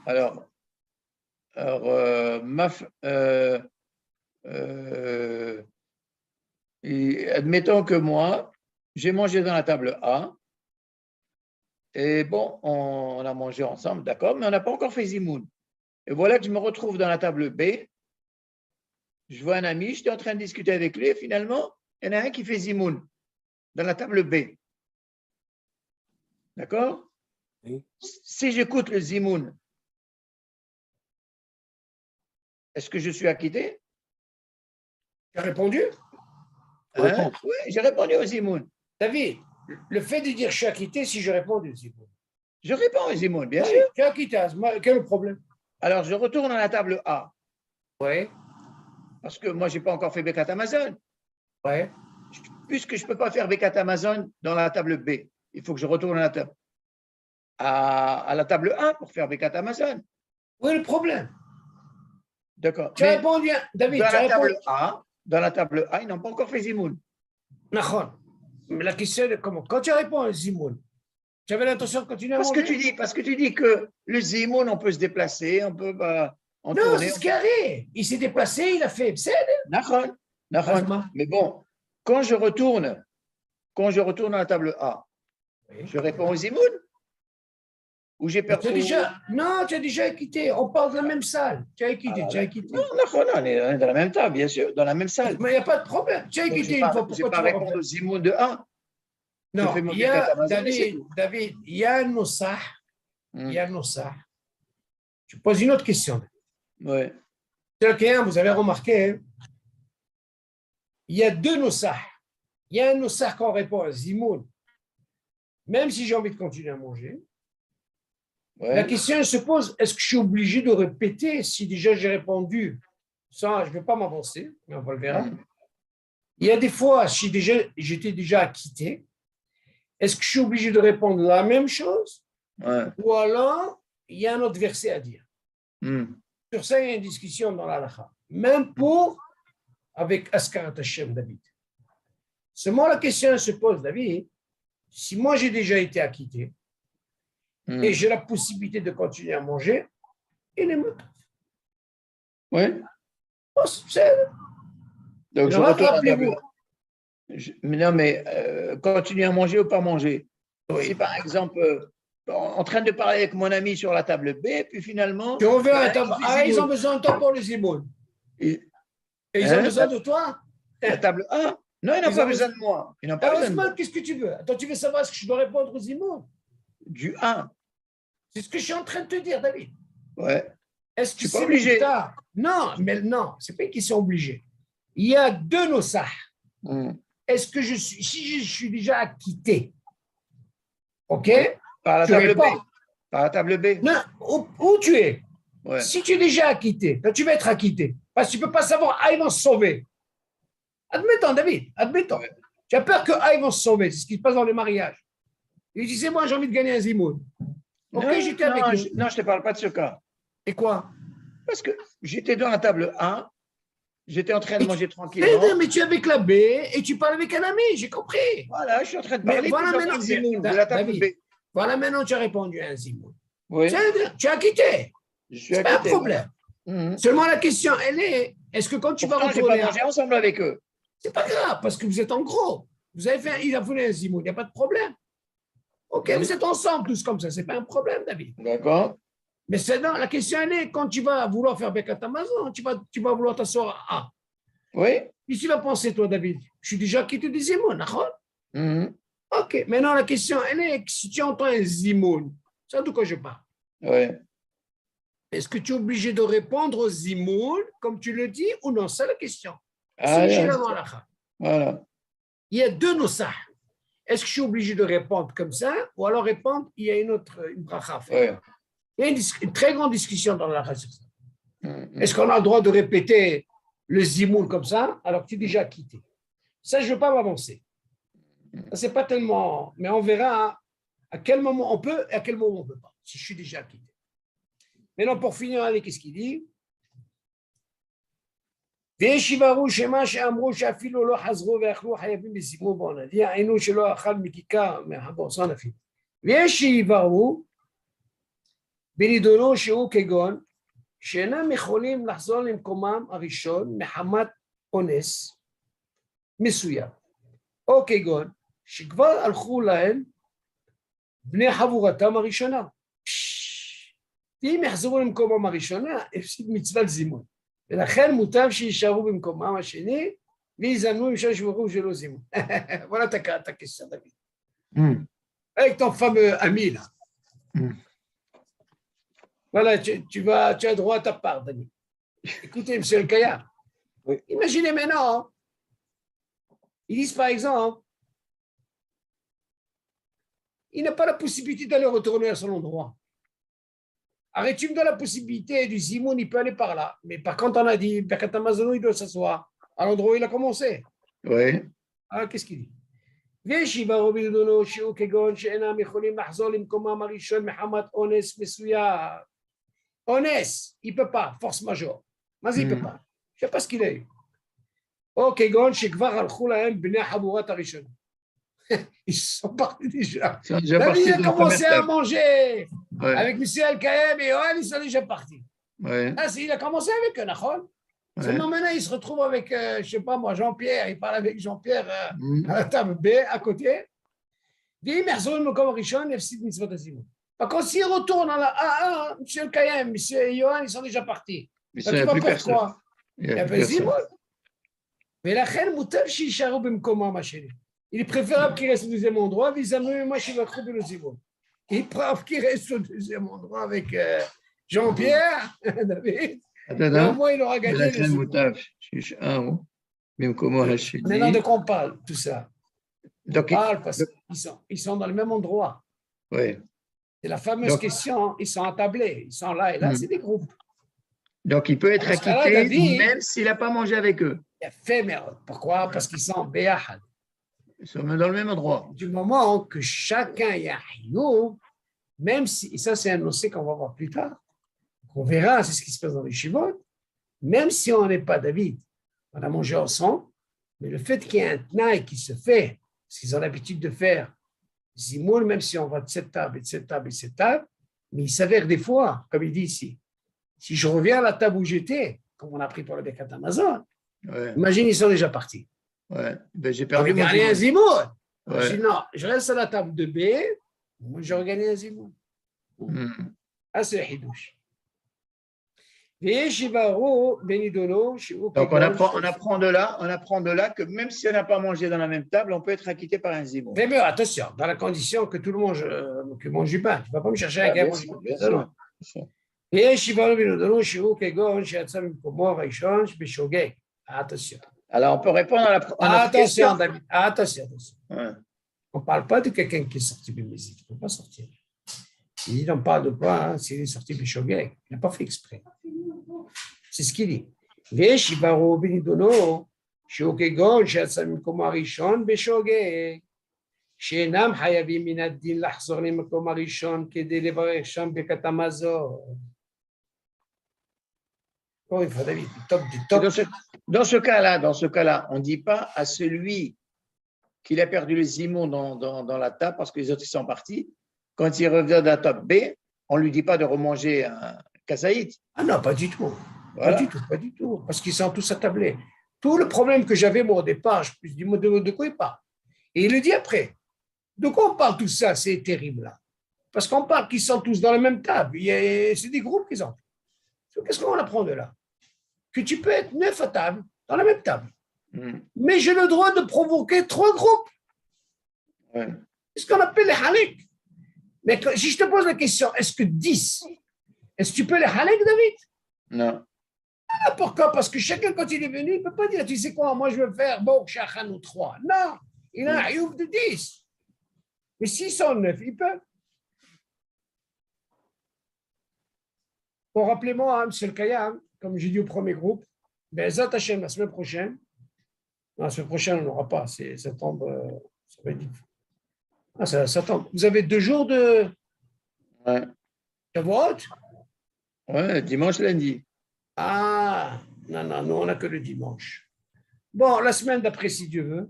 [SPEAKER 2] Alors admettons que moi, j'ai mangé dans la table A. Et bon, on a mangé ensemble, d'accord, mais on n'a pas encore fait Zimoun. Et voilà que je me retrouve dans la table B. Je vois un ami, j'étais en train de discuter avec lui, et finalement, il y en a un qui fait Zimoun dans la table B. D'accord? Oui. Si j'écoute le Zimoun, est-ce que je suis acquitté?
[SPEAKER 1] Tu as répondu?
[SPEAKER 2] Hein? Oui, j'ai répondu au Zimoun.
[SPEAKER 1] David, le fait de dire je suis acquitté, si je réponds au Zimoun.
[SPEAKER 2] Je réponds au Zimoun, bien
[SPEAKER 1] oui,
[SPEAKER 2] sûr.
[SPEAKER 1] Tu es acquitté, quel est le problème?
[SPEAKER 2] Alors, je retourne à la table A.
[SPEAKER 1] Oui.
[SPEAKER 2] Parce que moi, je n'ai pas encore fait Bekat Amazon.
[SPEAKER 1] Oui.
[SPEAKER 2] Puisque je ne peux pas faire Bekat Amazon dans la table B, il faut que je retourne à la table 1 pour faire Bekat Amazon.
[SPEAKER 1] Où est le problème?
[SPEAKER 2] D'accord.
[SPEAKER 1] Tu as répondu, David,
[SPEAKER 2] dans la table A, ils n'ont pas encore fait Zimoun.
[SPEAKER 1] D'accord. Mais la question est comment? Quand tu réponds à Zimoun, tu avais l'intention de continuer à manger?
[SPEAKER 2] Parce que tu dis que le Zimoun, on peut se déplacer, on peut
[SPEAKER 1] non, c'est ce qui arrive. Il s'est déplacé, il a fait
[SPEAKER 2] D'accord. Mais bon, quand je retourne à la table A, oui. Je réponds au Zimoun? Ou j'ai perdu?
[SPEAKER 1] Non, tu as déjà quitté. On parle de la même salle. Tu as quitté,
[SPEAKER 2] Non, on est dans la même table, bien sûr, dans la même salle.
[SPEAKER 1] Mais il n'y a pas de problème. Tu as quitté une fois.
[SPEAKER 2] Je ne vais pas répondre au Zimoun de 1.
[SPEAKER 1] Non, David, il y a un nosah. Je pose une autre question.
[SPEAKER 2] Oui.
[SPEAKER 1] Vous avez remarqué, il y a 2 nosah. Il y a un nosah qu'on répond à Zimoun, même si j'ai envie de continuer à manger.
[SPEAKER 2] Ouais.
[SPEAKER 1] La question se pose, est-ce que je suis obligé de répéter si déjà j'ai répondu? Ça, je ne vais pas m'avancer, mais on va le voir. Il y a des fois, si j'étais déjà acquitté, est-ce que je suis obligé de répondre la même chose?
[SPEAKER 2] Ouais.
[SPEAKER 1] Ou alors, il y a un autre verset à dire.
[SPEAKER 2] Hmm.
[SPEAKER 1] Sur ça, il y a une discussion dans l'Halakha. Même pour, avec Askarat Hashem, David. Seulement, la question se pose, David, si moi j'ai déjà été acquitté et j'ai la possibilité de continuer à manger, il est mort.
[SPEAKER 2] Ouais.
[SPEAKER 1] Oh,
[SPEAKER 2] Donc, je
[SPEAKER 1] alors,
[SPEAKER 2] retourne à
[SPEAKER 1] rappelez-vous.
[SPEAKER 2] Mais non, mais continuer à manger ou pas manger. Si par exemple, en train de parler avec mon ami sur la table B, puis finalement.
[SPEAKER 1] Tu reviens à
[SPEAKER 2] il
[SPEAKER 1] table
[SPEAKER 2] fait
[SPEAKER 1] A, ils ont
[SPEAKER 2] zimoun.
[SPEAKER 1] besoin de toi pour les zimoun.
[SPEAKER 2] Et
[SPEAKER 1] Et ils ont besoin de toi.
[SPEAKER 2] la table A? Non, ils n'ont pas besoin de moi. Ils n'ont pas besoin de moi.
[SPEAKER 1] Heureusement, qu'est-ce que tu veux? Attends, tu veux savoir ce que je dois répondre aux zimoun?
[SPEAKER 2] Du A.
[SPEAKER 1] C'est ce que je suis en train de te dire, David.
[SPEAKER 2] Ouais.
[SPEAKER 1] Est-ce que
[SPEAKER 2] Je suis pas
[SPEAKER 1] c'est
[SPEAKER 2] obligé.
[SPEAKER 1] tard? Non, mais non, c'est pas qu'ils sont obligés. Il y a deux nosah. Est-ce que si je suis déjà acquitté, ok?
[SPEAKER 2] Par la
[SPEAKER 1] tu
[SPEAKER 2] table B.
[SPEAKER 1] réponds.
[SPEAKER 2] Par la table B.
[SPEAKER 1] Non, où tu es?
[SPEAKER 2] Ouais.
[SPEAKER 1] Si tu es déjà acquitté, ben, tu vas être acquitté. Parce que tu ne peux pas savoir, ils vont se sauver. Admettons, David, admettons.
[SPEAKER 2] Ouais.
[SPEAKER 1] Tu as peur que ils vont se sauver. C'est ce qui se passe dans les mariages. Il disait, moi, j'ai envie de gagner un zimoun. Ok, j'étais avec eux.
[SPEAKER 2] Non, je ne te parle pas de ce cas.
[SPEAKER 1] Et quoi?
[SPEAKER 2] Parce que j'étais dans la table A, j'étais en train de manger tranquillement.
[SPEAKER 1] Mais tu es avec la B et tu parles avec un ami, j'ai compris.
[SPEAKER 2] Voilà, je suis en train de
[SPEAKER 1] Mais
[SPEAKER 2] parler
[SPEAKER 1] voilà
[SPEAKER 2] puis
[SPEAKER 1] maintenant,
[SPEAKER 2] zimoun de la table
[SPEAKER 1] David,
[SPEAKER 2] B.
[SPEAKER 1] voilà maintenant, tu as répondu à un zimoun.
[SPEAKER 2] Oui.
[SPEAKER 1] Tu es acquitté.
[SPEAKER 2] Je suis
[SPEAKER 1] C'est pas un
[SPEAKER 2] acquitté.
[SPEAKER 1] problème. Seulement la question, elle est-ce que quand tu vas
[SPEAKER 2] Pourtant, je n'ai
[SPEAKER 1] retourner
[SPEAKER 2] pas mangé ensemble avec eux.
[SPEAKER 1] c'est pas grave, parce que vous êtes en gros. Vous avez fait, il a voulu un zimoun, il n'y a pas de problème. Ok, vous êtes ensemble tous comme ça, c'est pas un problème, David.
[SPEAKER 2] D'accord.
[SPEAKER 1] Mais la question, elle est, quand tu vas vouloir faire Birkat Hamazon, tu vas vouloir t'asseoir à A.
[SPEAKER 2] Oui.
[SPEAKER 1] Qu'est-ce que tu vas penser, toi, David? Je suis déjà quitté du zimoun, d'accord?
[SPEAKER 2] Mhm.
[SPEAKER 1] Ok, maintenant la question, elle est, si tu entends un zimoun, c'est de quoi je parle.
[SPEAKER 2] Oui.
[SPEAKER 1] Est-ce que tu es obligé de répondre au zimoun, comme tu le dis, ou non? C'est la question.
[SPEAKER 2] Ah,
[SPEAKER 1] C'est
[SPEAKER 2] voilà.
[SPEAKER 1] Il y a deux nosah. Est-ce que je suis obligé de répondre comme ça, ou alors répondre, il y a une bracha à faire.
[SPEAKER 2] Oui.
[SPEAKER 1] Il y a une très grande discussion dans la race.
[SPEAKER 2] Mhm.
[SPEAKER 1] Est-ce qu'on a le droit de répéter le zimoun comme ça, alors que tu es déjà quitté? Ça, je ne veux pas m'avancer. Ça, c'est pas tellement. Mais on verra à quel moment on peut et à quel moment on ne peut pas, si je suis déjà quitté. Maintenant, pour finir avec ce qu'il dit, וישיברו שמה שאמרו שאפילו לא חזרו ואכלו חייבים בסימום בעונתי, היינו שלא אכל מכיכר מהבורסון אפילו. ויש שיברו בנידונו שהוא כגון שאינם יכולים לחזור למקומם הראשון מחמת אונס מסוים, או כגון שכבר הלכו להם בני חבורתם הראשונה. ואם יחזרו למקומם הראשונה, הפסיד מצוות זימון. ולכן מוטב שישארו במקומם השני, ויזמנו עם שש ברוך שלא זימון. voilà ta question, David. Avec ton fameux ami, là. Voilà, tu as droit à ta part, David. Écoutez, monsieur le Kaya, oui. Imaginez maintenant, ils disent par exemple, il n'a pas la possibilité d'aller retourner à son endroit. Arrête, tu me donnes la possibilité du Zimoun, il peut aller par là. Mais par contre, on a dit, Birkat Hamazon, il doit s'asseoir à l'endroit où il a commencé.
[SPEAKER 2] Oui.
[SPEAKER 1] Alors, qu'est-ce qu'il dit? וישיברו בנידונו שהוא כגון שאינם יכולים לחזור למקומם הראשון מחמת אונס מסוים. אונס, il peut pas, force majeure. מה זה il peut pas? je sais pas ce qu'il a eu. או כגון שכבר הלכו להם בני חבורת הראשון. Ils sont partis déjà. David a commencé à manger avec M. Al-Kaem et Yohan, ils sont déjà partis. Ah, il a commencé avec eux, d'accord? Seulement maintenant, il se retrouve avec, je ne sais pas moi, Jean-Pierre. Il parle avec Jean-Pierre à la table B, à côté. Par contre, s'il retourne à la A1, M. Al-Kaem, M. Yohan, ils sont déjà partis. Donc, il va faire quoi? Il y a pas Zimoun. Mais la reine, il est préférable qu'il reste au deuxième endroit. Il est préférable qu'il reste au deuxième endroit avec Jean-Pierre, David. Au moins, il aura gagné. Maintenant, de quoi on parle, tout ça? On parle parce qu'ils sont dans le même endroit.
[SPEAKER 2] Oui.
[SPEAKER 1] C'est la fameuse
[SPEAKER 2] Donc-
[SPEAKER 1] question, ils sont attablés, ils sont là et là, c'est des groupes.
[SPEAKER 2] Donc, il peut être
[SPEAKER 1] Parce que là,
[SPEAKER 2] acquitté
[SPEAKER 1] David-
[SPEAKER 2] même s'il n'a pas mangé avec eux.
[SPEAKER 1] Il a fait merde. Pourquoi? Parce qu'ils sont béahad.
[SPEAKER 2] Ils sont dans le même endroit.
[SPEAKER 1] Du moment que chacun est Yahyoub, même si, et ça c'est un dossier qu'on va voir plus tard, on verra, c'est ce qui se passe dans les Shivot, même si on n'est pas David, on a mangé ensemble, mais le fait qu'il y ait un tnaï qui se fait, parce qu'ils ont l'habitude de faire Zimoul, même si on va de cette table et de cette table et de cette table, mais il s'avère des fois, comme il dit ici, si je reviens à la table où j'étais, comme on a pris pour le Birkat Amazon,
[SPEAKER 2] Ouais,
[SPEAKER 1] imagine, ils sont déjà partis.
[SPEAKER 2] ouais. Ben, j'ai
[SPEAKER 1] On
[SPEAKER 2] perdu
[SPEAKER 1] a
[SPEAKER 2] mon
[SPEAKER 1] gagné un
[SPEAKER 2] Zimoun.
[SPEAKER 1] Zimoul.
[SPEAKER 2] Ouais.
[SPEAKER 1] Je dis non, je reste à la table de B, moi j'ai regagné un Zimoul.
[SPEAKER 2] Hmm.
[SPEAKER 1] Ah, c'est le Hidouche. Donc
[SPEAKER 2] Donc, on apprend de là que même si on n'a pas mangé dans la même table, on peut être acquitté par un Zimoun.
[SPEAKER 1] Mais attention, dans la condition que tout le monde mange du pain. Tu ne vas pas me chercher un gars
[SPEAKER 2] Bien
[SPEAKER 1] manger
[SPEAKER 2] sûr,
[SPEAKER 1] du
[SPEAKER 2] bien
[SPEAKER 1] pain.
[SPEAKER 2] sûr, bien sûr.
[SPEAKER 1] Attention.
[SPEAKER 2] Alors, on peut répondre à notre
[SPEAKER 1] Attention,
[SPEAKER 2] question.
[SPEAKER 1] David. Attention.
[SPEAKER 2] Ouais.
[SPEAKER 1] On ne parle pas de quelqu'un qui est sorti de musique. Il ne peut pas sortir. On parle de quoi hein, s'il est sorti de Shogeg. Il n'a pas fait exprès. C'est ce qu'il dit. וישיברו בנידונו, שהוא כגון שיצא ממקום הראשון בשוגג, שאינם חייבים מן הדין לחזור למקום הראשון כדי לברך שם ברכת המזון. Oh, il faut David, du top du top.
[SPEAKER 2] Dans ce cas-là, on ne dit pas à celui qu'il a perdu les immondes dans la table parce que les autres sont partis. Quand il revient de la table B, on ne lui dit pas de remanger un kasaït.
[SPEAKER 1] Ah non, pas du tout.
[SPEAKER 2] Voilà.
[SPEAKER 1] Pas du tout. Parce qu'ils sont tous attablés. Tout le problème que j'avais moi au départ, je me suis dit, de quoi il parle? Et il le dit après. De quoi on parle tout ça? C'est terrible là. Parce qu'on parle qu'ils sont tous dans la même table. C'est des groupes qu'ils ont. Qu'est-ce qu'on apprend de là? Que tu peux être 9 à table, dans la même table. Mais j'ai le droit de provoquer 3 groupes.
[SPEAKER 2] Ouais.
[SPEAKER 1] C'est ce qu'on appelle les halik. Mais si je te pose la question, est-ce que 10, est-ce que tu peux les halik, David?
[SPEAKER 2] Non.
[SPEAKER 1] Ah, pourquoi? Parce que chacun, quand il est venu, il ne peut pas dire, tu sais quoi, moi je veux faire, bon, chacun ou 3. Non, il a un ayoub de 10. Mais s'ils sont 9, ils peuvent. Bon, rappelez-moi, hein, M. Kayam, comme j'ai dit au premier groupe, ben, Zat Hashem, la semaine prochaine, non, la semaine prochaine, on n'aura pas, ça tombe, ça va être difficile. Ah, ça tombe. Vous avez 2 jours de Shavuot?
[SPEAKER 2] Ouais, dimanche, lundi.
[SPEAKER 1] Ah, non, nous, on n'a que le dimanche. Bon, la semaine d'après, si Dieu veut,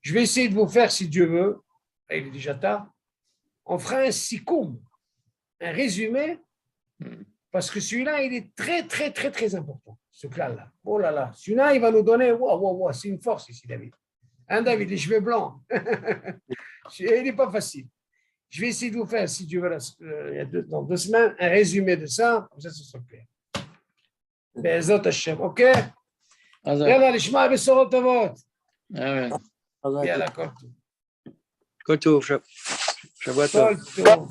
[SPEAKER 1] je vais essayer de vous faire, si Dieu veut, il est déjà tard, on fera un sikoum, un résumé, parce que celui-là, il est très, très, très, très important, ce plan-là. Oh là là, celui-là, il va nous donner, wow, c'est une force ici, David. Hein, David, les cheveux blancs. Il n'est pas facile. Je vais essayer de vous faire, si Dieu veut, dans 2 semaines, un résumé de ça, comme ça sera clair. בעזרת השם, אוקיי? יאללה, נשמע בשורות טובות. יאללה, כל טוב.
[SPEAKER 3] כל טוב, שבוע טוב.
[SPEAKER 1] כל טוב.